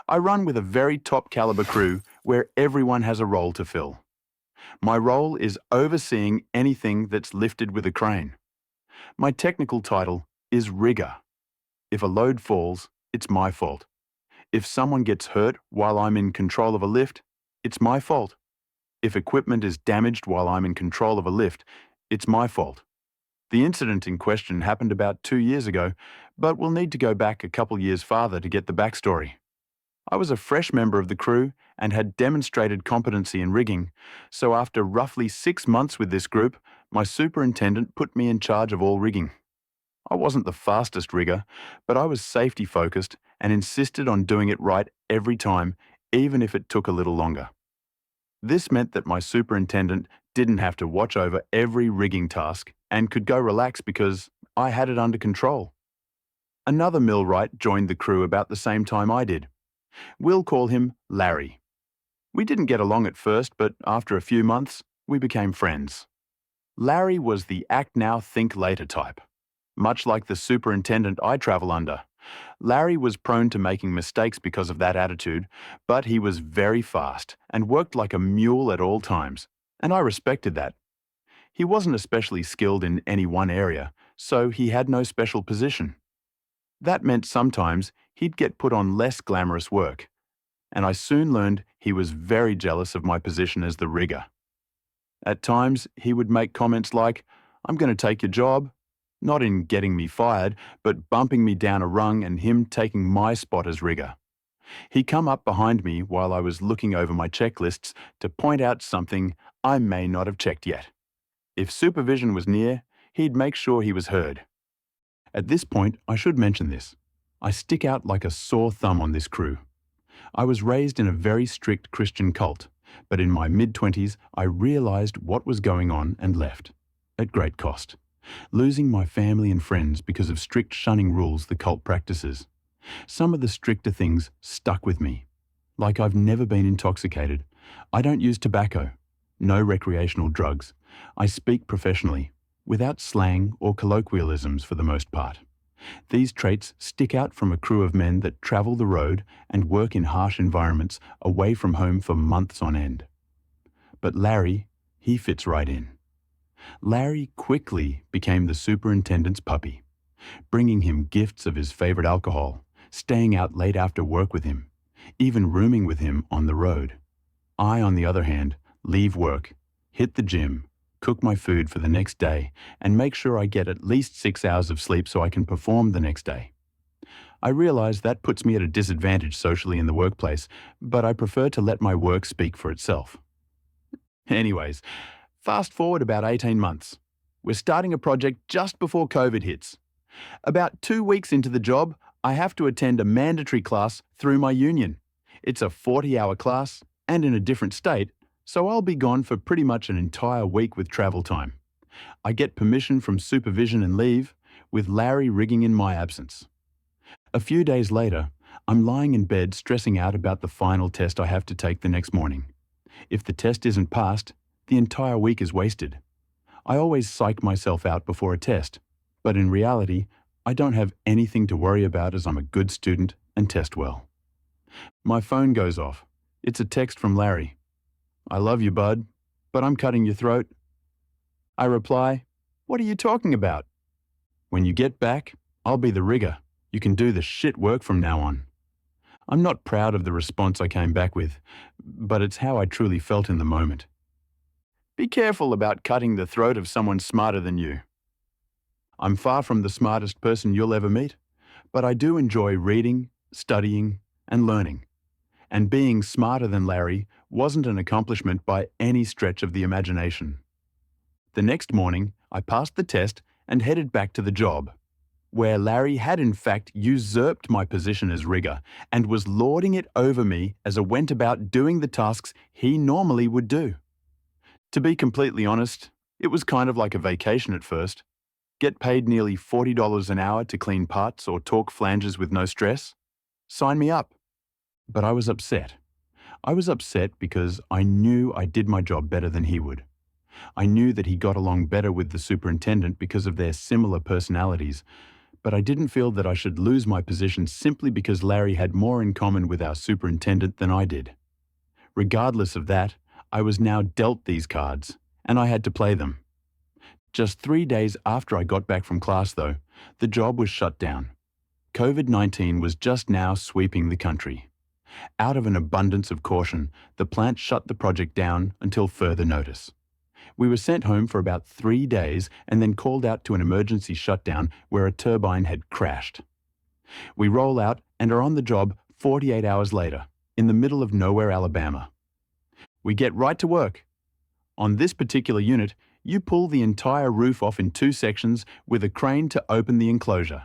I run with a very top caliber crew where everyone has a role to fill. My role is overseeing anything that's lifted with a crane. My technical title is rigger. If a load falls, it's my fault. If someone gets hurt while I'm in control of a lift, it's my fault. If equipment is damaged while I'm in control of a lift, it's my fault. The incident in question happened about 2 years ago, but we'll need to go back a couple years farther to get the backstory. I was a fresh member of the crew and had demonstrated competency in rigging, so after roughly 6 months with this group, my superintendent put me in charge of all rigging. I wasn't the fastest rigger, but I was safety focused and insisted on doing it right every time, even if it took a little longer. This meant that my superintendent didn't have to watch over every rigging task and could go relax because I had it under control. Another millwright joined the crew about the same time I did. We'll call him Larry. We didn't get along at first, but after a few months, we became friends. Larry was the act now, think later type. Much like the superintendent I travel under, Larry was prone to making mistakes because of that attitude, but he was very fast and worked like a mule at all times, and I respected that. He wasn't especially skilled in any one area, so he had no special position. That meant sometimes he'd get put on less glamorous work, and I soon learned he was very jealous of my position as the rigger. At times, he would make comments like, "I'm going to take your job," not in getting me fired, but bumping me down a rung and him taking my spot as rigger. He'd come up behind me while I was looking over my checklists to point out something I may not have checked yet. If supervision was near, he'd make sure he was heard. At this point, I should mention this. I stick out like a sore thumb on this crew. I was raised in a very strict Christian cult, but in my mid-20s, I realized what was going on and left, at great cost, losing my family and friends because of strict shunning rules the cult practices. Some of the stricter things stuck with me. Like I've never been intoxicated. I don't use tobacco. No recreational drugs. I speak professionally, without slang or colloquialisms for the most part. These traits stick out from a crew of men that travel the road and work in harsh environments away from home for months on end. But Larry, he fits right in. Larry quickly became the superintendent's puppy, bringing him gifts of his favorite alcohol, staying out late after work with him, even rooming with him on the road. I, on the other hand, leave work, hit the gym, cook my food for the next day, and make sure I get at least 6 hours of sleep so I can perform the next day. I realize that puts me at a disadvantage socially in the workplace, but I prefer to let my work speak for itself. Anyways, fast forward about 18 months. We're starting a project just before COVID hits. About 2 weeks into the job, I have to attend a mandatory class through my union. It's a 40-hour class and in a different state, so I'll be gone for pretty much an entire week with travel time. I get permission from supervision and leave, with Larry rigging in my absence. A few days later, I'm lying in bed stressing out about the final test I have to take the next morning. If the test isn't passed, the entire week is wasted. I always psych myself out before a test, but in reality, I don't have anything to worry about as I'm a good student and test well. My phone goes off. It's a text from Larry. "I love you, bud, but I'm cutting your throat." I reply, "What are you talking about?" "When you get back, I'll be the rigger. You can do the shit work from now on." I'm not proud of the response I came back with, but it's how I truly felt in the moment. Be careful about cutting the throat of someone smarter than you. I'm far from the smartest person you'll ever meet, but I do enjoy reading, studying, and learning. And being smarter than Larry wasn't an accomplishment by any stretch of the imagination. The next morning, I passed the test and headed back to the job, where Larry had in fact usurped my position as rigger and was lording it over me as I went about doing the tasks he normally would do. To be completely honest, it was kind of like a vacation at first. Get paid nearly $40 an hour to clean parts or torque flanges with no stress? Sign me up. But I was upset. I was upset because I knew I did my job better than he would. I knew that he got along better with the superintendent because of their similar personalities, but I didn't feel that I should lose my position simply because Larry had more in common with our superintendent than I did. Regardless of that, I was now dealt these cards, and I had to play them. Just 3 days after I got back from class, though, the job was shut down. COVID-19 was just now sweeping the country. Out of an abundance of caution, the plant shut the project down until further notice. We were sent home for about 3 days and then called out to an emergency shutdown where a turbine had crashed. We roll out and are on the job 48 hours later, in the middle of nowhere, Alabama. We get right to work. On this particular unit, you pull the entire roof off in 2 sections with a crane to open the enclosure.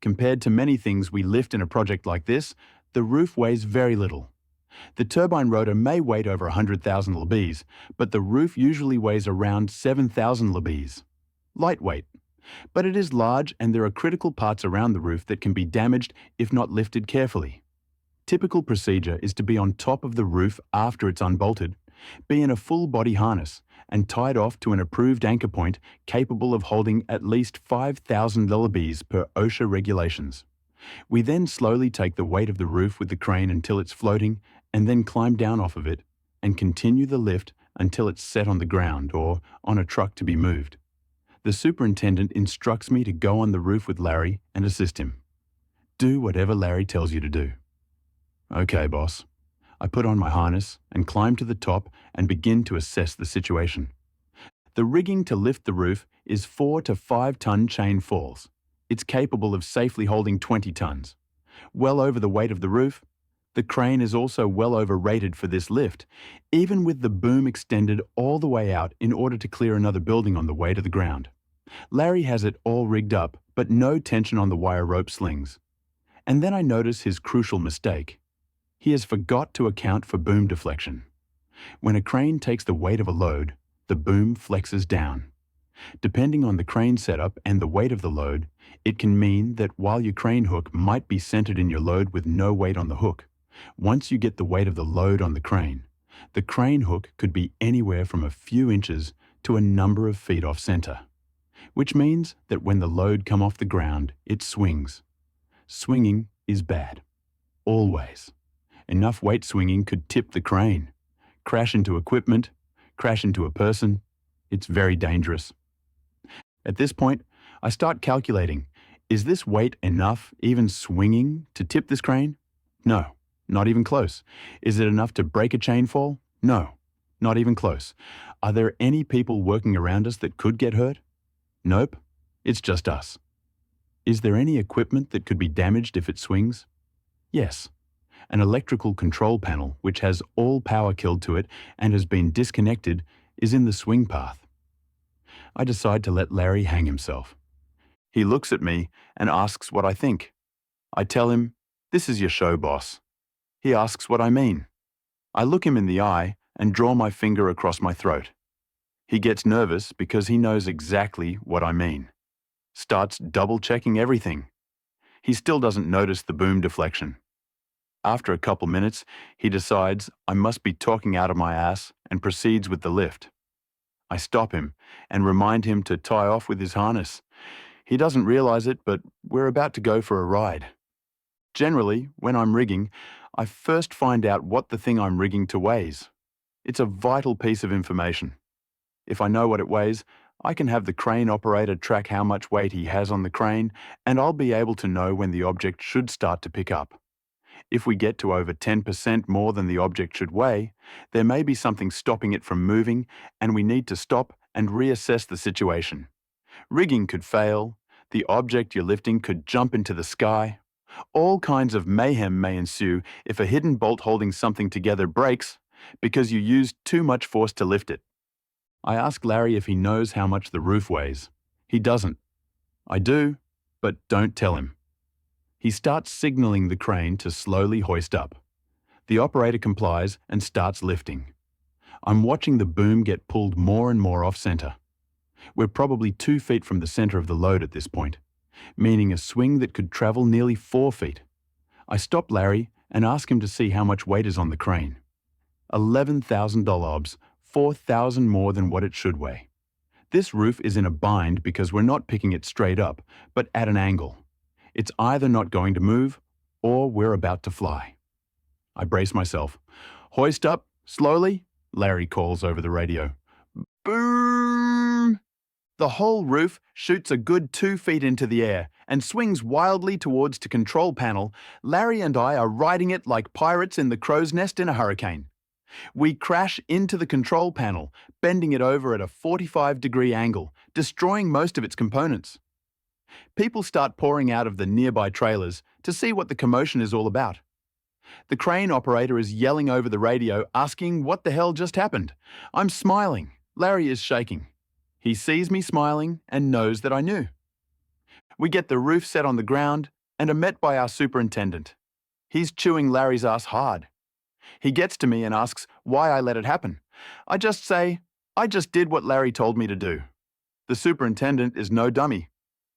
Compared to many things we lift in a project like this, the roof weighs very little. The turbine rotor may weigh over 100,000 lbs, but the roof usually weighs around 7,000 lbs. Lightweight. But it is large and there are critical parts around the roof that can be damaged if not lifted carefully. Typical procedure is to be on top of the roof after it's unbolted, be in a full body harness, and tied off to an approved anchor point capable of holding at least 5,000 lbs per OSHA regulations. We then slowly take the weight of the roof with the crane until it's floating and then climb down off of it and continue the lift until it's set on the ground or on a truck to be moved. The superintendent instructs me to go on the roof with Larry and assist him. Do whatever Larry tells you to do. Okay, boss. I put on my harness and climb to the top and begin to assess the situation. The rigging to lift the roof is 4 to 5 ton chain falls. It's capable of safely holding 20 tons. Well over the weight of the roof, the crane is also well overrated for this lift, even with the boom extended all the way out in order to clear another building on the way to the ground. Larry has it all rigged up, but no tension on the wire rope slings. And then I notice his crucial mistake. He has forgot to account for boom deflection. When a crane takes the weight of a load, the boom flexes down. Depending on the crane setup and the weight of the load, it can mean that while your crane hook might be centered in your load with no weight on the hook, once you get the weight of the load on the crane hook could be anywhere from a few inches to a number of feet off center, which means that when the load comes off the ground, it swings. Swinging is bad. Always. Enough weight swinging could tip the crane, crash into equipment, crash into a person. It's very dangerous. At this point, I start calculating, is this weight enough, even swinging, to tip this crane? No, Not even close. Is it enough to break a chain fall? No, not even close. Are there any people working around us that could get hurt? Nope, it's just us. Is there any equipment that could be damaged if it swings? Yes. An electrical control panel, which has all power killed to it and has been disconnected, is in the swing path. I decide to let Larry hang himself. He looks at me and asks what I think. I tell him, "This is your show, boss." He asks what I mean. I look him in the eye and draw my finger across my throat. He gets nervous because he knows exactly what I mean. Starts double-checking everything. He still doesn't notice the boom deflection. After a couple minutes, he decides I must be talking out of my ass and proceeds with the lift. I stop him and remind him to tie off with his harness. He doesn't realize it, but we're about to go for a ride. Generally, when I'm rigging, I first find out what the thing I'm rigging to weighs. It's a vital piece of information. If I know what it weighs, I can have the crane operator track how much weight he has on the crane, and I'll be able to know when the object should start to pick up. If we get to over 10% more than the object should weigh, there may be something stopping it from moving, and we need to stop and reassess the situation. Rigging could fail, the object you're lifting could jump into the sky. All kinds of mayhem may ensue if a hidden bolt holding something together breaks because you used too much force to lift it. I ask Larry if he knows how much the roof weighs. He doesn't. I do, but don't tell him. He starts signaling the crane to slowly hoist up. The operator complies and starts lifting. I'm watching the boom get pulled more and more off-center. We're probably 2 feet from the center of the load at this point, meaning a swing that could travel nearly 4 feet. I stop Larry and ask him to see how much weight is on the crane. $11,000, 4,000 more than what it should weigh. This roof is in a bind because we're not picking it straight up, but at an angle. It's either not going to move, or we're about to fly. I brace myself. "Hoist up, slowly," Larry calls over the radio. Boom! The whole roof shoots a good 2 feet into the air and swings wildly towards the control panel. Larry and I are riding it like pirates in the crow's nest in a hurricane. We crash into the control panel, bending it over at a 45-degree angle, destroying most of its components. People start pouring out of the nearby trailers to see what the commotion is all about. The crane operator is yelling over the radio, asking what the hell just happened. I'm smiling. Larry is shaking. He sees me smiling and knows that I knew. We get the roof set on the ground and are met by our superintendent. He's chewing Larry's ass hard. He gets to me and asks why I let it happen. I just say, I just did what Larry told me to do. The superintendent is no dummy.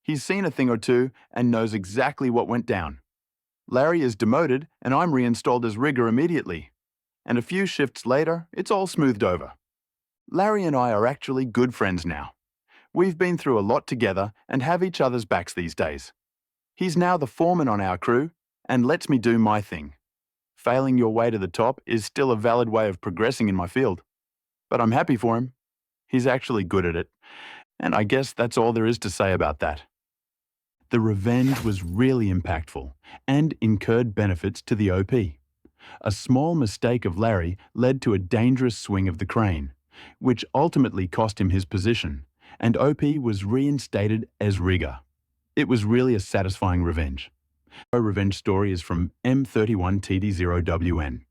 He's seen a thing or two and knows exactly what went down. Larry is demoted and I'm reinstalled as rigger immediately. And a few shifts later, it's all smoothed over. Larry and I are actually good friends now. We've been through a lot together and have each other's backs these days. He's now the foreman on our crew and lets me do my thing. Failing your way to the top is still a valid way of progressing in my field. But I'm happy for him. He's actually good at it. And I guess that's all there is to say about that. The revenge was really impactful and incurred benefits to the OP. A small mistake of Larry led to a dangerous swing of the crane, which ultimately cost him his position, and OP was reinstated as rigger. It was really a satisfying revenge. Our revenge story is from M31TD0WN.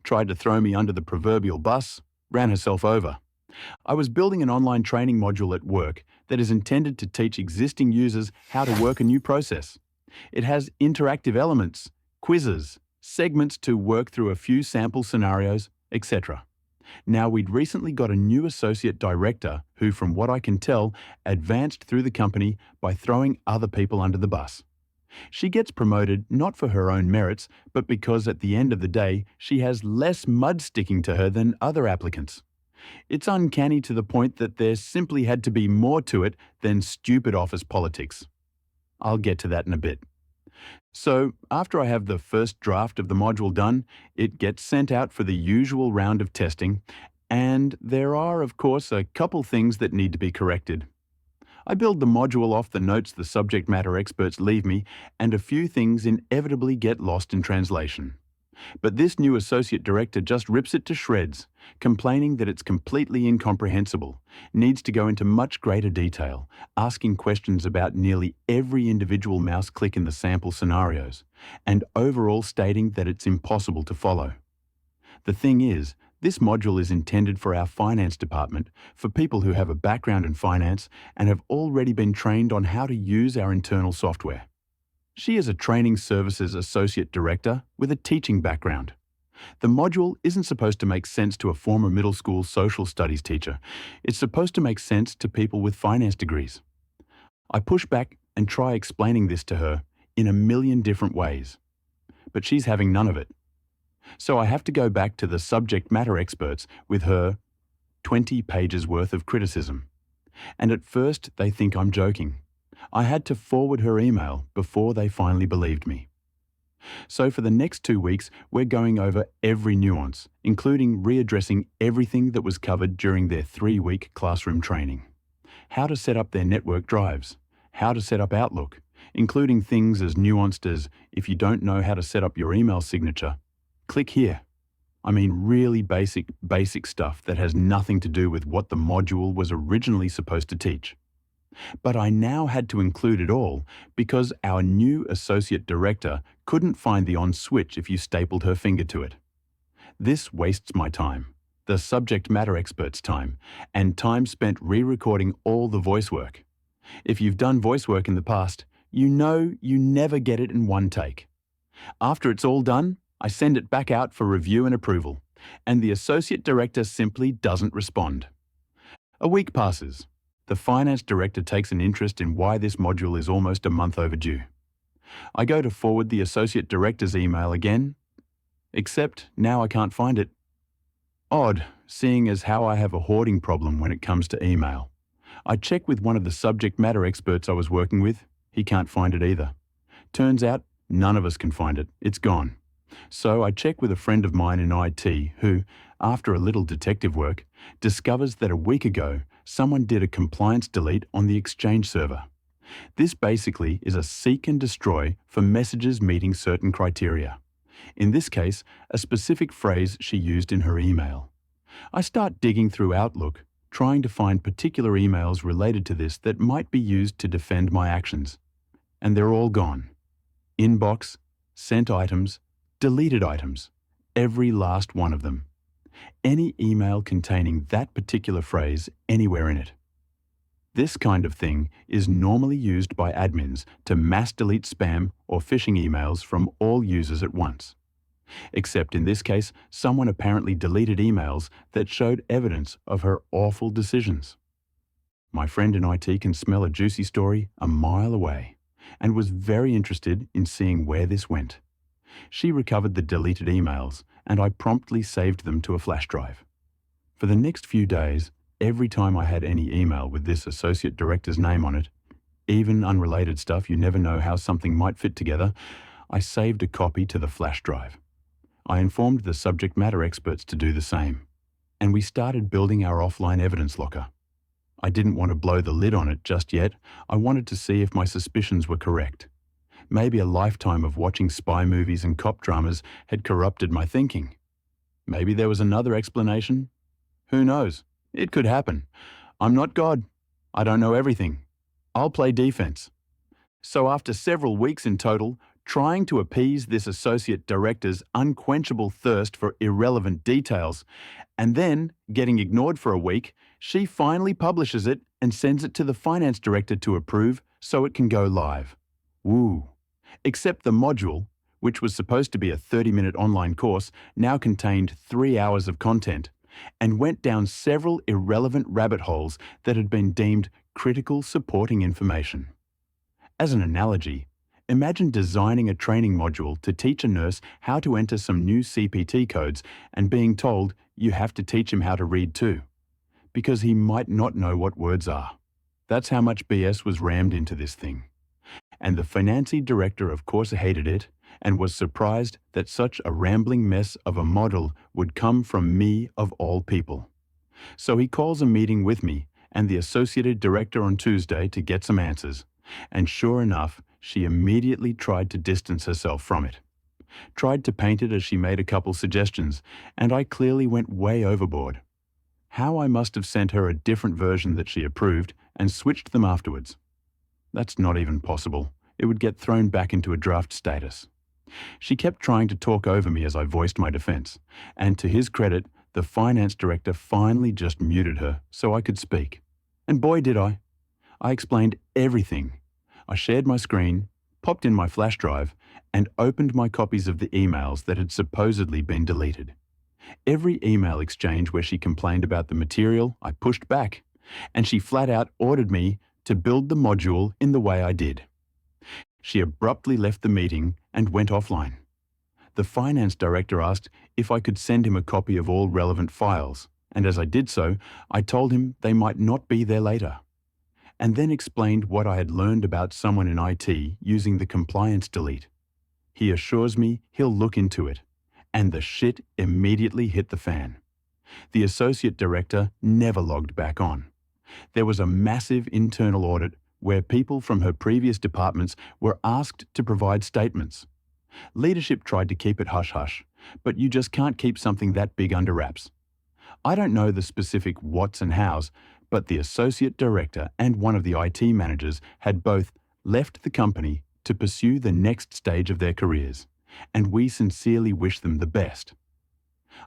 Tried to throw me under the proverbial bus, ran herself over. I was building an online training module at work that is intended to teach existing users how to work a new process. It has interactive elements, quizzes, segments to work through a few sample scenarios, etc. Now, we'd recently got a new associate director who, from what I can tell, advanced through the company by throwing other people under the bus. She gets promoted not for her own merits, but because at the end of the day, she has less mud sticking to her than other applicants. It's uncanny to the point that there simply had to be more to it than stupid office politics. I'll get to that in a bit. So, after I have the first draft of the module done, it gets sent out for the usual round of testing, and there are, of course, a couple things that need to be corrected. I build the module off the notes the subject matter experts leave me, and a few things inevitably get lost in translation. But this new associate director just rips it to shreds, complaining that it's completely incomprehensible, needs to go into much greater detail, asking questions about nearly every individual mouse click in the sample scenarios, and overall stating that it's impossible to follow. The thing is, this module is intended for our finance department, for people who have a background in finance and have already been trained on how to use our internal software. She is a training services associate director with a teaching background. The module isn't supposed to make sense to a former middle school social studies teacher. It's supposed to make sense to people with finance degrees. I push back and try explaining this to her in a million different ways, but she's having none of it. So I have to go back to the subject matter experts with her 20 pages worth of criticism. And at first they think I'm joking. I had to forward her email before they finally believed me. So for the next 2 weeks, we're going over every nuance, including readdressing everything that was covered during their 3-week classroom training. How to set up their network drives, how to set up Outlook, including things as nuanced as if you don't know how to set up your email signature, click here. I mean really basic stuff that has nothing to do with what the module was originally supposed to teach. But I now had to include it all because our new associate director couldn't find the on switch if you stapled her finger to it. This wastes my time, the subject matter expert's time, and time spent re-recording all the voice work. If you've done voice work in the past, you know you never get it in one take. After it's all done, I send it back out for review and approval, and the associate director simply doesn't respond. A week passes. The finance director takes an interest in why this module is almost a month overdue. I go to forward the associate director's email again, except now I can't find it. Odd, seeing as how I have a hoarding problem when it comes to email. I check with one of the subject matter experts I was working with. He can't find it either. Turns out none of us can find it. It's gone. So I check with a friend of mine in IT who, after a little detective work, discovers that a week ago someone did a compliance delete on the Exchange server. This basically is a seek and destroy for messages meeting certain criteria. In this case, a specific phrase she used in her email. I start digging through Outlook, trying to find particular emails related to this that might be used to defend my actions. And they're all gone. Inbox, sent items, deleted items, every last one of them. Any email containing that particular phrase anywhere in it. This kind of thing is normally used by admins to mass delete spam or phishing emails from all users at once. Except in this case, someone apparently deleted emails that showed evidence of her awful decisions. My friend in IT can smell a juicy story a mile away and was very interested in seeing where this went. She recovered the deleted emails, and I promptly saved them to a flash drive. For the next few days, every time I had any email with this associate director's name on it, even unrelated stuff you never know how something might fit together, I saved a copy to the flash drive. I informed the subject matter experts to do the same, and we started building our offline evidence locker. I didn't want to blow the lid on it just yet. I wanted to see if my suspicions were correct. Maybe a lifetime of watching spy movies and cop dramas had corrupted my thinking. Maybe there was another explanation. Who knows? It could happen. I'm not God. I don't know everything. I'll play defense. So after several weeks in total, trying to appease this associate director's unquenchable thirst for irrelevant details, and then getting ignored for a week, she finally publishes it and sends it to the finance director to approve so it can go live. Woo! Except the module, which was supposed to be a 30-minute online course, now contained 3 hours of content and went down several irrelevant rabbit holes that had been deemed critical supporting information. As an analogy, imagine designing a training module to teach a nurse how to enter some new CPT codes and being told you have to teach him how to read too, because he might not know what words are. That's how much BS was rammed into this thing. And the financial director of course hated it and was surprised that such a rambling mess of a model would come from me of all people. So he calls a meeting with me and the associate director on Tuesday to get some answers. And sure enough, she immediately tried to distance herself from it. tried to paint it as she made a couple suggestions, and I clearly went way overboard. How I must have sent her a different version that she approved and switched them afterwards. That's not even possible. It would get thrown back into a draft status. She kept trying to talk over me as I voiced my defense, and to his credit, the finance director finally just muted her so I could speak. And boy did I. I explained everything. I shared my screen, popped in my flash drive, and opened my copies of the emails that had supposedly been deleted. Every email exchange where she complained about the material, I pushed back, and she flat out ordered me to build the module in the way I did. She abruptly left the meeting and went offline. The finance director asked if I could send him a copy of all relevant files, and as I did so, I told him they might not be there later, and then explained what I had learned about someone in IT using the compliance delete. He assures me he'll look into it, and the shit immediately hit the fan. The associate director never logged back on. There was a massive internal audit where people from her previous departments were asked to provide statements. Leadership tried to keep it hush-hush, but you just can't keep something that big under wraps. I don't know the specific whats and hows, but the associate director and one of the IT managers had both left the company to pursue the next stage of their careers, and we sincerely wish them the best.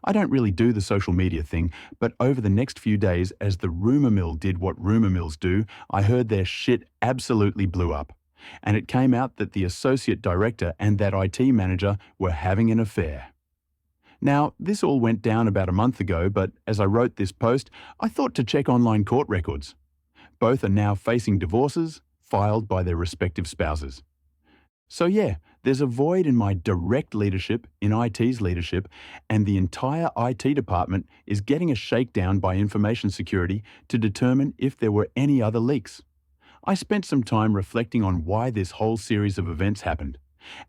I don't really do the social media thing, but over the next few days, as the rumor mill did what rumor mills do, I heard their shit absolutely blew up. And it came out that the associate director and that IT manager were having an affair. Now, this all went down about a month ago, but as I wrote this post, I thought to check online court records. Both are now facing divorces, filed by their respective spouses. So yeah, there's a void in my direct leadership, in IT's leadership, and the entire IT department is getting a shakedown by information security to determine if there were any other leaks. I spent some time reflecting on why this whole series of events happened,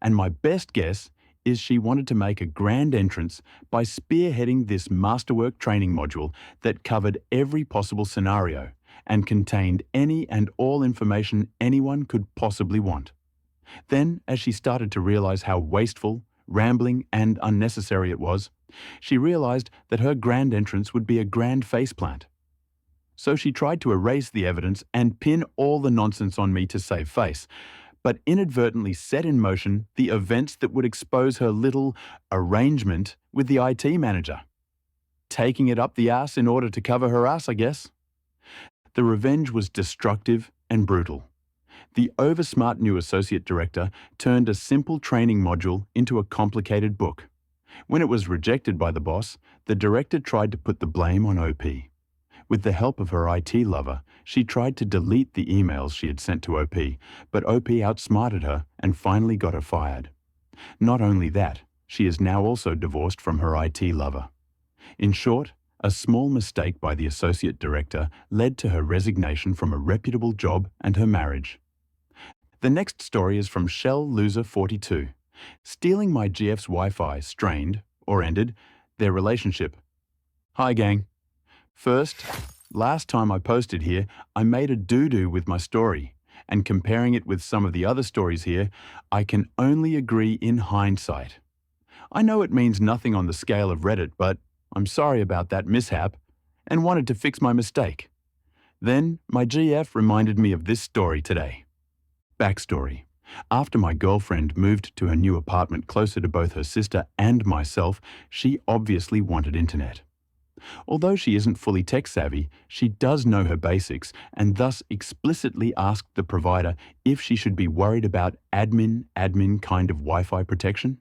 and my best guess is she wanted to make a grand entrance by spearheading this masterwork training module that covered every possible scenario and contained any and all information anyone could possibly want. Then, as she started to realize how wasteful, rambling, and unnecessary it was, she realized that her grand entrance would be a grand faceplant. So she tried to erase the evidence and pin all the nonsense on me to save face, but inadvertently set in motion the events that would expose her little arrangement with the IT manager. Taking it up the ass in order to cover her ass, I guess. The revenge was destructive and brutal. The oversmart new associate director turned a simple training module into a complicated book. When it was rejected by the boss, the director tried to put the blame on OP. With the help of her IT lover, she tried to delete the emails she had sent to OP, but OP outsmarted her and finally got her fired. Not only that, she is now also divorced from her IT lover. In short, a small mistake by the associate director led to her resignation from a reputable job and her marriage. The next story is from Shell Loser 42. Stealing my GF's Wi-Fi strained, or ended, their relationship. Hi gang. First, last time I posted here, I made a doo-doo with my story, and comparing it with some of the other stories here, I can only agree in hindsight. I know it means nothing on the scale of Reddit, but I'm sorry about that mishap, and wanted to fix my mistake. Then, my GF reminded me of this story today. Backstory. After my girlfriend moved to her new apartment closer to both her sister and myself, she obviously wanted internet. Although she isn't fully tech-savvy, she does know her basics and thus explicitly asked the provider if she should be worried about admin kind of Wi-Fi protection.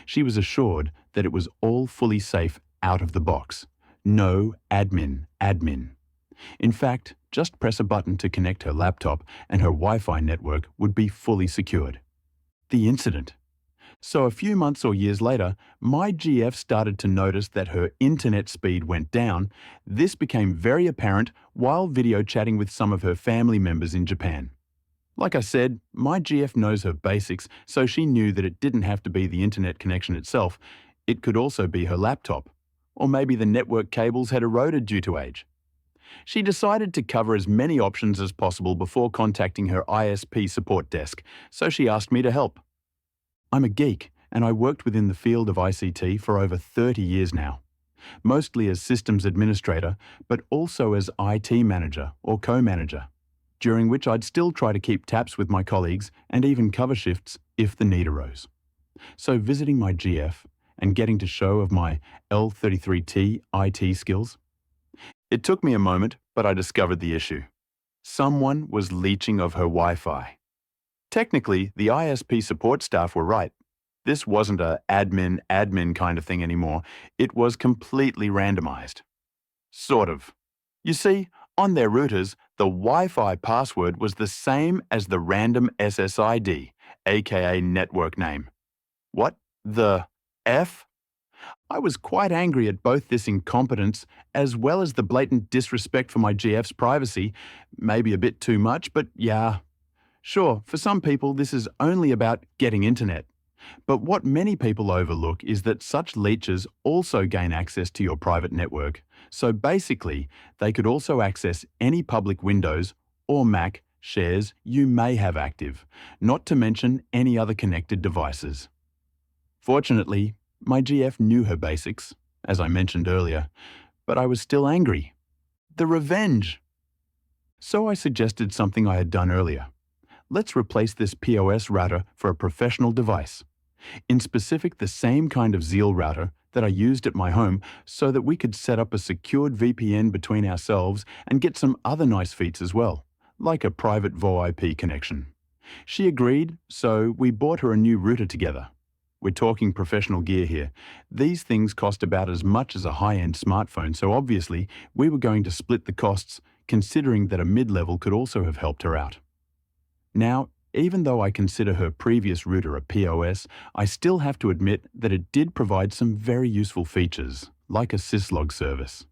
She was assured that it was all fully safe out of the box. No admin. In fact, just press a button to connect her laptop and her Wi-Fi network would be fully secured. The incident. So a few months or years later, my GF started to notice that her internet speed went down. This became very apparent while video chatting with some of her family members in Japan. Like I said, my GF knows her basics, so she knew that it didn't have to be the internet connection itself. It could also be her laptop. Or maybe the network cables had eroded due to age. She decided to cover as many options as possible before contacting her ISP support desk, so she asked me to help. I'm a geek, and I worked within the field of ICT for over 30 years now, mostly as systems administrator, but also as IT manager or co-manager, during which I'd still try to keep taps with my colleagues and even cover shifts if the need arose. So visiting my GF and getting to show of my L33T IT skills, it took me a moment, but I discovered the issue. Someone was leeching of her Wi-Fi. Technically, the ISP support staff were right. This wasn't a admin kind of thing anymore. It was completely randomized. Sort of. You see, on their routers, the Wi-Fi password was the same as the random SSID, aka network name. What the F? I was quite angry at both this incompetence as well as the blatant disrespect for my GF's privacy. Maybe a bit too much, but yeah. Sure, for some people this is only about getting internet. But what many people overlook is that such leeches also gain access to your private network. So basically, they could also access any public Windows or Mac shares you may have active, not to mention any other connected devices. Fortunately, my GF knew her basics, as I mentioned earlier, but I was still angry. The revenge! So I suggested something I had done earlier. Let's replace this POS router for a professional device. In specific, the same kind of Zeal router that I used at my home so that we could set up a secured VPN between ourselves and get some other nice feats as well, like a private VoIP connection. She agreed, so we bought her a new router together. We're talking professional gear here. These things cost about as much as a high-end smartphone, so obviously we were going to split the costs, considering that a mid-level could also have helped her out. Now, even though I consider her previous router a POS, I still have to admit that it did provide some very useful features, like a syslog service.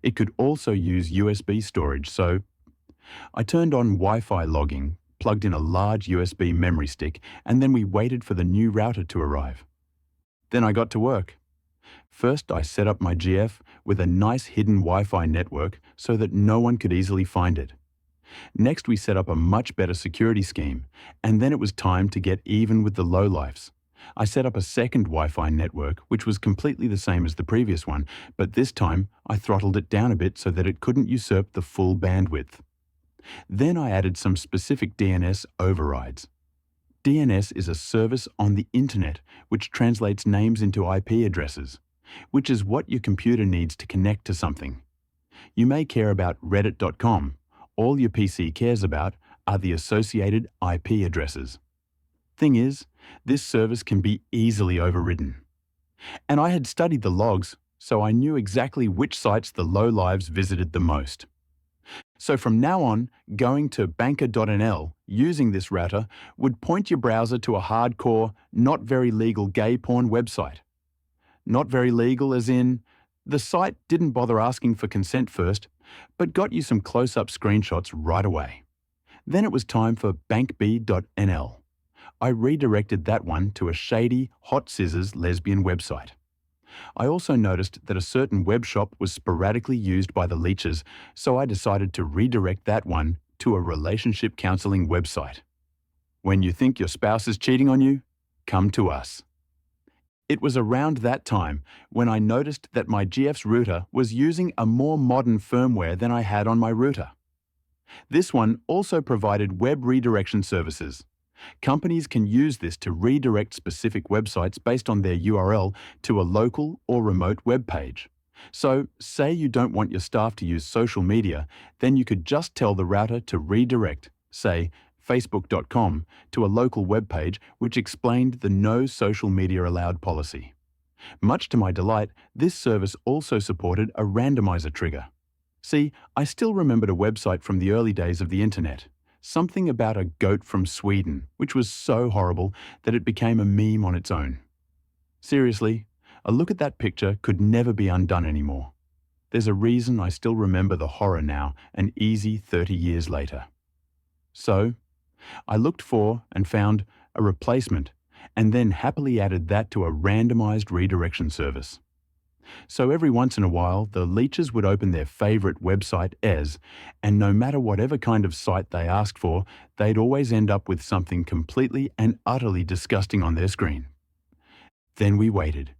It could also use USB storage, so I turned on Wi-Fi logging, plugged in a large USB memory stick, and then we waited for the new router to arrive. Then I got to work. First, I set up my GF with a nice hidden Wi-Fi network so that no one could easily find it. Next, we set up a much better security scheme, and then it was time to get even with the lowlifes. I set up a second Wi-Fi network, which was completely the same as the previous one, but this time I throttled it down a bit so that it couldn't usurp the full bandwidth. Then I added some specific DNS overrides. DNS is a service on the internet which translates names into IP addresses, which is what your computer needs to connect to something. You may care about reddit.com. All your PC cares about are the associated IP addresses. Thing is, this service can be easily overridden. And I had studied the logs, so I knew exactly which sites the lowlives visited the most. So from now on, going to banker.nl using this router would point your browser to a hardcore, not very legal gay porn website. Not very legal as in, the site didn't bother asking for consent first, but got you some close-up screenshots right away. Then it was time for bankb.nl. I redirected that one to a shady, hot scissors lesbian website. I also noticed that a certain web shop was sporadically used by the leeches, so I decided to redirect that one to a relationship counseling website. When you think your spouse is cheating on you, come to us. It was around that time when I noticed that my GF's router was using a more modern firmware than I had on my router. This one also provided web redirection services. Companies can use this to redirect specific websites based on their URL to a local or remote web page. So, say you don't want your staff to use social media, then you could just tell the router to redirect, say, facebook.com, to a local web page which explained the no social media allowed policy. Much to my delight, this service also supported a randomizer trigger. See, I still remembered a website from the early days of the internet. Something about a goat from Sweden, which was so horrible that it became a meme on its own. Seriously, a look at that picture could never be undone anymore. There's a reason I still remember the horror now, an easy 30 years later. So, I looked for and found a replacement, and then happily added that to a randomized redirection service. So every once in a while, the leeches would open their favorite website as, and no matter whatever kind of site they asked for, they'd always end up with something completely and utterly disgusting on their screen. Then we waited.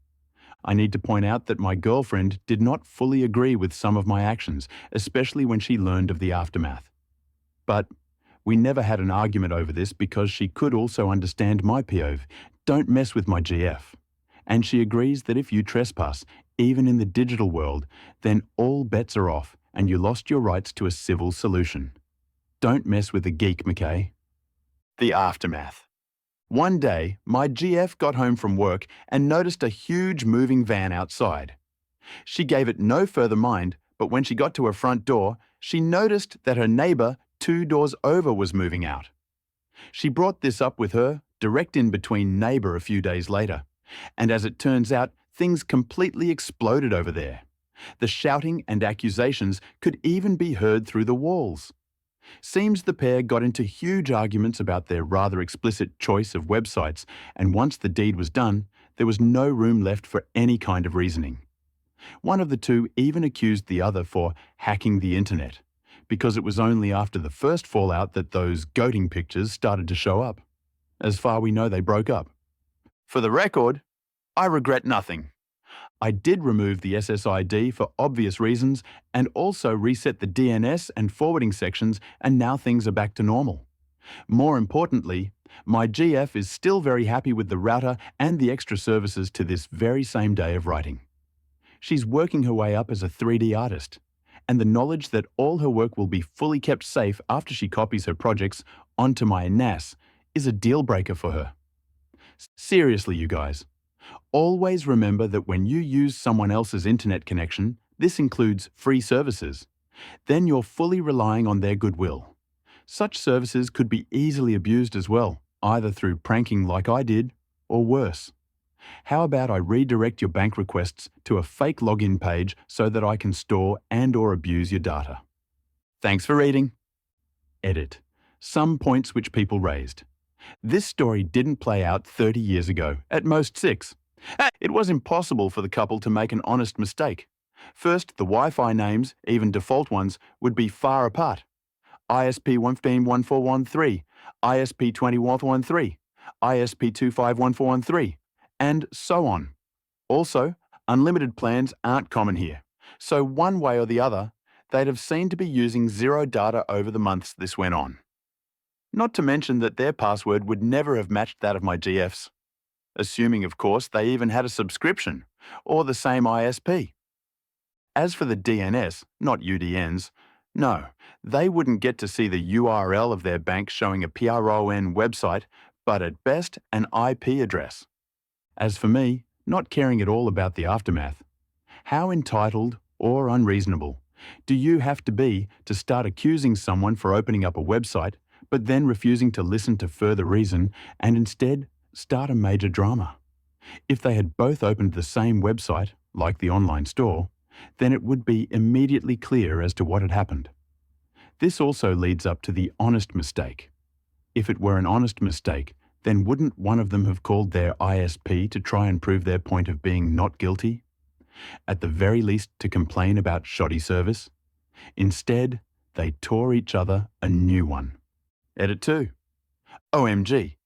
I need to point out that my girlfriend did not fully agree with some of my actions, especially when she learned of the aftermath. But we never had an argument over this because she could also understand my POV. Don't mess with my GF. And she agrees that if you trespass, even in the digital world, then all bets are off and you lost your rights to a civil solution. Don't mess with the geek, McKay. The aftermath. One day, my GF got home from work and noticed a huge moving van outside. She gave it no further mind, but when she got to her front door, she noticed that her neighbour 2 doors over was moving out. She brought this up with her direct in between neighbour a few days later, and as it turns out, things completely exploded over there. The shouting and accusations could even be heard through the walls. Seems the pair got into huge arguments about their rather explicit choice of websites, and once the deed was done, there was no room left for any kind of reasoning. One of the two even accused the other for hacking the internet, because it was only after the first fallout that those goating pictures started to show up. As far we know, they broke up. For the record, I regret nothing. I did remove the SSID for obvious reasons and also reset the DNS and forwarding sections, and now things are back to normal. More importantly, my GF is still very happy with the router and the extra services to this very same day of writing. She's working her way up as a 3D artist, and the knowledge that all her work will be fully kept safe after she copies her projects onto my NAS is a deal breaker for her. Seriously, you guys. Always remember that when you use someone else's internet connection, this includes free services, then you're fully relying on their goodwill. Such services could be easily abused as well, either through pranking like I did, or worse. How about I redirect your bank requests to a fake login page so that I can store and/or abuse your data? Thanks for reading. Edit. Some points which people raised. This story didn't play out 30 years ago, at most 6. It was impossible for the couple to make an honest mistake. First, the Wi-Fi names, even default ones, would be far apart. ISP 151413, ISP 2013, ISP 251413, and so on. Also, unlimited plans aren't common here, so one way or the other, they'd have seemed to be using zero data over the months this went on. Not to mention that their password would never have matched that of my GF's. Assuming, of course, they even had a subscription, or the same ISP. As for the DNS, not UDNs, no, they wouldn't get to see the URL of their bank showing a PRON website, but at best an IP address. As for me, not caring at all about the aftermath, how entitled or unreasonable do you have to be to start accusing someone for opening up a website, but then refusing to listen to further reason and instead start a major drama? If they had both opened the same website, like the online store, then it would be immediately clear as to what had happened. This also leads up to the honest mistake. If it were an honest mistake, then wouldn't one of them have called their ISP to try and prove their point of being not guilty? At the very least, to complain about shoddy service? Instead, they tore each other a new one. Edit 2. OMG.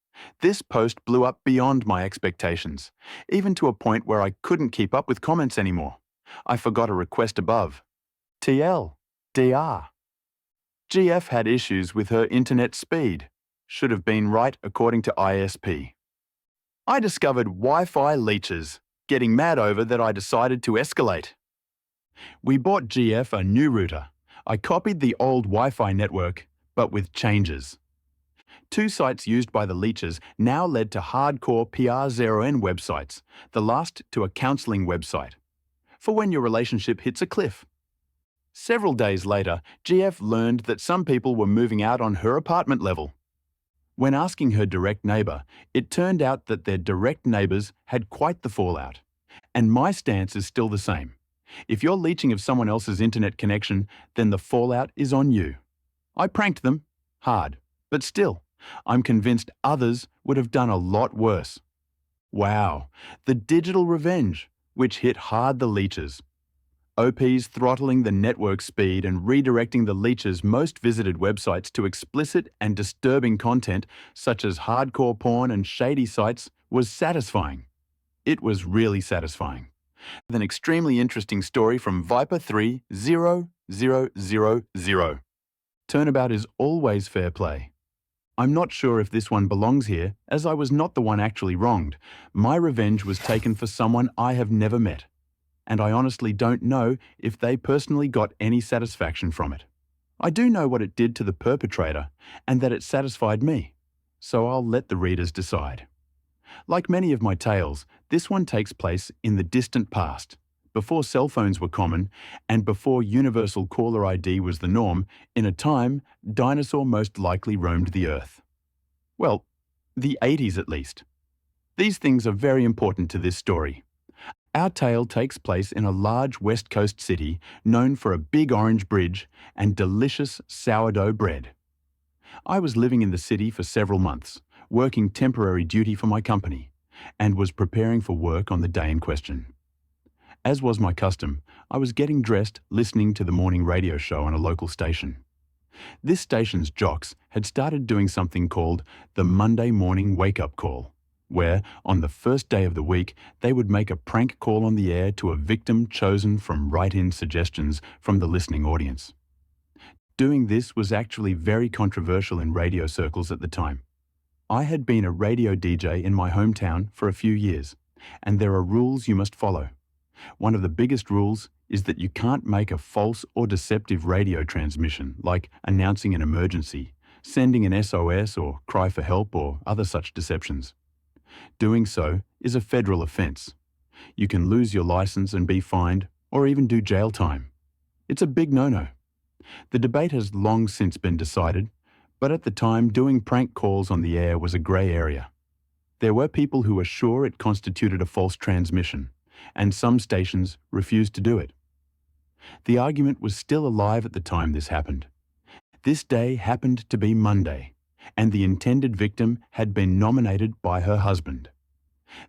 This post blew up beyond my expectations, even to a point where I couldn't keep up with comments anymore. I forgot a request above. TL. DR. GF had issues with her internet speed. Should have been right according to ISP. I discovered Wi-Fi leeches, getting mad over that I decided to escalate. We bought GF a new router. I copied the old Wi-Fi network, but with changes. 2 sites used by the leeches now led to hardcore PR0N websites, the last to a counselling website, for when your relationship hits a cliff. Several days later, GF learned that some people were moving out on her apartment level. When asking her direct neighbour, it turned out that their direct neighbours had quite the fallout. And my stance is still the same. If you're leeching of someone else's internet connection, then the fallout is on you. I pranked them, hard, but still, I'm convinced others would have done a lot worse. Wow, the digital revenge, which hit hard the leeches. OPs throttling the network speed and redirecting the leeches' most visited websites to explicit and disturbing content such as hardcore porn and shady sites was satisfying. It was really satisfying. With an extremely interesting story from Viper 30000. Turnabout is always fair play. I'm not sure if this one belongs here, as I was not the one actually wronged. My revenge was taken for someone I have never met, and I honestly don't know if they personally got any satisfaction from it. I do know what it did to the perpetrator, and that it satisfied me, so I'll let the readers decide. Like many of my tales, this one takes place in the distant past, before cell phones were common and before universal caller ID was the norm, in a time dinosaur most likely roamed the earth. Well, the 80s at least. These things are very important to this story. Our tale takes place in a large West Coast city known for a big orange bridge and delicious sourdough bread. I was living in the city for several months, working temporary duty for my company, and was preparing for work on the day in question. As was my custom, I was getting dressed listening to the morning radio show on a local station. This station's jocks had started doing something called the Monday morning wake-up call, where, on the first day of the week, they would make a prank call on the air to a victim chosen from write-in suggestions from the listening audience. Doing this was actually very controversial in radio circles at the time. I had been a radio DJ in my hometown for a few years, and there are rules you must follow. One of the biggest rules is that you can't make a false or deceptive radio transmission, like announcing an emergency, sending an SOS or cry for help or other such deceptions. Doing so is a federal offence. You can lose your license and be fined, or even do jail time. It's a big no-no. The debate has long since been decided, but at the time doing prank calls on the air was a grey area. There were people who were sure it constituted a false transmission, and some stations refused to do it. The argument was still alive at the time this happened. This day happened to be Monday, and the intended victim had been nominated by her husband.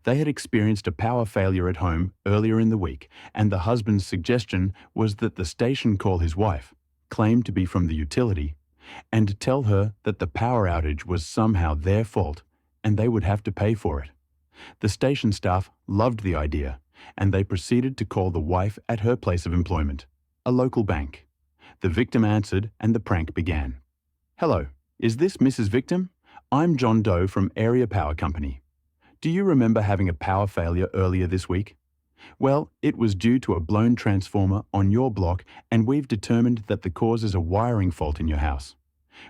They had experienced a power failure at home earlier in the week, and the husband's suggestion was that the station call his wife, claimed to be from the utility, and tell her that the power outage was somehow their fault and they would have to pay for it. The station staff loved the idea, and they proceeded to call the wife at her place of employment, a local bank. The victim answered and the prank began. "Hello, is this Mrs. Victim? I'm John Doe from Area Power Company. Do you remember having a power failure earlier this week? Well, it was due to a blown transformer on your block, and we've determined that the cause is a wiring fault in your house.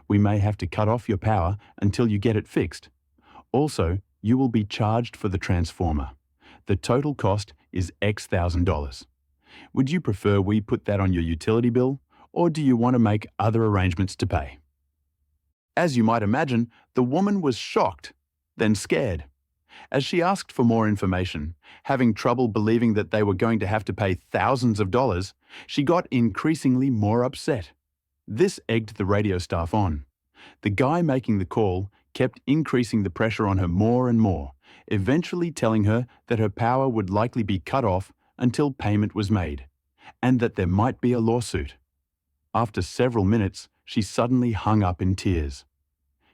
We may have to cut off your power until you get it fixed. Also, you will be charged for the transformer. The total cost is X thousand dollars. Would you prefer we put that on your utility bill, or do you want to make other arrangements to pay?" As you might imagine, the woman was shocked, then scared. As she asked for more information, having trouble believing that they were going to have to pay thousands of dollars, she got increasingly more upset. This egged the radio staff on. The guy making the call kept increasing the pressure on her more and more, eventually telling her that her power would likely be cut off until payment was made, and that there might be a lawsuit. After several minutes, she suddenly hung up in tears.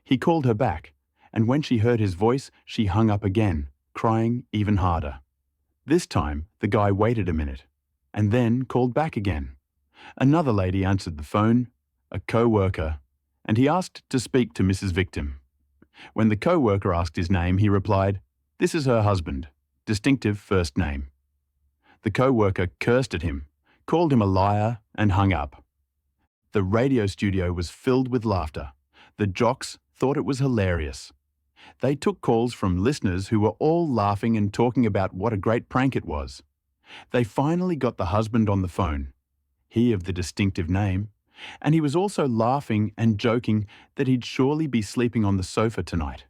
He called her back, and when she heard his voice, she hung up again, crying even harder. This time, the guy waited a minute, and then called back again. Another lady answered the phone, a co-worker, and he asked to speak to Mrs. Victim. When the co-worker asked his name, he replied, "This is her husband, distinctive first name." The co-worker cursed at him, called him a liar, and hung up. The radio studio was filled with laughter. The jocks thought it was hilarious. They took calls from listeners who were all laughing and talking about what a great prank it was. They finally got the husband on the phone, he of the distinctive name, and he was also laughing and joking that he'd surely be sleeping on the sofa tonight.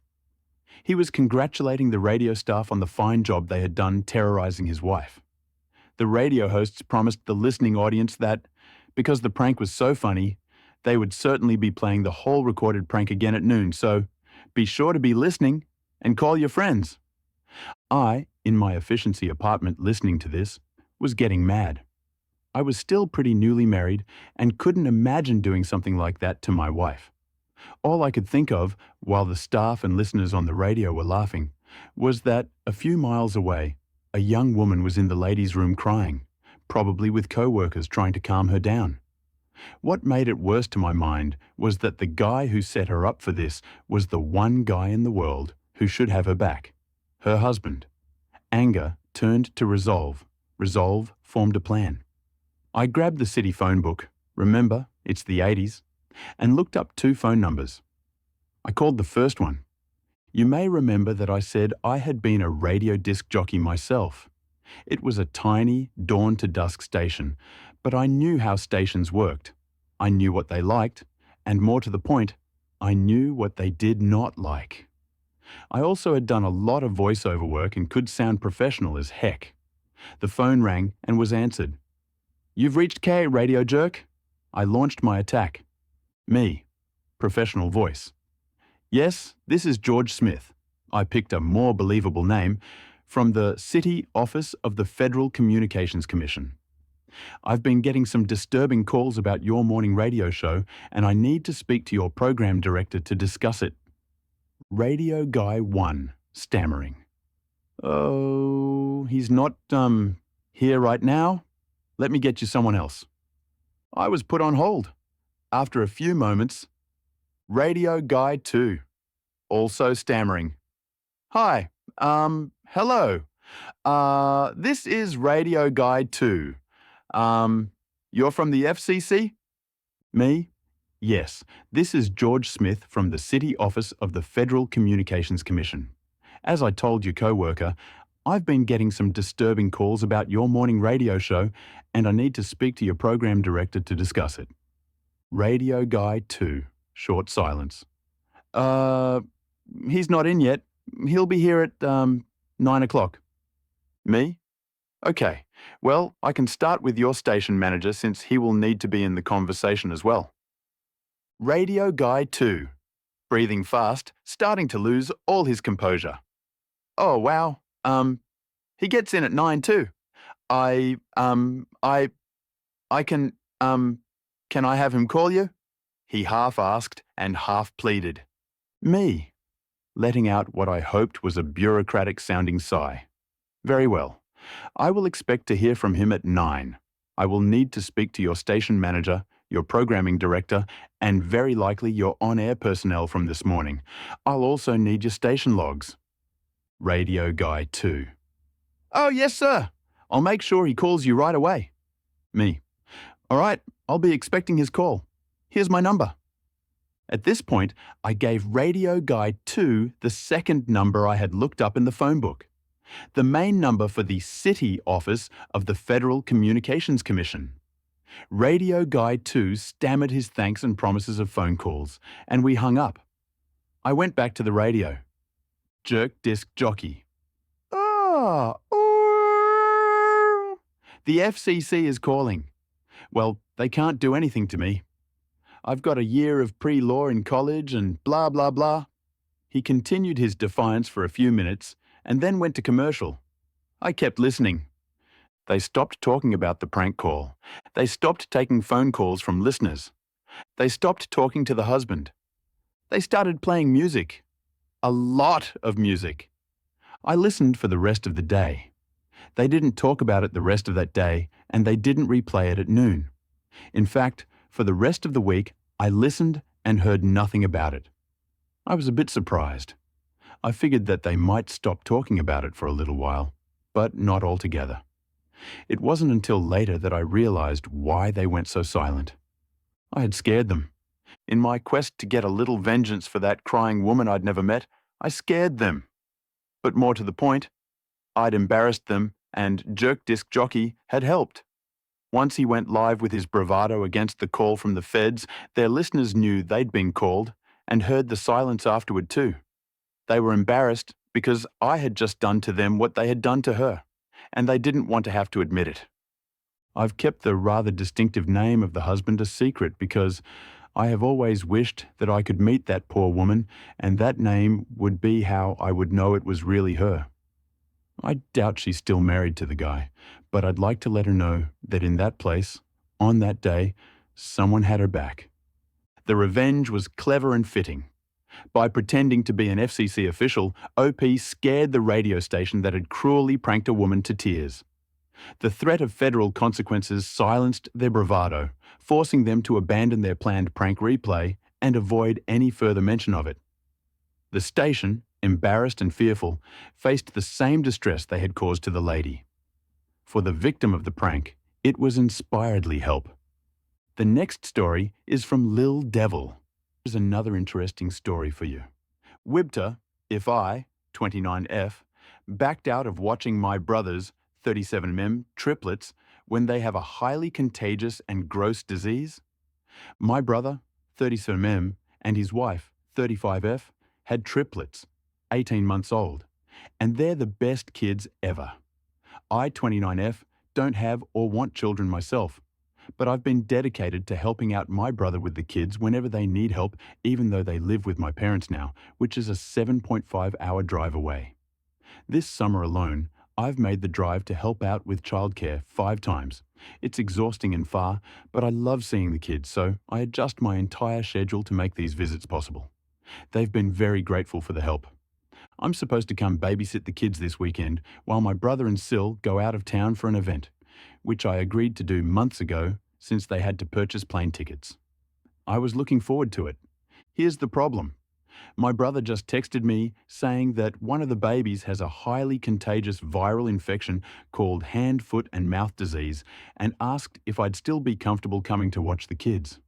He was congratulating the radio staff on the fine job they had done terrorizing his wife. The radio hosts promised the listening audience that, because the prank was so funny, they would certainly be playing the whole recorded prank again at noon, so be sure to be listening and call your friends. I, in my efficiency apartment listening to this, was getting mad. I was still pretty newly married and couldn't imagine doing something like that to my wife. All I could think of, while the staff and listeners on the radio were laughing, was that, a few miles away, A young woman was in the ladies' room crying, probably with co-workers trying to calm her down. What made it worse to my mind was that the guy who set her up for this was the one guy in the world who should have her back, her husband. Anger turned to resolve. Resolve formed a plan. I grabbed the city phone book, remember, it's the 80s, and looked up 2 phone numbers. I called the first one. You may remember that I said I had been a radio disc jockey myself. It was a tiny, dawn-to-dusk station, but I knew how stations worked. I knew what they liked, and more to the point, I knew what they did not like. I also had done a lot of voiceover work and could sound professional as heck. The phone rang and was answered. "You've reached K, radio jerk." I launched my attack. Me, professional voice. "Yes, this is George Smith." I picked a more believable name from the City Office of the Federal Communications Commission. "I've been getting some disturbing calls about your morning radio show, and I need to speak to your program director to discuss it." Radio Guy 1, stammering. "Oh, he's not, here right now. Let me get you someone else." I was put on hold. After a few moments, Radio Guy 2, also stammering. "Hi, hello. This is Radio Guy 2. You're from the FCC?" Me? "Yes, this is George Smith from the City Office of the Federal Communications Commission. As I told your co-worker, I've been getting some disturbing calls about your morning radio show, and I need to speak to your program director to discuss it." Radio Guy 2, short silence. He's not in yet. He'll be here at, 9 o'clock. Me? "Okay, well, I can start with your station manager since he will need to be in the conversation as well." Radio Guy 2, breathing fast, starting to lose all his composure. "Oh, wow. He gets in at 9 too. I can I have him call you?" He half asked and half pleaded. Me, letting out what I hoped was a bureaucratic-sounding sigh. "Very well. I will expect to hear from him at 9. I will need to speak to your station manager, your programming director, and very likely your on-air personnel from this morning. I'll also need your station logs." Radio Guy 2. "Oh, yes, sir. I'll make sure he calls you right away." Me. "All right, I'll be expecting his call. Here's my number." At this point, I gave Radio Guy 2 the second number I had looked up in the phone book, the main number for the City Office of the Federal Communications Commission. Radio Guy 2 stammered his thanks and promises of phone calls, and we hung up. I went back to the radio. Jerk disc jockey. "The FCC is calling. Well, they can't do anything to me. I've got a year of pre-law in college and blah, blah, blah." He continued his defiance for a few minutes and then went to commercial. I kept listening. They stopped talking about the prank call. They stopped taking phone calls from listeners. They stopped talking to the husband. They started playing music. A lot of music. I listened for the rest of the day. They didn't talk about it the rest of that day, and they didn't replay it at noon. In fact, for the rest of the week, I listened and heard nothing about it. I was a bit surprised. I figured that they might stop talking about it for a little while, but not altogether. It wasn't until later that I realized why they went so silent. I had scared them. In my quest to get a little vengeance for that crying woman I'd never met, I scared them. But more to the point, I'd embarrassed them, and Jerk Disc Jockey had helped. Once he went live with his bravado against the call from the feds, their listeners knew they'd been called and heard the silence afterward too. They were embarrassed because I had just done to them what they had done to her, and they didn't want to have to admit it. I've kept the rather distinctive name of the husband a secret because I have always wished that I could meet that poor woman, and that name would be how I would know it was really her. I doubt she's still married to the guy, but I'd like to let her know that in that place, on that day, someone had her back. The revenge was clever and fitting. By pretending to be an FCC official, OP scared the radio station that had cruelly pranked a woman to tears. The threat of federal consequences silenced their bravado, forcing them to abandon their planned prank replay and avoid any further mention of it. The station, embarrassed and fearful, faced the same distress they had caused to the lady. For the victim of the prank, it was inspiredly help. The next story is from Lil Devil. Here's another interesting story for you. Wibter, if I, 29F, backed out of watching my brothers, 37M, triplets when they have a highly contagious and gross disease? My brother, 37M, and his wife, 35F, had triplets, 18 months old, and they're the best kids ever. I, 29F, don't have or want children myself, but I've been dedicated to helping out my brother with the kids whenever they need help, even though they live with my parents now, which is a 7.5-hour drive away. This summer alone, I've made the drive to help out with childcare 5 times. It's exhausting and far, but I love seeing the kids, so I adjust my entire schedule to make these visits possible. They've been very grateful for the help. I'm supposed to come babysit the kids this weekend while my brother and Sil go out of town for an event, which I agreed to do months ago since they had to purchase plane tickets. I was looking forward to it. Here's the problem. My brother just texted me saying that one of the babies has a highly contagious viral infection called hand, foot, and mouth disease and asked if I'd still be comfortable coming to watch the kids.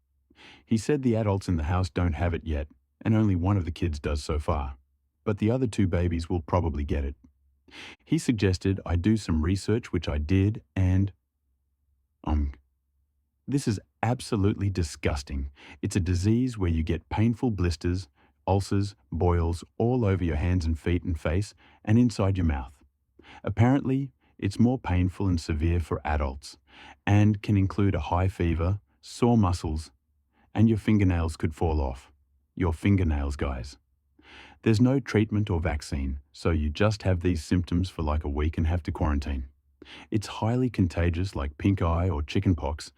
He said the adults in the house don't have it yet, and only one of the kids does so far, but the other 2 babies will probably get it. He suggested I do some research, which I did, and this is absolutely disgusting. It's a disease where you get painful blisters, ulcers, boils all over your hands and feet and face and inside your mouth. Apparently, it's more painful and severe for adults and can include a high fever, sore muscles, and your fingernails could fall off. Your fingernails, guys. There's no treatment or vaccine, so you just have these symptoms for like a week and have to quarantine. It's highly contagious like pink eye or chickenpox,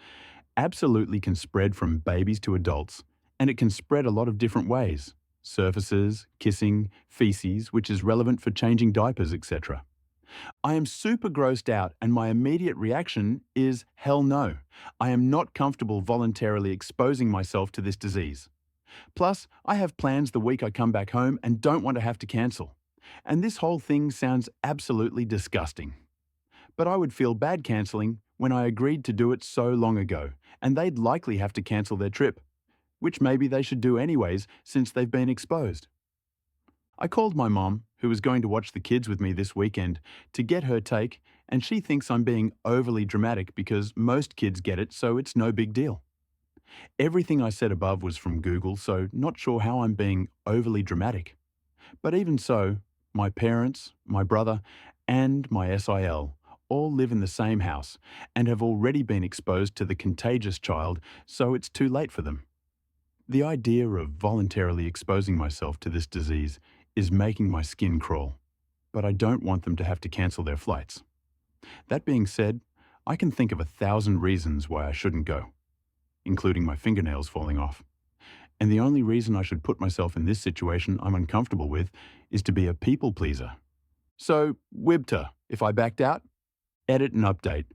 absolutely can spread from babies to adults, and it can spread a lot of different ways. Surfaces, kissing, feces, which is relevant for changing diapers, etc. I am super grossed out and my immediate reaction is hell no. I am not comfortable voluntarily exposing myself to this disease. Plus, I have plans the week I come back home and don't want to have to cancel. And this whole thing sounds absolutely disgusting. But I would feel bad cancelling when I agreed to do it so long ago, and they'd likely have to cancel their trip, which maybe they should do anyways since they've been exposed. I called my mom, who was going to watch the kids with me this weekend, to get her take, and she thinks I'm being overly dramatic because most kids get it, so it's no big deal. Everything I said above was from Google, so not sure how I'm being overly dramatic. But even so, my parents, my brother, and my SIL all live in the same house and have already been exposed to the contagious child, so it's too late for them. The idea of voluntarily exposing myself to this disease is making my skin crawl, but I don't want them to have to cancel their flights. That being said, I can think of 1,000 reasons why I shouldn't go, including my fingernails falling off. And the only reason I should put myself in this situation I'm uncomfortable with is to be a people pleaser. So, Wibter, if I backed out, edit and update.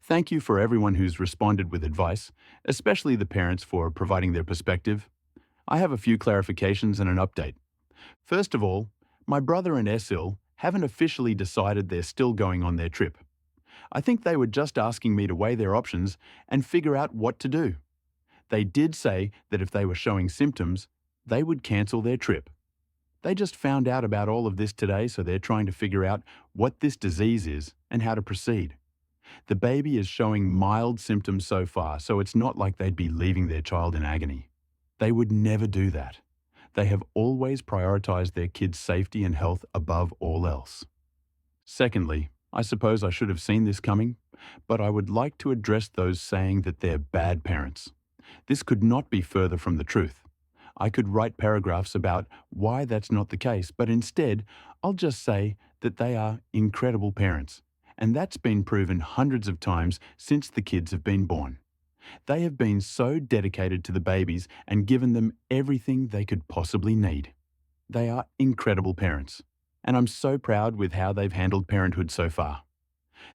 Thank you for everyone who's responded with advice, especially the parents for providing their perspective. I have a few clarifications and an update. First of all, my brother and Esil haven't officially decided they're still going on their trip. I think they were just asking me to weigh their options and figure out what to do. They did say that if they were showing symptoms, they would cancel their trip. They just found out about all of this today, so they're trying to figure out what this disease is and how to proceed. The baby is showing mild symptoms so far, so it's not like they'd be leaving their child in agony. They would never do that. They have always prioritized their kids' safety and health above all else. Secondly, I suppose I should have seen this coming, but I would like to address those saying that they're bad parents. This could not be further from the truth. I could write paragraphs about why that's not the case, but instead, I'll just say that they are incredible parents, and that's been proven hundreds of times since the kids have been born. They have been so dedicated to the babies and given them everything they could possibly need. They are incredible parents, and I'm so proud with how they've handled parenthood so far.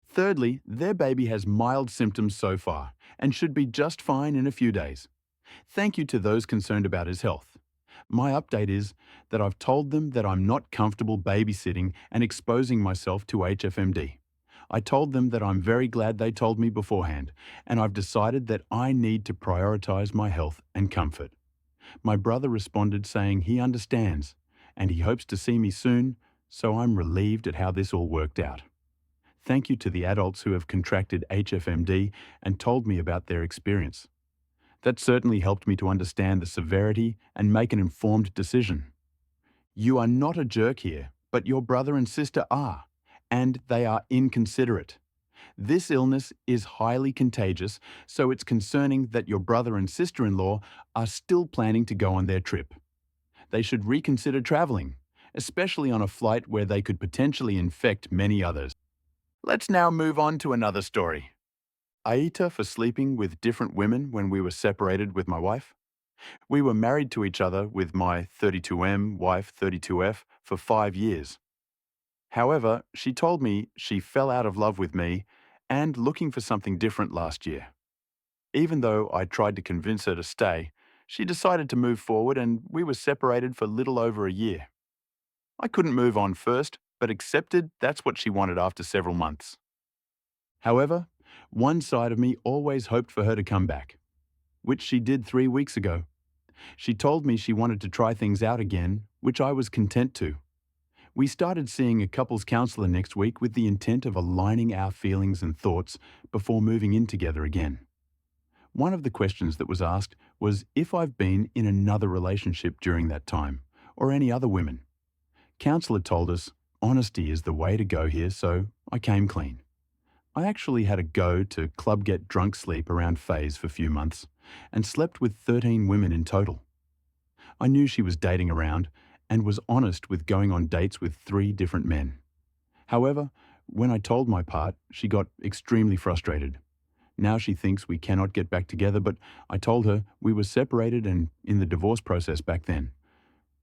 Thirdly, their baby has mild symptoms so far and should be just fine in a few days. Thank you to those concerned about his health. My update is that I've told them that I'm not comfortable babysitting and exposing myself to HFMD. I told them that I'm very glad they told me beforehand, and I've decided that I need to prioritize my health and comfort. My brother responded saying he understands, and he hopes to see me soon, so I'm relieved at how this all worked out. Thank you to the adults who have contracted HFMD and told me about their experience. That certainly helped me to understand the severity and make an informed decision. You are not a jerk here, but your brother and sister are, and they are inconsiderate. This illness is highly contagious, so it's concerning that your brother and sister-in-law are still planning to go on their trip. They should reconsider traveling, especially on a flight where they could potentially infect many others. Let's now move on to another story. Aita for sleeping with different women when we were separated with my wife. We were married to each other with my 32M wife 32F for 5 years. However, she told me she fell out of love with me and looking for something different last year. Even though I tried to convince her to stay, she decided to move forward and we were separated for little over a year. I couldn't move on first, but accepted that's what she wanted after several months. However, one side of me always hoped for her to come back, which she did 3 weeks ago. She told me she wanted to try things out again, which I was content to. We started seeing a couples counselor next week with the intent of aligning our feelings and thoughts before moving in together again. One of the questions that was asked was if I've been in another relationship during that time, or any other women. Counsellor told us honesty is the way to go here, so I came clean. I actually had a go to club get drunk sleep around Faye's for a few months and slept with 13 women in total. I knew she was dating around and was honest with going on dates with 3 different men. However, when I told my part, she got extremely frustrated. Now she thinks we cannot get back together, but I told her we were separated and in the divorce process back then.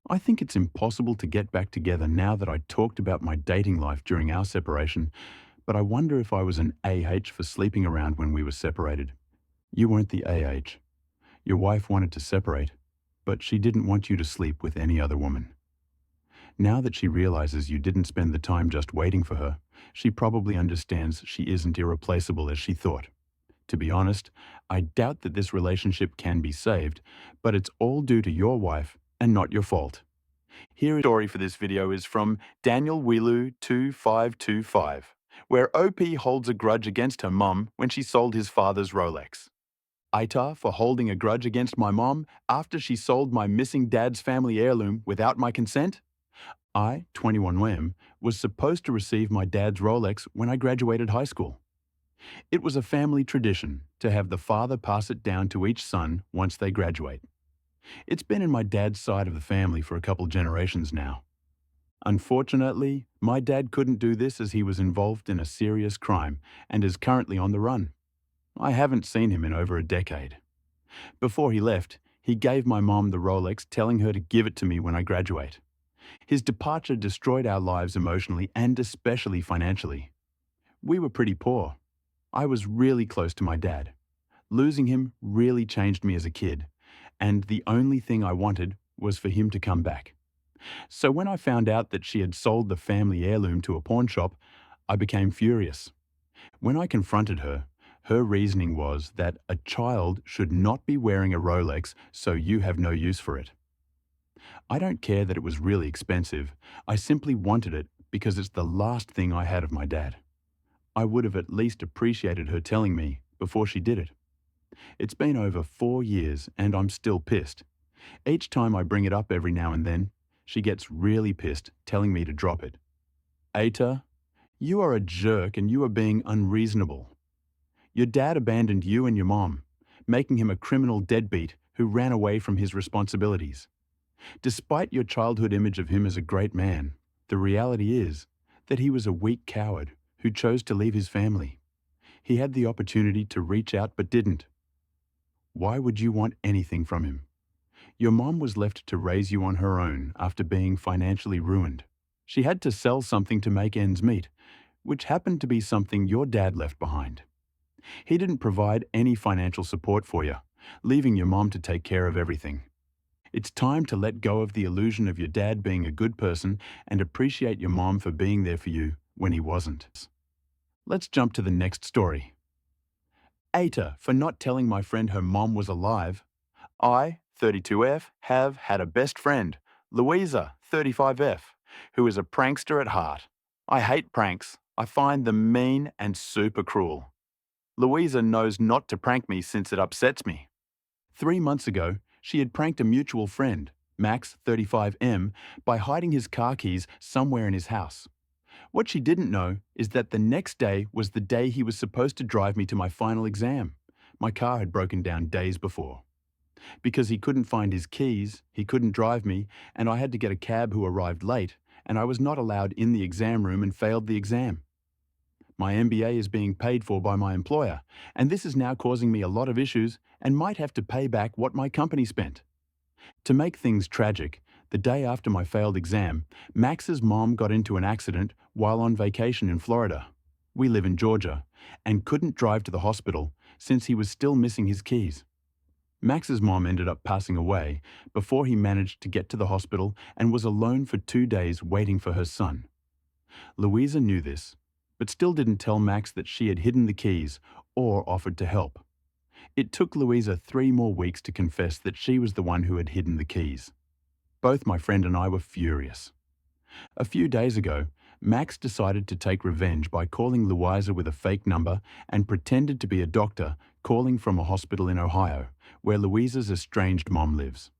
I think it's impossible to get back together now that I talked about my dating life during our separation, but I wonder if I was an AH for sleeping around when we were separated. You weren't the AH. Your wife wanted to separate, but she didn't want you to sleep with any other woman. Now that she realizes you didn't spend the time just waiting for her, she probably understands she isn't irreplaceable as she thought. To be honest, I doubt that this relationship can be saved, but it's all due to your wife and not your fault. Here is the story for this video is from Daniel Wilu 2525, where OP holds a grudge against her mum when she sold his father's Rolex. Aita for holding a grudge against my mom after she sold my missing dad's family heirloom without my consent. I, 21M, was supposed to receive my dad's Rolex when I graduated high school. It was a family tradition to have the father pass it down to each son once they graduate. It's been in my dad's side of the family for a couple generations now. Unfortunately, my dad couldn't do this as he was involved in a serious crime and is currently on the run. I haven't seen him in over a decade. Before he left, he gave my mom the Rolex, telling her to give it to me when I graduate. His departure destroyed our lives emotionally and especially financially. We were pretty poor. I was really close to my dad. Losing him really changed me as a kid, and the only thing I wanted was for him to come back. So when I found out that she had sold the family heirloom to a pawn shop, I became furious. When I confronted her, her reasoning was that a child should not be wearing a Rolex, so you have no use for it. I don't care that it was really expensive. I simply wanted it because it's the last thing I had of my dad. I would have at least appreciated her telling me before she did it. It's been over 4 years and I'm still pissed. Each time I bring it up every now and then, she gets really pissed, telling me to drop it. Aita, you are a jerk and you are being unreasonable. Your dad abandoned you and your mom, making him a criminal deadbeat who ran away from his responsibilities. Despite your childhood image of him as a great man, the reality is that he was a weak coward who chose to leave his family. He had the opportunity to reach out but didn't. Why would you want anything from him? Your mom was left to raise you on her own after being financially ruined. She had to sell something to make ends meet, which happened to be something your dad left behind. He didn't provide any financial support for you, leaving your mom to take care of everything. It's time to let go of the illusion of your dad being a good person and appreciate your mom for being there for you when he wasn't. Let's jump to the next story. Eta for not telling my friend her mom was alive. I, 32F, have had a best friend, Louisa, 35F, who is a prankster at heart. I hate pranks. I find them mean and super cruel. Louisa knows not to prank me since it upsets me. 3 months ago, she had pranked a mutual friend, Max, 35M, by hiding his car keys somewhere in his house. What she didn't know is that the next day was the day he was supposed to drive me to my final exam. My car had broken down days before. Because he couldn't find his keys, he couldn't drive me, and I had to get a cab who arrived late, and I was not allowed in the exam room and failed the exam. My MBA is being paid for by my employer, and this is now causing me a lot of issues and might have to pay back what my company spent. To make things tragic, the day after my failed exam, Max's mom got into an accident while on vacation in Florida. We live in Georgia, and couldn't drive to the hospital since he was still missing his keys. Max's mom ended up passing away before he managed to get to the hospital and was alone for 2 days waiting for her son. Louisa knew this, but still didn't tell Max that she had hidden the keys or offered to help. It took Louisa 3 more weeks to confess that she was the one who had hidden the keys. Both my friend and I were furious. A few days ago, Max decided to take revenge by calling Louisa with a fake number and pretended to be a doctor calling from a hospital in Ohio, where Louisa's estranged mom lives.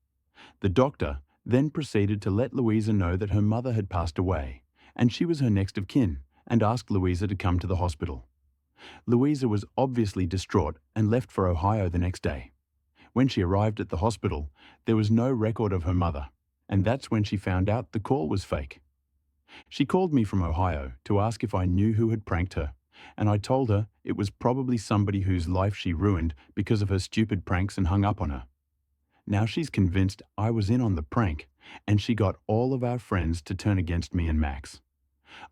The doctor then proceeded to let Louisa know that her mother had passed away, and she was her next of kin, and asked Louisa to come to the hospital. Louisa was obviously distraught and left for Ohio the next day. When she arrived at the hospital, there was no record of her mother, and that's when she found out the call was fake. She called me from Ohio to ask if I knew who had pranked her, and I told her it was probably somebody whose life she ruined because of her stupid pranks and hung up on her. Now she's convinced I was in on the prank, and she got all of our friends to turn against me and Max.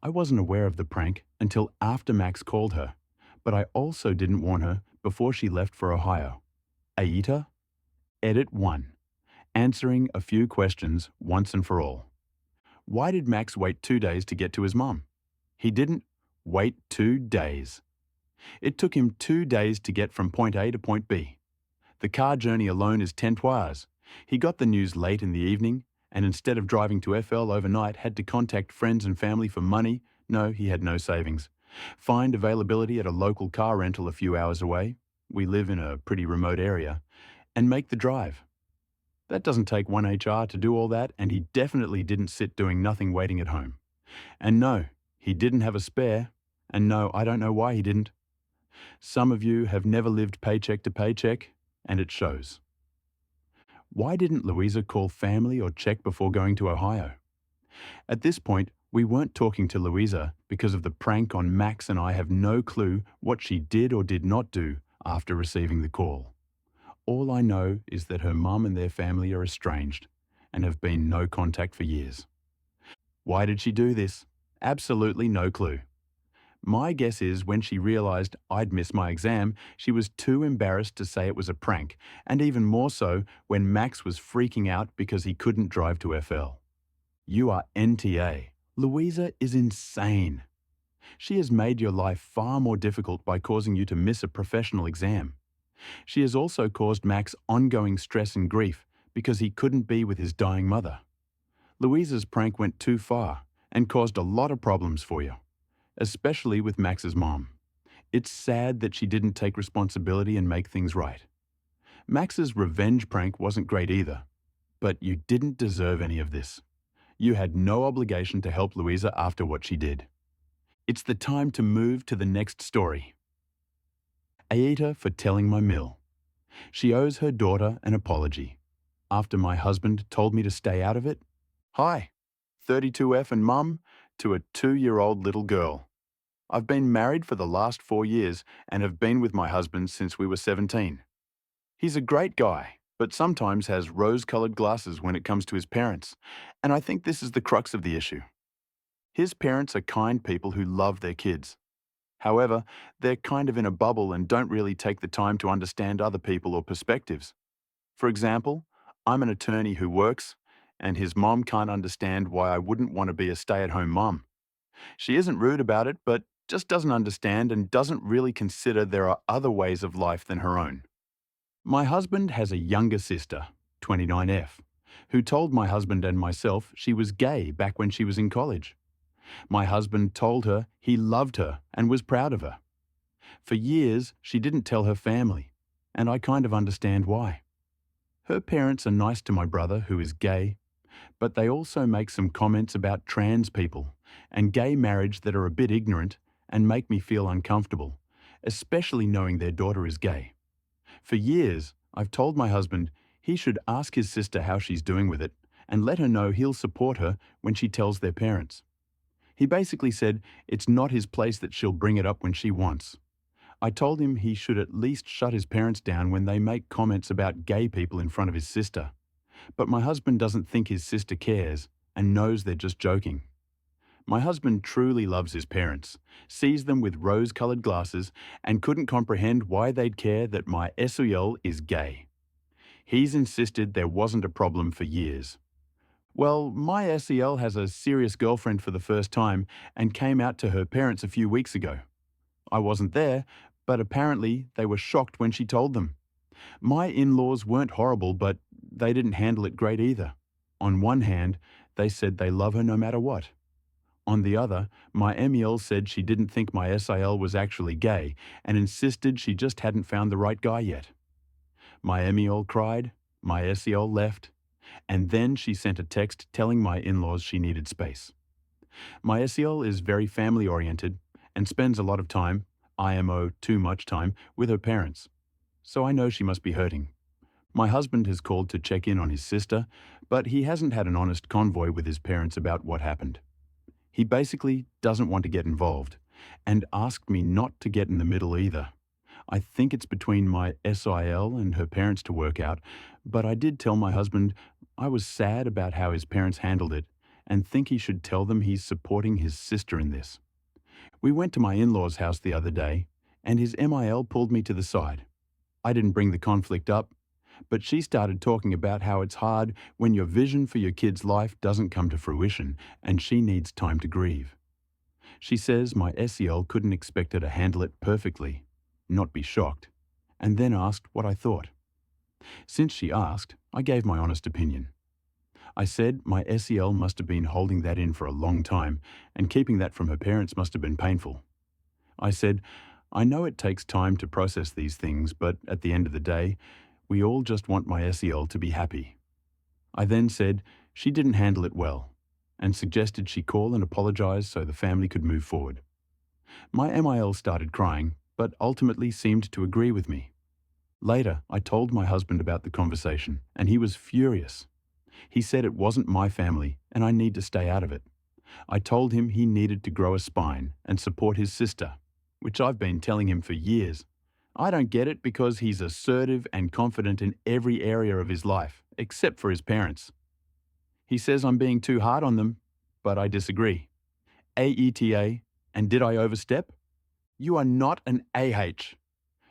I wasn't aware of the prank until after Max called her, but I also didn't warn her before she left for Ohio. Aita? Edit 1. Answering a few questions once and for all. Why did Max wait 2 days to get to his mom? He didn't wait 2 days. It took him 2 days to get from point A to point B. The car journey alone is 10 hours. He got the news late in the evening, and instead of driving to FL overnight, had to contact friends and family for money. No, he had no savings. Find availability at a local car rental a few hours away. We live in a pretty remote area. And make the drive. That doesn't take one HR to do all that, and he definitely didn't sit doing nothing waiting at home. And no, he didn't have a spare, and no, I don't know why he didn't. Some of you have never lived paycheck to paycheck, and it shows. Why didn't Louisa call family or check before going to Ohio? At this point, we weren't talking to Louisa because of the prank on Max, and I have no clue what she did or did not do after receiving the call. All I know is that her mum and their family are estranged and have been no contact for years. Why did she do this? Absolutely no clue. My guess is when she realized I'd missed my exam, she was too embarrassed to say it was a prank, and even more so when Max was freaking out because he couldn't drive to FL. You are NTA. Louisa is insane. She has made your life far more difficult by causing you to miss a professional exam. She has also caused Max ongoing stress and grief because he couldn't be with his dying mother. Louisa's prank went too far and caused a lot of problems for you, especially with Max's mom. It's sad that she didn't take responsibility and make things right. Max's revenge prank wasn't great either, but you didn't deserve any of this. You had no obligation to help Louisa after what she did. It's the time to move to the next story. Aita for telling my mill. She owes her daughter an apology. After my husband told me to stay out of it. Hi, 32F and mum to a 2-year-old little girl. I've been married for the last 4 years and have been with my husband since we were 17. He's a great guy, but sometimes has rose-colored glasses when it comes to his parents, and I think this is the crux of the issue. His parents are kind people who love their kids. However, they're kind of in a bubble and don't really take the time to understand other people or perspectives. For example, I'm an attorney who works, and his mom can't understand why I wouldn't want to be a stay-at-home mom. She isn't rude about it, but just doesn't understand and doesn't really consider there are other ways of life than her own. My husband has a younger sister, 29F, who told my husband and myself she was gay back when she was in college. My husband told her he loved her and was proud of her. For years, she didn't tell her family, and I kind of understand why. Her parents are nice to my brother, who is gay, but they also make some comments about trans people and gay marriage that are a bit ignorant and make me feel uncomfortable, especially knowing their daughter is gay. For years, I've told my husband he should ask his sister how she's doing with it and let her know he'll support her when she tells their parents. He basically said it's not his place, that she'll bring it up when she wants. I told him he should at least shut his parents down when they make comments about gay people in front of his sister. But my husband doesn't think his sister cares and knows they're just joking. My husband truly loves his parents, sees them with rose-colored glasses, and couldn't comprehend why they'd care that my SEL is gay. He's insisted there wasn't a problem for years. Well, my SEL has a serious girlfriend for the first time and came out to her parents a few weeks ago. I wasn't there, but apparently they were shocked when she told them. My in-laws weren't horrible, but they didn't handle it great either. On one hand, they said they love her no matter what. On the other, my MEL said she didn't think my SIL was actually gay and insisted she just hadn't found the right guy yet. My MEL cried, my SEL left, and then she sent a text telling my in-laws she needed space. My SEL is very family-oriented and spends a lot of time, IMO too much time, with her parents. So I know she must be hurting. My husband has called to check in on his sister, but he hasn't had an honest convoy with his parents about what happened. He basically doesn't want to get involved, and asked me not to get in the middle either. I think it's between my SIL and her parents to work out, but I did tell my husband I was sad about how his parents handled it and think he should tell them he's supporting his sister in this. We went to my in-laws' house the other day, and his MIL pulled me to the side. I didn't bring the conflict up, but she started talking about how it's hard when your vision for your kid's life doesn't come to fruition and she needs time to grieve. She says my SEL couldn't expect her to handle it perfectly, not be shocked, and then asked what I thought. Since she asked, I gave my honest opinion. I said my SEL must have been holding that in for a long time, and keeping that from her parents must have been painful. I said, I know it takes time to process these things, but at the end of the day, we all just want my SEL to be happy. I then said she didn't handle it well, and suggested she call and apologize so the family could move forward. My MIL started crying, but ultimately seemed to agree with me. Later, I told my husband about the conversation, and he was furious. He said it wasn't my family, and I need to stay out of it. I told him he needed to grow a spine and support his sister, which I've been telling him for years. I don't get it because he's assertive and confident in every area of his life, except for his parents. He says I'm being too hard on them, but I disagree. AETA, and did I overstep? You are not an AH.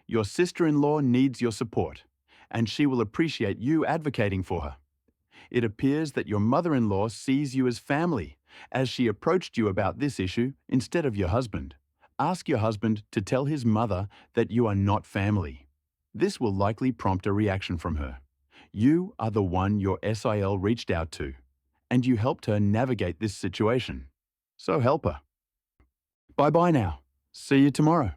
Your sister-in-law needs your support, and she will appreciate you advocating for her. It appears that your mother-in-law sees you as family, as she approached you about this issue instead of your husband. Ask your husband to tell his mother that you are not family. This will likely prompt a reaction from her. You are the one your SIL reached out to, and you helped her navigate this situation. So help her. Bye-bye now. See you tomorrow.